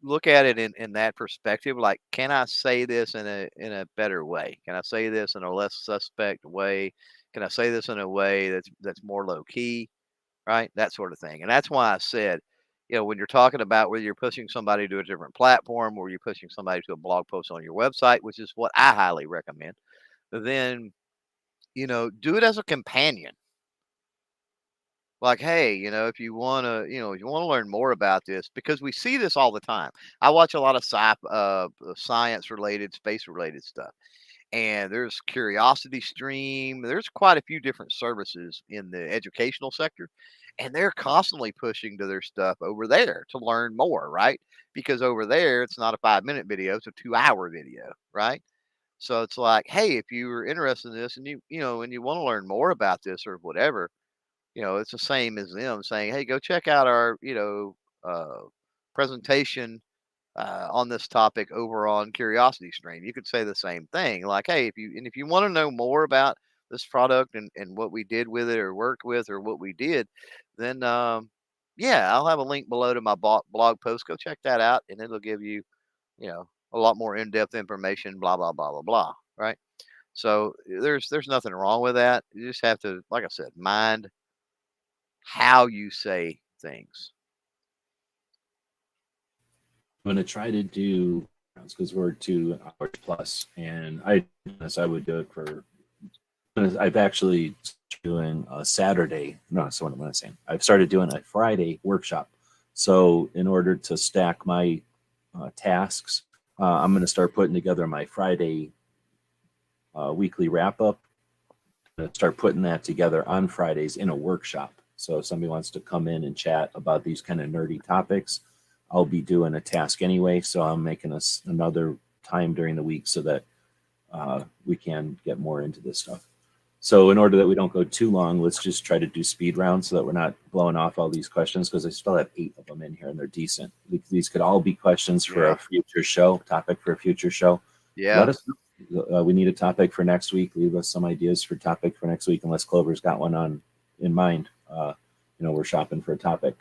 look at it in that perspective. Like, can I say this in a better way? Can I say this in a less suspect way? Can I say this in a way that's more low key, right? That sort of thing. And that's why I said, when you're talking about whether you're pushing somebody to a different platform or you're pushing somebody to a blog post on your website, which is what I highly recommend, then, do it as a companion. Like, hey, if you want to, learn more about this, because we see this all the time. I watch a lot of science related, space related stuff. And there's Curiosity Stream. There's quite a few different services in the educational sector, and they're constantly pushing to their stuff over there to learn more, right? Because over there, it's not a 5-minute video; it's a 2-hour video, right? So it's like, hey, if you were interested in this and and you want to learn more about this or whatever, it's the same as them saying, hey, go check out our, presentation on this topic over on Curiosity Stream. You could say the same thing, like, hey, if you want to know more about this product and what we did with it or worked with or what we did, then I'll have a link below to my blog post. Go check that out, and it'll give you, a lot more in-depth information. Blah blah blah blah blah. Right. So there's nothing wrong with that. You just have to, like I said, mind how you say things. I'm going to try to do, because we're 2 hours plus, and I would do it for, I've actually doing a Saturday. No, so what am I saying? I've started doing a Friday workshop. So in order to stack my tasks, I'm going to start putting together my Friday weekly wrap up. I'm going to start putting that together on Fridays in a workshop. So if somebody wants to come in and chat about these kind of nerdy topics, I'll be doing a task anyway. So I'm making us another time during the week so that we can get more into this stuff. So in order that we don't go too long, let's just try to do speed rounds so that we're not blowing off all these questions, because I still have 8 of them in here and they're decent. These could all be questions for a future show, topic for a future show. Yeah. Let us know. We need a topic for next week. Leave us some ideas for topic for next week, unless Clover's got one in mind. We're shopping for a topic.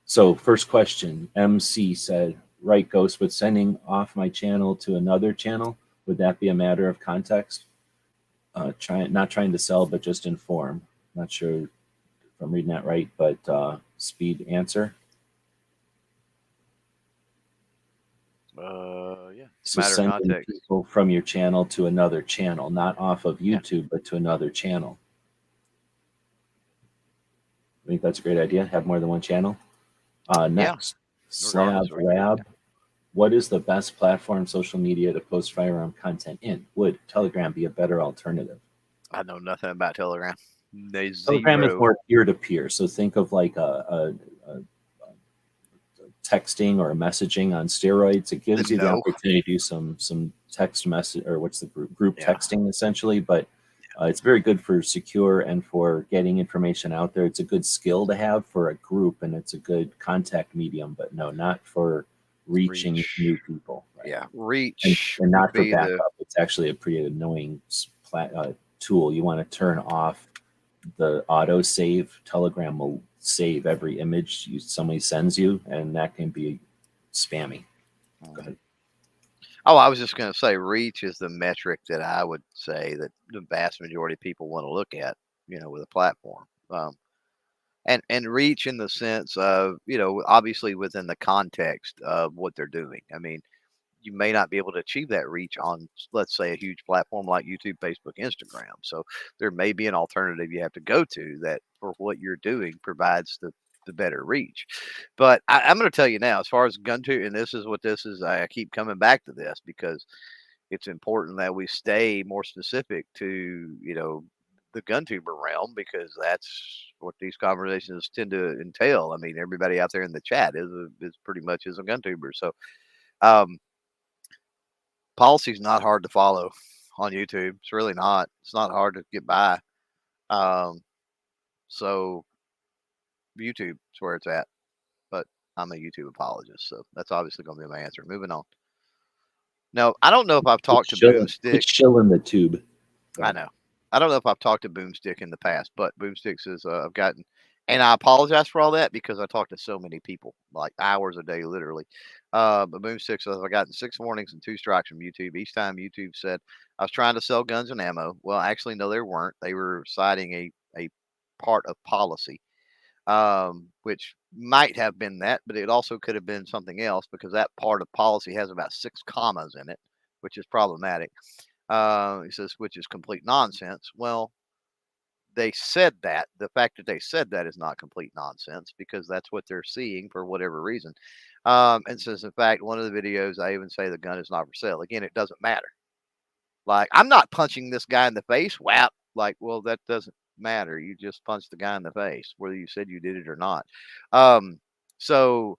So first question, MC said, right, Ghost, but sending off my channel to another channel, would that be a matter of context? Not trying to sell, but just inform. Not sure if I'm reading that right, but speed answer. Yeah. So Matter of sending context. people from your channel to another channel, not off of YouTube, but to another channel. I think that's a great idea. Have more than one channel. Next, Slab Lab. What is the best platform social media to post firearm content in? Would Telegram be a better alternative? I know nothing about Telegram. Telegram is more peer-to-peer. So think of like a texting or messaging on steroids. It gives you the opportunity to do some text message, or what's the group texting essentially, but it's very good for secure and for getting information out there. It's a good skill to have for a group, and it's a good contact medium, but no, not for reaching new people. Right? Yeah, reach and not for backup. It's actually a pretty annoying tool. You want to turn off the auto save. Telegram will save every image somebody sends you, and that can be spammy. Go ahead. Oh, I was just going to say reach is the metric that I would say that the vast majority of people want to look at, with a platform. And reach in the sense of, obviously within the context of what they're doing. I mean, you may not be able to achieve that reach on, let's say, a huge platform like YouTube, Facebook, Instagram. So there may be an alternative you have to go to that for what you're doing provides the better reach. But I'm going to tell you now, as far as GunTuber, and this is what this is, I keep coming back to this because it's important that we stay more specific to, the GunTuber realm, because that's what these conversations tend to entail. I mean, everybody out there in the chat is pretty much is a GunTuber. So, policy is not hard to follow on YouTube. It's really not. It's not hard to get by. So YouTube is where it's at. But I'm a YouTube apologist, so that's obviously going to be my answer. Moving on. Now, I don't know if I've talked to Boomstick. It's chill in the tube. I know. I don't know if I've talked to Boomstick in the past, but Boomstick says I've gotten, and I apologize for all that because I talk to so many people, like hours a day, literally. But Boomstick says I've gotten 6 warnings and 2 strikes from YouTube. Each time YouTube said I was trying to sell guns and ammo. Well, actually, no, they weren't. They were citing a part of policy, which might have been that, but it also could have been something else because that part of policy has about 6 commas in it, which is problematic. He says, which is complete nonsense. Well, they said that. The fact that they said that is not complete nonsense because that's what they're seeing for whatever reason. And says, in fact, one of the videos, I even say the gun is not for sale. Again, it doesn't matter. Like, I'm not punching this guy in the face. Whap. Like, well, that doesn't matter. You just punched the guy in the face, whether you said you did it or not. So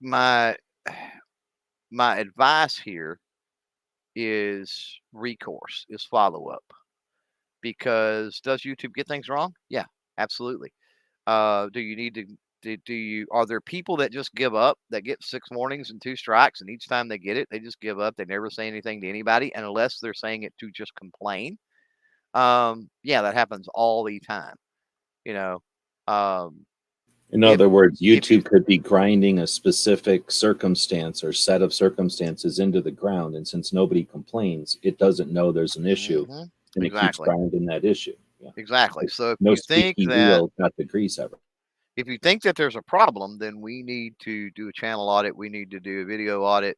my advice here is recourse, is follow up. Because does YouTube get things wrong? Yeah, absolutely. Do you need to are there people that just give up, that get 6 warnings and 2 strikes, and each time they get it, they just give up? They never say anything to anybody, and unless they're saying it to just complain. Yeah, that happens all the time. In other words, YouTube could be grinding a specific circumstance or set of circumstances into the ground, and since nobody complains, it doesn't know there's an issue, and it keeps grinding that issue. Yeah. Exactly. So if no you think that got the grease ever. If you think that there's a problem, then we need to do a channel audit. We need to do a video audit.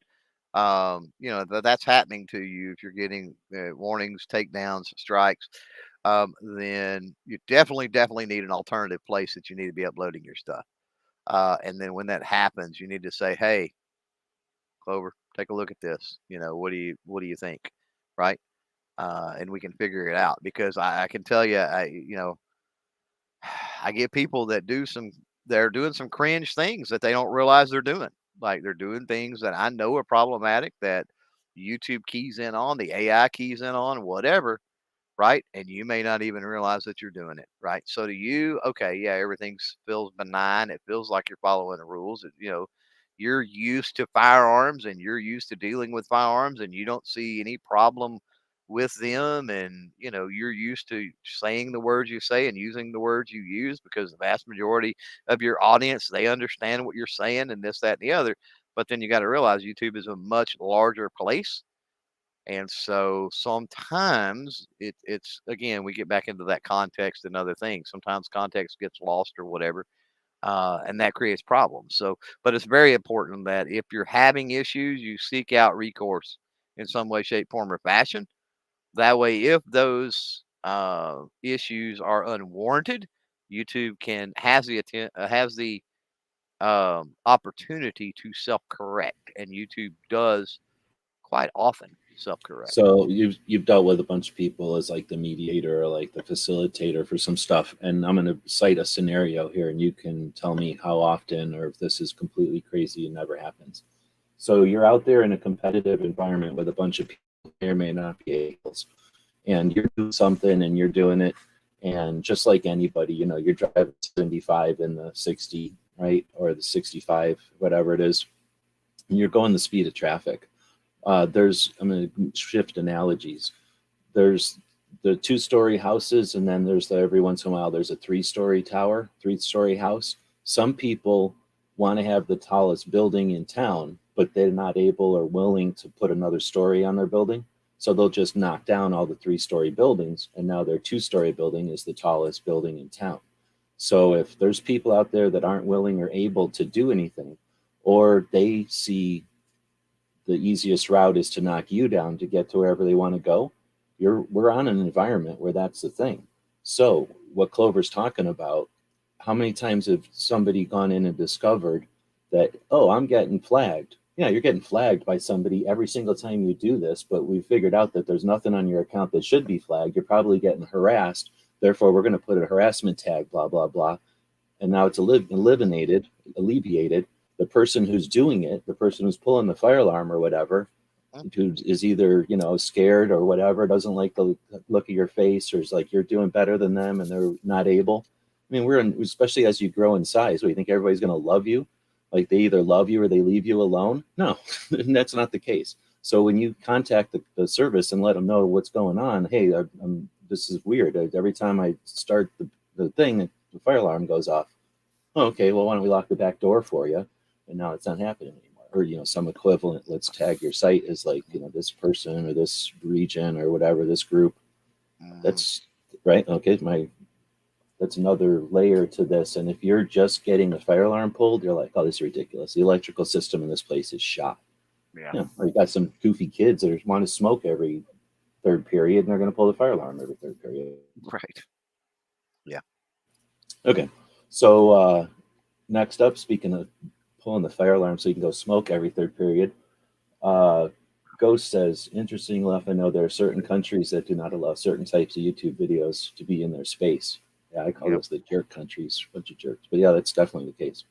That's happening to you if you're getting warnings, takedowns, strikes. Then you definitely need an alternative place that you need to be uploading your stuff. And then when that happens, you need to say, "Hey, Clover, take a look at this. What do you think?" Right? And we can figure it out, because I can tell you, I get people that they're doing some cringe things that they don't realize they're doing. Like, they're doing things that I know are problematic, that YouTube keys in on, the AI keys in on, whatever. right? And you may not even realize that you're doing it, right? So to you, okay, yeah, everything feels benign. It feels like you're following the rules. You're used to firearms and you're used to dealing with firearms, and you don't see any problem with them. And you're used to saying the words you say and using the words you use, because the vast majority of your audience, they understand what you're saying and this, that, and the other. But then you got to realize YouTube is a much larger place. And so sometimes it's again, we get back into that context and other things. Sometimes context gets lost or whatever, and that creates problems. So, but it's very important that if you're having issues, you seek out recourse in some way, shape, form, or fashion. That way, if those issues are unwarranted, YouTube has the opportunity to self correct, and YouTube does quite often self correct. So you've dealt with a bunch of people as like the mediator or like the facilitator for some stuff, and I'm going to cite a scenario here, and you can tell me how often or if this is completely crazy and never happens. So you're out there in a competitive environment with a bunch of people who may or may not be able, and you're doing something and you're doing it, and just like anybody, you're driving 75 in the 60, right, or the 65, whatever it is, and you're going the speed of traffic. I'm going to shift analogies. There's the 2-story houses, and then every once in a while there's a 3-story tower, 3-story house. Some people want to have the tallest building in town, but they're not able or willing to put another story on their building. So they'll just knock down all the 3-story buildings, and now their 2-story building is the tallest building in town. So if there's people out there that aren't willing or able to do anything, or they see the easiest route is to knock you down to get to wherever they want to go, we're on an environment where that's the thing. So what Clover's talking about, how many times have somebody gone in and discovered that, oh, I'm getting flagged? Yeah, you're getting flagged by somebody every single time you do this, but we figured out that there's nothing on your account that should be flagged. You're probably getting harassed. Therefore, we're going to put a harassment tag, blah, blah, blah. And now it's alleviated. The person who's doing it, the person who's pulling the fire alarm or whatever, who is either scared or whatever, doesn't like the look of your face, or is like you're doing better than them and they're not able. I mean, especially as you grow in size, what, you think everybody's going to love you? Like they either love you or they leave you alone? No, that's not the case. So when you contact the service and let them know what's going on, hey, this is weird. Every time I start the thing, the fire alarm goes off. Oh, okay, well, why don't we lock the back door for you? And now it's not happening anymore. Or some equivalent. Let's tag your site as like this person or this region or whatever, this group. That's right. Okay, that's another layer to this. And if you're just getting the fire alarm pulled, you're like, oh, this is ridiculous. The electrical system in this place is shot. Yeah. Or you got some goofy kids that want to smoke every third period, and they're going to pull the fire alarm every third period. Right. Yeah. Okay. So next up, speaking of pulling the fire alarm so you can go smoke every third period, Ghost says, interesting enough, I know there are certain countries that do not allow certain types of YouTube videos to be in their space. Yeah, I call those the jerk countries, bunch of jerks. But yeah, that's definitely the case.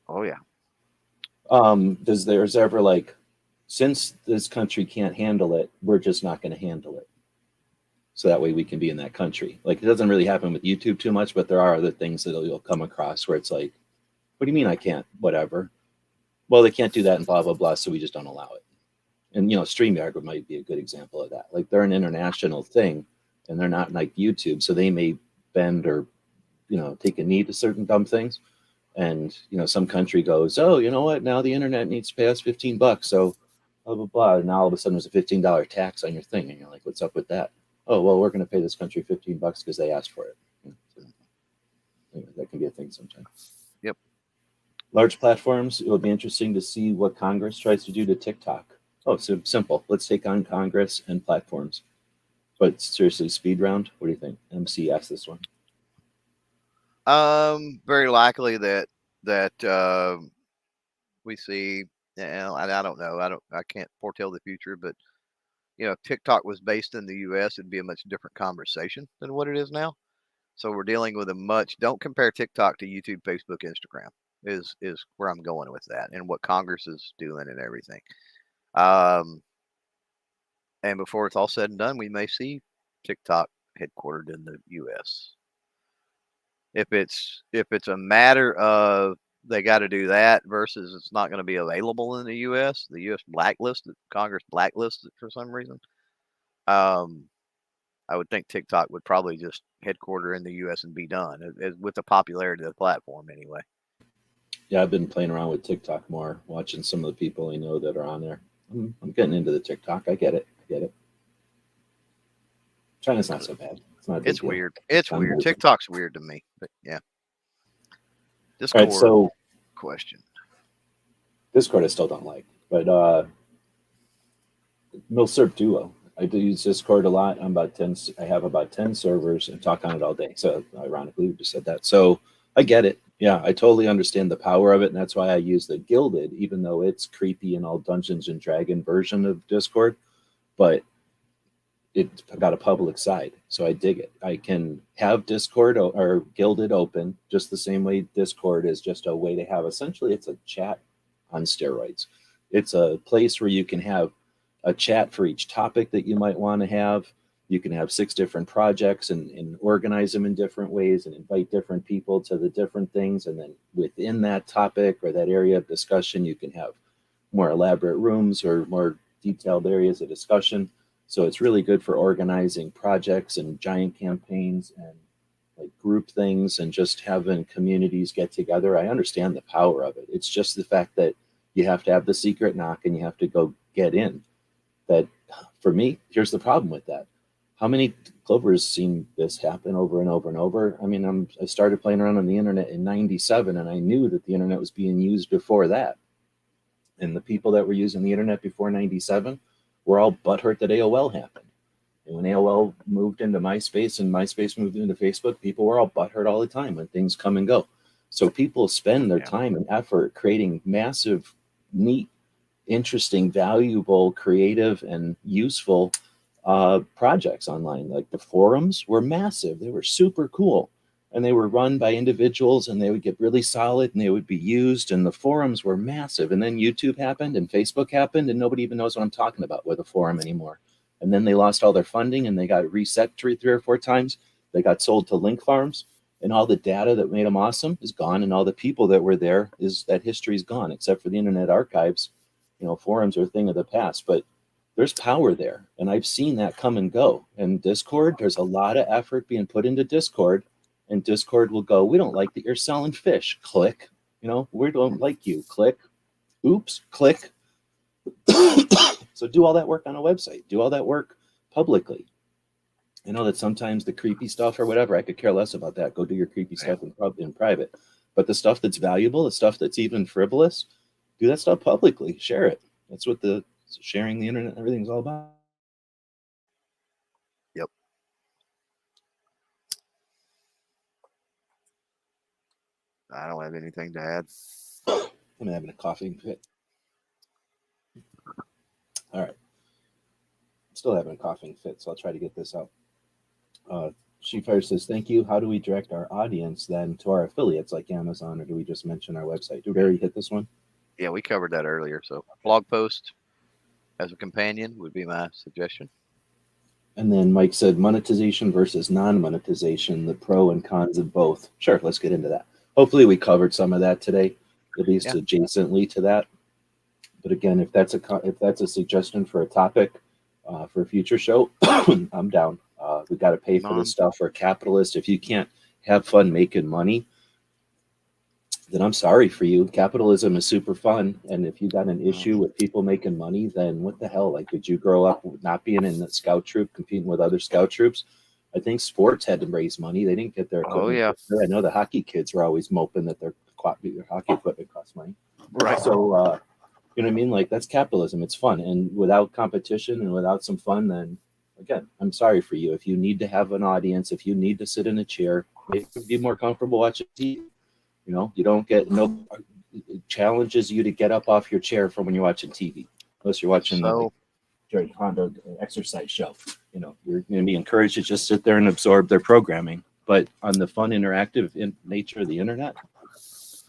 Oh yeah. There's ever like, since this country can't handle it, we're just not going to handle it. So that way we can be in that country. Like, it doesn't really happen with YouTube too much, but there are other things that you'll come across where it's like, what do you mean I can't? Whatever. Well, they can't do that and blah, blah, blah. So we just don't allow it. And, StreamYard might be a good example of that. Like, they're an international thing and they're not like YouTube. So they may bend or, take a knee to certain dumb things. And, some country goes, oh, you know what? Now the internet needs to pay us $15. So blah, blah, blah. And now all of a sudden there's a $15 tax on your thing. And you're like, what's up with that? Oh, well, we're going to pay this country $15 because they asked for it. So, anyway, that can be a thing sometimes. Yep. Large platforms, it will be interesting to see what Congress tries to do to TikTok. Oh, so simple. Let's take on Congress and platforms. But seriously, speed round, what do you think? MC asked this one. Very likely that we see, and I don't know, I can't foretell the future, but if TikTok was based in the US, it'd be a much different conversation than what it is now. So we're dealing with don't compare TikTok to YouTube, Facebook, Instagram is where I'm going with that, and what Congress is doing and everything. And before it's all said and done, we may see TikTok headquartered in the U.S. If it's a matter of they got to do that versus it's not going to be available in the U.S., the U.S. blacklisted, Congress blacklisted for some reason. I would think TikTok would probably just headquarter in the U.S. and be done, with the popularity of the platform anyway. Yeah, I've been playing around with TikTok more, watching some of the people I know that are on there. I'm getting into the TikTok. I get it. China's not so bad. It's not a big It's deal. weird. It's I'm weird. with it. TikTok's weird to me, but yeah. All Discord right, so question. Discord I still don't like, but Milsurp Duo. I do use Discord a lot. I have about 10 servers and talk on it all day. So ironically, we just said that. So I get it. Yeah, I totally understand the power of it. And that's why I use the Gilded, even though it's creepy and all Dungeons and Dragon version of Discord. But it's got a public side. So I dig it. I can have Discord or Gilded open just the same way Discord is just a way to have, essentially, it's a chat on steroids. It's a place where you can have a chat for each topic that you might want to have. You can have 6 different projects and organize them in different ways and invite different people to the different things. And then within that topic or that area of discussion, you can have more elaborate rooms or more detailed areas of discussion. So it's really good for organizing projects and giant campaigns and like group things and just having communities get together. I understand the power of it. It's just the fact that you have to have the secret knock and you have to go get in. That, for me, here's the problem with that. How many Clover's seen this happen over and over and over? I mean, I started playing around on the internet in '97, and I knew that the internet was being used before that. And the people that were using the internet before '97 were all butthurt that AOL happened. And when AOL moved into MySpace and MySpace moved into Facebook, people were all butthurt all the time when things come and go. So people spend their time and effort creating massive, neat, interesting, valuable, creative, and useful projects online. Like the forums were massive. They were super cool. And they were run by individuals and they would get really solid and they would be used. And the forums were massive. And then YouTube happened and Facebook happened and nobody even knows what I'm talking about with a forum anymore. And then they lost all their funding and they got reset three or four times. They got sold to link farms and all the data that made them awesome is gone. And all the people that were there, that history is gone, except for the Internet Archives. You know, forums are a thing of the past, but there's power there. And I've seen that come and go. And Discord, there's a lot of effort being put into Discord. And Discord will go, we don't like that you're selling fish. Click. You know, we don't like you. Click. Oops. Click. So do all that work on a website. Do all that work publicly. I know that sometimes the creepy stuff or whatever, I could care less about that. Go do your creepy stuff in private. But the stuff that's valuable, the stuff that's even frivolous, do that stuff publicly. Share it. That's what the sharing the internet and everything's all about. Yep. I don't have anything to add. I'm having a coughing fit. All right. I'm still having a coughing fit, so I'll try to get this out. Fire says, thank you. How do we direct our audience then to our affiliates like Amazon, or do we just mention our website? Did we already hit this one? Yeah, we covered that earlier. So blog post as a companion would be my suggestion. And then Mike said monetization versus non-monetization, the pro and cons of both. Sure, let's get into that. Hopefully we covered some of that today, at least adjacently to that. But again, if that's a suggestion for a topic for a future show, I'm down. We got to pay for this stuff. We're capitalists. If you can't have fun making money, then I'm sorry for you. Capitalism is super fun. And if you got an issue with people making money, then what the hell? Like, did you grow up not being in the scout troop, competing with other scout troops? I think sports had to raise money. They didn't get their equipment. Oh, yeah. I know the hockey kids were always moping that their hockey equipment costs money. Right. So, you know what I mean? Like, that's capitalism. It's fun. And without competition and without some fun, then, again, I'm sorry for you. If you need to have an audience, if you need to sit in a chair, be more comfortable watching TV. You know, you don't get it challenges you to get up off your chair from when you're watching TV, unless you're watching the George Honda exercise show. You know, you're going to be encouraged to just sit there and absorb their programming. But on the fun, interactive nature of the internet,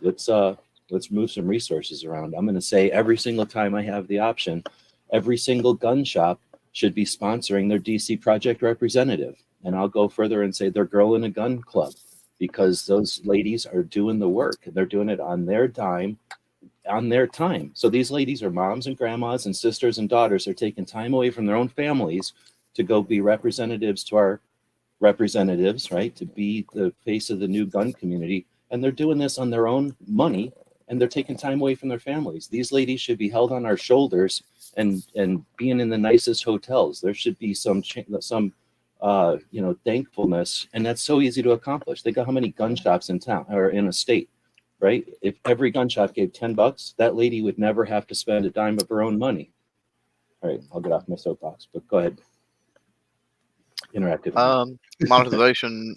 let's move some resources around. I'm going to say every single time I have the option, every single gun shop should be sponsoring their DC project representative. And I'll go further and say they're girl in a gun club, because those ladies are doing the work. They're doing it on their dime, on their time. So these ladies are moms and grandmas and sisters and daughters. They're taking time away from their own families to go be representatives to our representatives, right? To be the face of the new gun community. And they're doing this on their own money, and they're taking time away from their families. These ladies should be held on our shoulders and being in the nicest hotels. There should be some thankfulness, and that's so easy to accomplish. Think of how many gun shops in town or in a state, right? If every gun shop gave $10, that lady would never have to spend a dime of her own money. All right, I'll get off my soapbox, but go ahead. Interactive.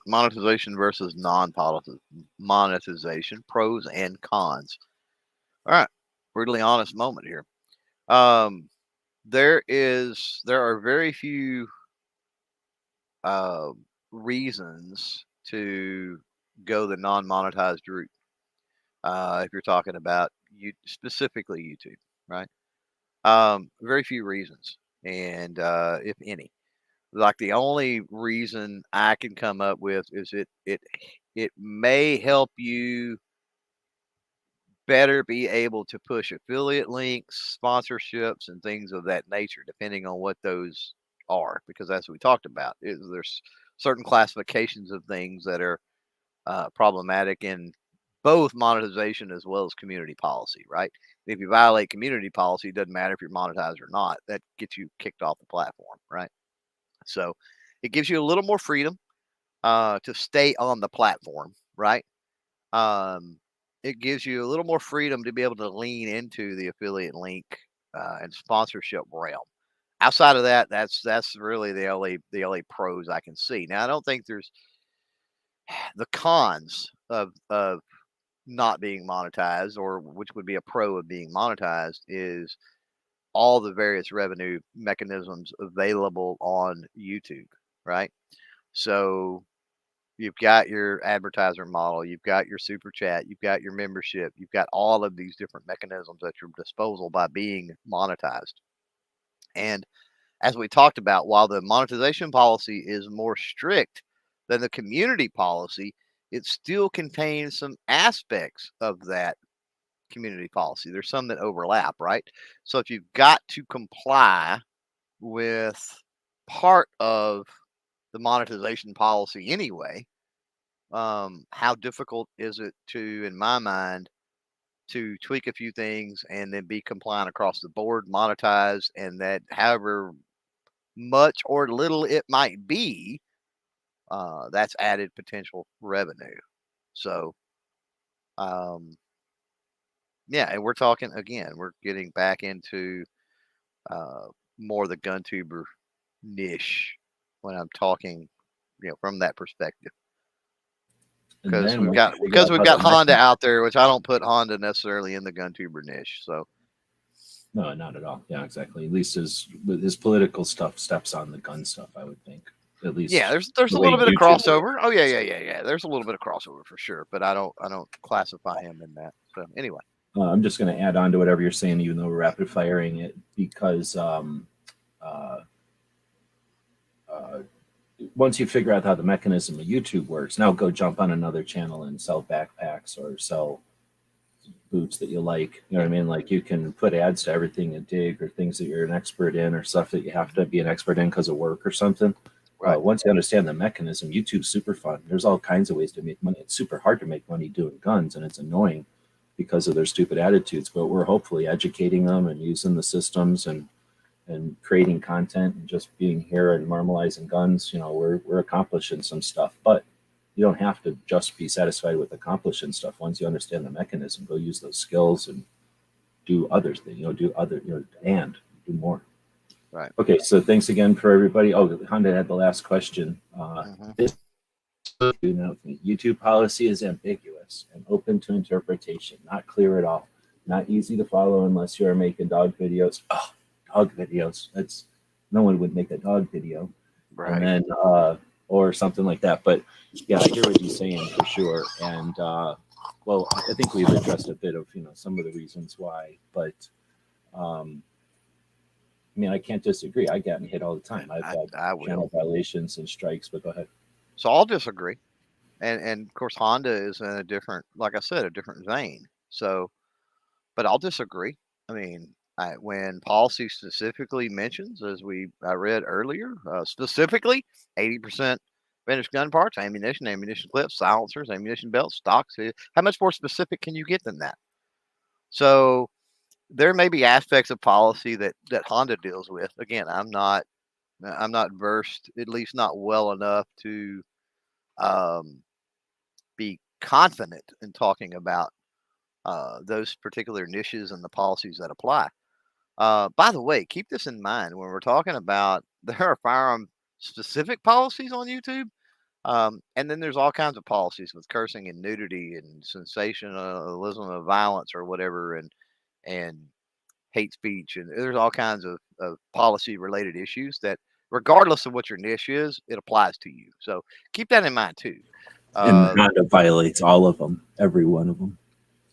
Monetization versus non-monetization, pros and cons. All right, brutally honest moment here. There are very few reasons to go the non-monetized route. If you're talking about specifically YouTube, right? Very few reasons, and if any. Like the only reason I can come up with is it may help you better be able to push affiliate links, sponsorships, and things of that nature, depending on what those are, because as we talked about, there's certain classifications of things that are problematic in both monetization as well as community policy, right? If you violate community policy, it doesn't matter if you're monetized or not. That gets you kicked off the platform, right? So it gives you a little more freedom to stay on the platform, right? It gives you a little more freedom to be able to lean into the affiliate link and sponsorship realm. Outside of that, that's really the only pros I can see. Now, I don't think there's the cons of not being monetized, or which would be a pro of being monetized, is all the various revenue mechanisms available on YouTube, right? So you've got your advertiser model, you've got your super chat, you've got your membership, you've got all of these different mechanisms at your disposal by being monetized. And as we talked about, while the monetization policy is more strict than the community policy, it still contains some aspects of that community policy. There's some that overlap, right? So if you've got to comply with part of the monetization policy anyway, how difficult is it to, in my mind, to tweak a few things and then be compliant across the board, monetize, and that however much or little it might be, that's added potential revenue. So, yeah, and we're talking again, we're getting back into more the gun tuber niche when I'm talking, from that perspective. Because we've got Honda out there, which I don't put Honda necessarily in the gun tuber niche. So no, not at all. Yeah, exactly. At least his political stuff steps on the gun stuff, I would think. At least there's a little bit of crossover. Oh yeah. There's a little bit of crossover for sure, but I don't classify him in that. So anyway, I'm just going to add on to whatever you're saying, even though we're rapid firing it, because once you figure out how the mechanism of YouTube works, now go jump on another channel and sell backpacks or sell boots that you like. You know what I mean? Like you can put ads to everything you dig, or things that you're an expert in, or stuff that you have to be an expert in because of work or something. Right. Once you understand the mechanism, YouTube's super fun. There's all kinds of ways to make money. It's super hard to make money doing guns, and it's annoying because of their stupid attitudes. But we're hopefully educating them and using the systems and creating content and just being here and normalizing guns. We're accomplishing some stuff, but you don't have to just be satisfied with accomplishing stuff. Once you understand the mechanism, go use those skills and do other things, and do more. Right. Okay. So thanks again for everybody. Oh, Honda had the last question. YouTube policy is ambiguous and open to interpretation, not clear at all, not easy to follow unless you are making dog videos. Oh, dog videos. No one would make a dog video. Right. And then, or something like that. But yeah, I hear what you're saying for sure. And well, I think we've addressed a bit of some of the reasons why. But I mean, I can't disagree. I get hit all the time. I've had I will. channel violations and strikes, but go ahead. So I'll disagree. And of course Honda is in a different, like I said, a different vein. So, but I'll disagree. I mean, when policy specifically mentions, as I read earlier, specifically 80% finished gun parts, ammunition, ammunition clips, silencers, ammunition belts, stocks. How much more specific can you get than that? So there may be aspects of policy that Honda deals with. Again, I'm not versed, at least not well enough to um, be confident in talking about those particular niches and the policies that apply. By the way, keep this in mind when we're talking about there are firearm specific policies on YouTube. And then there's all kinds of policies with cursing and nudity and sensationalism of violence or whatever, and hate speech, and there's all kinds of policy related issues that, regardless of what your niche is, it applies to you. So keep that in mind too. And Honda violates all of them, every one of them.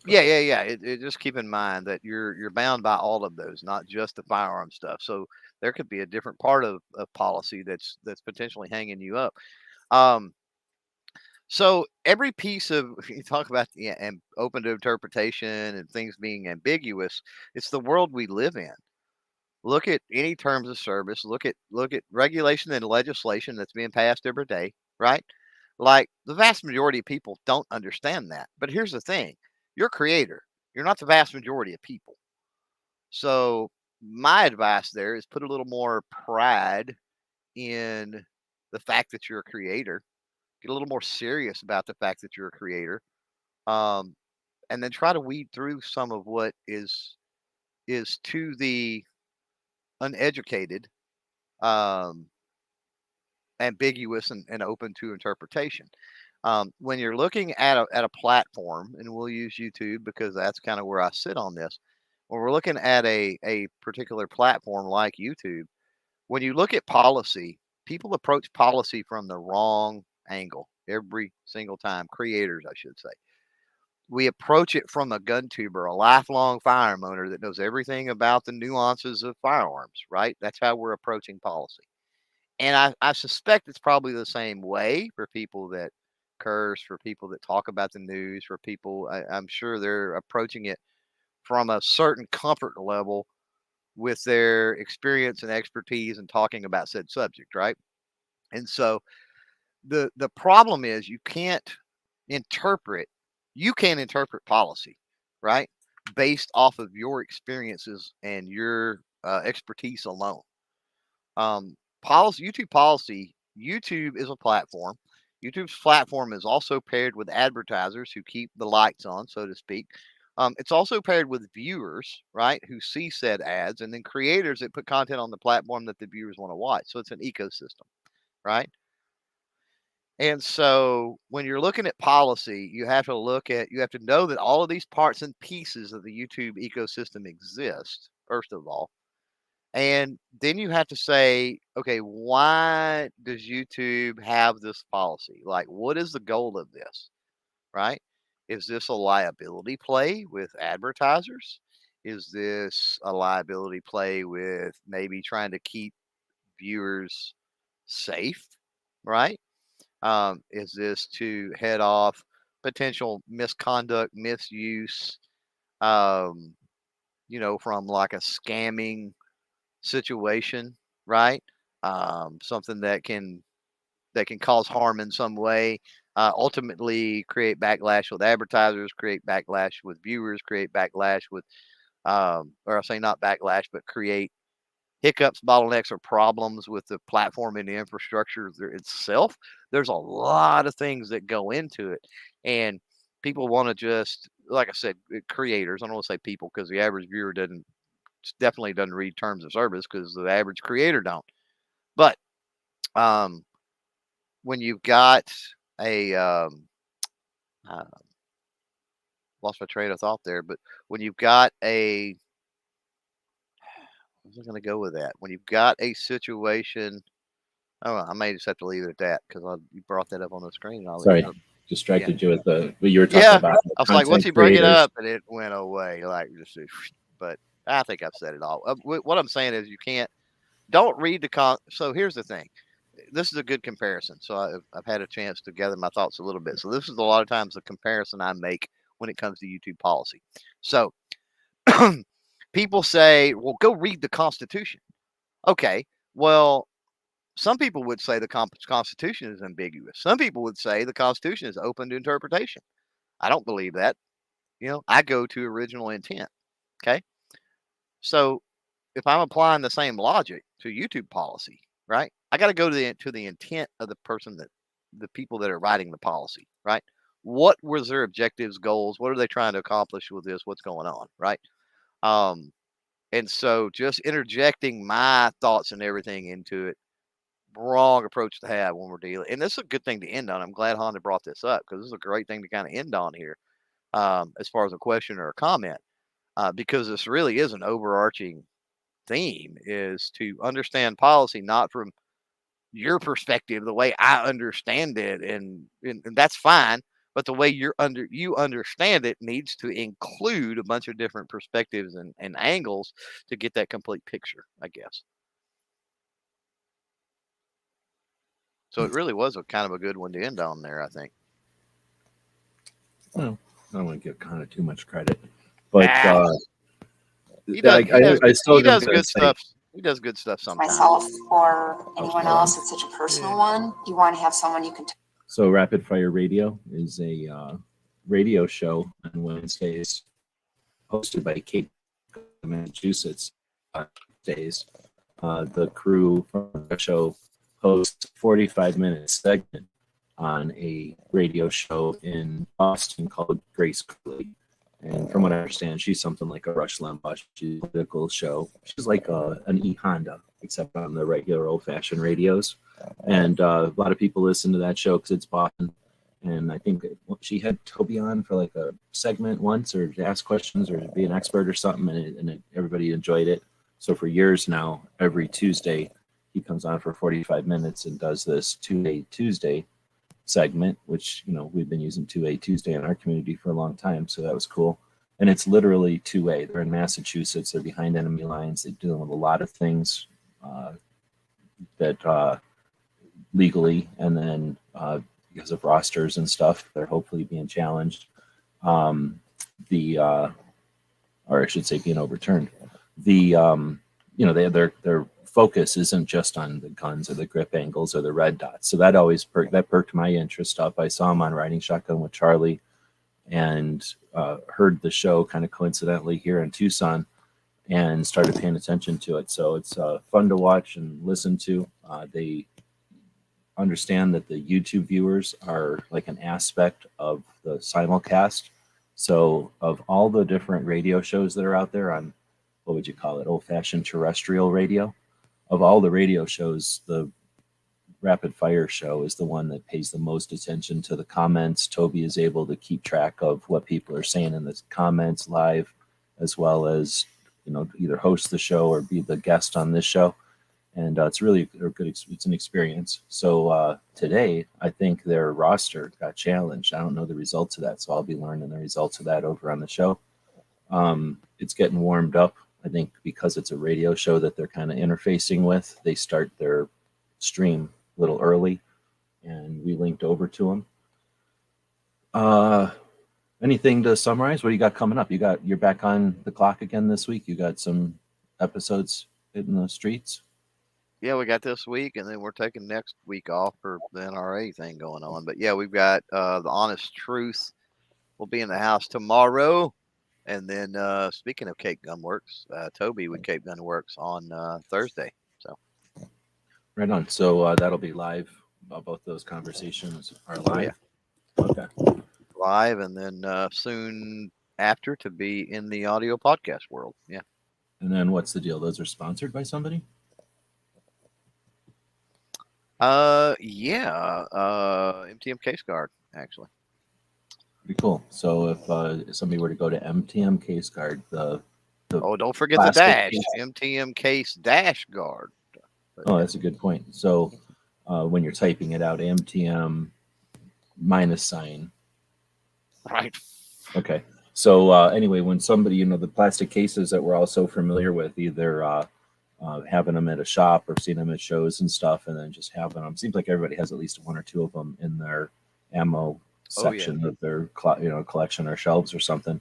Yeah. It just keep in mind that you're bound by all of those, not just the firearm stuff. So there could be a different part of policy that's potentially hanging you up. So every piece of you talk about and open to interpretation and things being ambiguous, it's the world we live in. Look at any terms of service. Look at regulation and legislation that's being passed every day, right? Like the vast majority of people don't understand that. But here's the thing: you're a creator. You're not the vast majority of people. So my advice there is put a little more pride in the fact that you're a creator. Get a little more serious about the fact that you're a creator, um, and then try to weed through some of what is to the uneducated, um, ambiguous, and open to interpretation. When you're looking at a platform, and we'll use YouTube because that's kind of where I sit on this. When we're looking at a particular platform like YouTube, when you look at policy, people approach policy from the wrong angle every single time. Creators, I should say. We approach it from a gun tuber, a lifelong firearm owner that knows everything about the nuances of firearms, right? That's how we're approaching policy. And I suspect it's probably the same way for people that curse, for people that talk about the news, for people, I'm sure they're approaching it from a certain comfort level with their experience and expertise and talking about said subject, right? And so the problem is interpret you can't interpret policy, right? Based off of your experiences and your expertise alone. YouTube is a platform. YouTube's platform is also paired with advertisers who keep the lights on, so to speak. It's also paired with viewers, right, who see said ads, and then creators that put content on the platform that the viewers want to watch. So it's an ecosystem, right? And so when you're looking at policy, you have to know that all of these parts and pieces of the YouTube ecosystem exist, first of all. And then you have to say, okay, why does YouTube have this policy? Like, what is the goal of this? Right? Is this a liability play with advertisers? Is this a liability play with maybe trying to keep viewers safe? Right? Is this to head off potential misconduct, misuse, um, from like a scamming situation, right? Something that can cause harm in some way, ultimately create backlash with advertisers, create backlash with viewers, create backlash with, or I say not backlash, but create hiccups, bottlenecks, or problems with the platform and the infrastructure itself. There's a lot of things that go into it, and people want to just, like I said, creators. I don't want to say people because the average viewer definitely doesn't read terms of service because the average creator don't. But um, when you've got a uh, lost my train of thought there, but when you've got I was going to go with that. When you've got a situation, oh, I may just have to leave it at that because you brought that up on the screen. And Sorry, distracted you with what you were talking yeah. about. I was like, once you bring it up, and it went away. Like just But I think I've said it all. What I'm saying is don't read the so here's the thing. This is a good comparison. So I've had a chance to gather my thoughts a little bit. So this is a lot of times the comparison I make when it comes to YouTube policy. So people say, well, go read the Constitution. Okay, well, some people would say the Constitution is ambiguous. Some people would say the Constitution is open to interpretation. I don't believe that. I go to original intent. Okay. So if I'm applying the same logic to YouTube policy, right, I got to go to the intent of the people that are writing the policy, right? What was their objectives, goals? What are they trying to accomplish with this? What's going on, right? And so just interjecting my thoughts and everything into it, wrong approach to have when we're dealing. And this is a good thing to end on. I'm glad Honda brought this up because this is a great thing to kind of end on here, as far as a question or a comment, because this really is an overarching theme, is to understand policy not from your perspective, the way I understand it, and that's fine. But the way you understand it needs to include a bunch of different perspectives and angles to get that complete picture, I guess. So it really was a kind of a good one to end on there, I think. Well, I don't want to give Connor too much credit, but he does good say, stuff. He does good stuff sometimes. Myself or anyone else, it's such a personal one. You want to have someone you can. So Rapid Fire Radio is a radio show on Wednesdays, hosted by Kate, Massachusetts. Days, the crew from the show hosts a 45-minute segment on a radio show in Boston called Grace Curley. And from what I understand, she's something like a Rush Limbaugh. She's a political show. She's like an E-Honda, except on the regular old-fashioned radios. And a lot of people listen to that show because it's Boston. And I think she had Toby on for like a segment once, or to ask questions or to be an expert or something, and everybody enjoyed it. So for years now, every Tuesday, he comes on for 45 minutes and does this 2A Tuesday segment, which, we've been using 2A Tuesday in our community for a long time, so that was cool. And it's literally 2A. They're in Massachusetts. They're behind enemy lines. They deal with a lot of things that legally, and then because of rosters and stuff, they're hopefully being challenged. Or I should say being overturned. Their focus isn't just on the guns or the grip angles or the red dots. So that always perked my interest up. I saw him on Riding Shotgun with Charlie, and heard the show kind of coincidentally here in Tucson, and started paying attention to it. So it's fun to watch and listen to. They understand that the YouTube viewers are like an aspect of the simulcast. So of all the different radio shows that are out there on, what would you call it, old-fashioned terrestrial radio, of all the radio shows, the Rapid Fire show is the one that pays the most attention to the comments. Toby is able to keep track of what people are saying in the comments live, as well as, either host the show or be the guest on this show. And it's really a good, it's an experience. So today, I think their roster got challenged. I don't know the results of that, so I'll be learning the results of that over on the show. It's getting warmed up. I think because it's a radio show that they're kind of interfacing with, they start their stream a little early, and we linked over to them. Anything to summarize? What do you got coming up? You're back on the clock again this week. You got some episodes hitting the streets. Yeah, we got this week, and then we're taking next week off for the NRA thing going on. But yeah, we've got the Honest Truth will be in the house tomorrow. And then speaking of Cape Gun Works, Toby with Cape Gun Works on Thursday. So right on. So that'll be live. Both those conversations are live. Yeah. Okay. Live, and then soon after to be in the audio podcast world. Yeah. And then what's the deal? Those are sponsored by somebody? Yeah. MTM Case Guard, actually. Pretty cool. So if somebody were to go to MTM Case Guard, don't forget the dash, MTM Case Dash Guard. But, that's a good point. So when you're typing it out, MTM -sign. Right. Okay. So anyway, when somebody, the plastic cases that we're all so familiar with, either having them at a shop or seeing them at shows and stuff, and then just having them. Seems like everybody has at least one or two of them in their ammo section of their collection or shelves or something.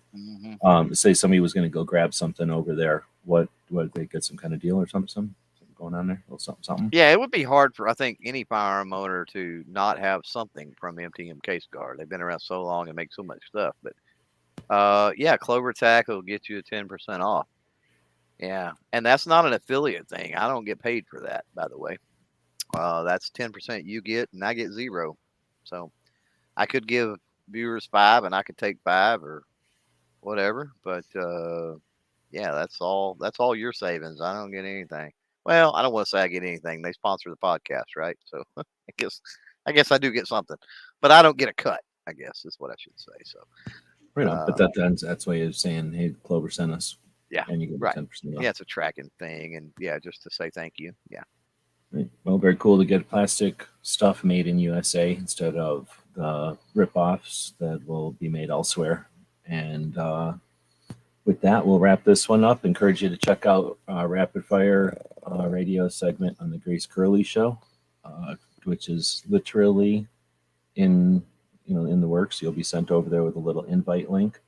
Say somebody was going to go grab something over there, what they get some kind of deal or something going on there, a little something. Yeah, it would be hard for, I think, any firearm owner to not have something from MTM Case Guard. They've been around so long and make so much stuff. But yeah, Clover Tack will get you a 10% off. Yeah, and that's not an affiliate thing. I don't get paid for that, by the way. That's 10% you get, and I get 0. So I could give viewers 5, and I could take 5 or whatever. But yeah, that's all your savings. I don't get anything. Well, I don't want to say I get anything. They sponsor the podcast, right? So I guess I do get something, but I don't get a cut, I guess is what I should say. So right on. But that's why you're saying, hey, Clover sent us. Yeah. And you get right. 10% off. Yeah, it's a tracking thing, and yeah, just to say thank you. Yeah. Right. Well, very cool to get plastic stuff made in USA instead of the rip-offs that will be made elsewhere. And with that, we'll wrap this one up. Encourage you to check out Rapid Fire radio segment on the Grace Curley Show, which is literally in the works. You'll be sent over there with a little invite link.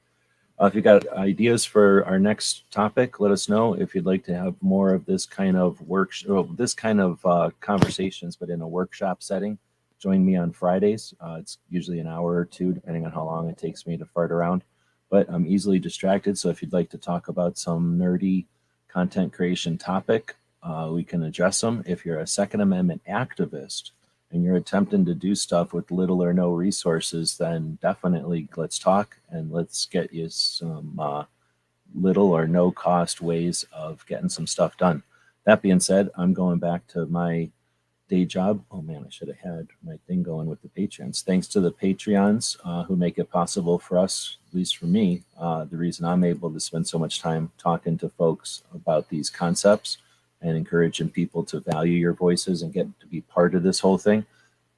If you got ideas for our next topic, let us know. If you'd like to have more of this kind of conversations, but in a workshop setting, join me on Fridays. It's usually an hour or two, depending on how long it takes me to fart around. But I'm easily distracted, so if you'd like to talk about some nerdy content creation topic, we can address them. If you're a Second Amendment activist and you're attempting to do stuff with little or no resources, then definitely let's talk and let's get you some little or no cost ways of getting some stuff done. That being said, I'm going back to my day job. Oh man, I should have had my thing going with the Patreons. Thanks to the Patreons who make it possible for us, at least for me, the reason I'm able to spend so much time talking to folks about these concepts and encouraging people to value your voices and get to be part of this whole thing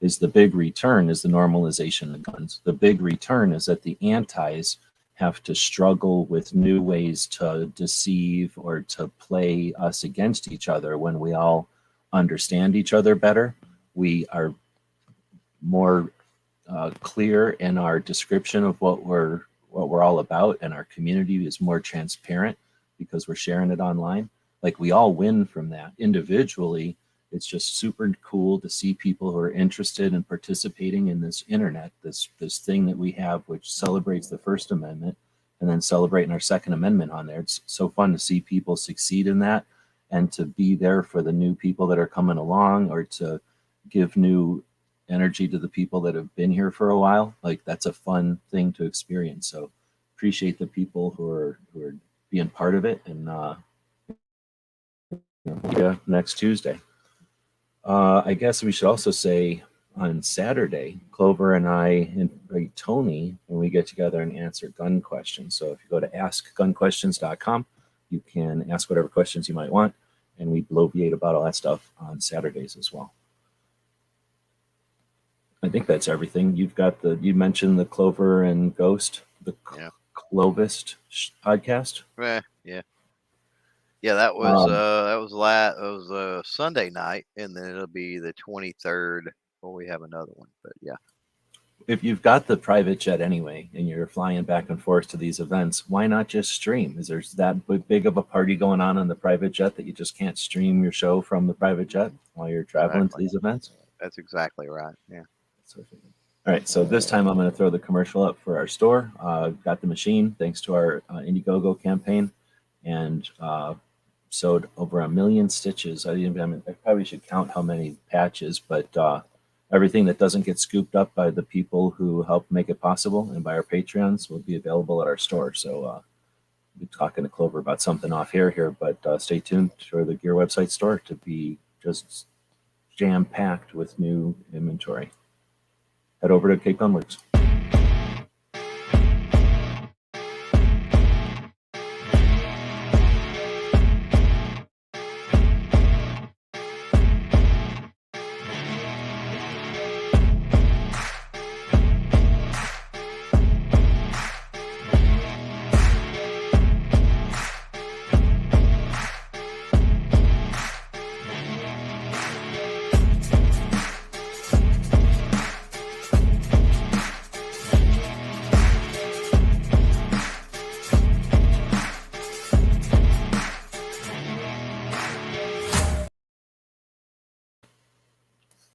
is the big return is the normalization of guns. The big return is that the antis have to struggle with new ways to deceive or to play us against each other. When we all understand each other better, we are more clear in our description of what we're all about, and our community is more transparent because we're sharing it online. Like, we all win from that. Individually, it's just super cool to see people who are interested in participating in this internet, this thing that we have, which celebrates the First Amendment, and then celebrating our Second Amendment on there. It's so fun to see people succeed in that, and to be there for the new people that are coming along, or to give new energy to the people that have been here for a while. Like, that's a fun thing to experience. So appreciate the people who are being part of it, and yeah, next Tuesday. I guess we should also say on Saturday, Clover and I invite Tony when we get together and answer gun questions. So if you go to askgunquestions.com, you can ask whatever questions you might want, and we bloviate about all that stuff on Saturdays as well. I think that's everything. You mentioned the Clover and Ghost, the Clovist podcast. Yeah, that was Sunday night, and then it'll be the 23rd before we have another one. But yeah, if you've got the private jet anyway, and you're flying back and forth to these events, why not just stream? Is there that big of a party going on the private jet that you just can't stream your show from the private jet while you're traveling to these events? That's exactly right. Yeah. All right, so this time I'm going to throw the commercial up for our store. Got the machine thanks to our Indiegogo campaign, and sewed over 1 million stitches. I probably should count how many patches, but everything that doesn't get scooped up by the people who help make it possible and by our Patreons will be available at our store. So we'll be talking to Clover about something off here, but stay tuned for the Gear website store to be just jam-packed with new inventory. Head over to Cape Gunworks.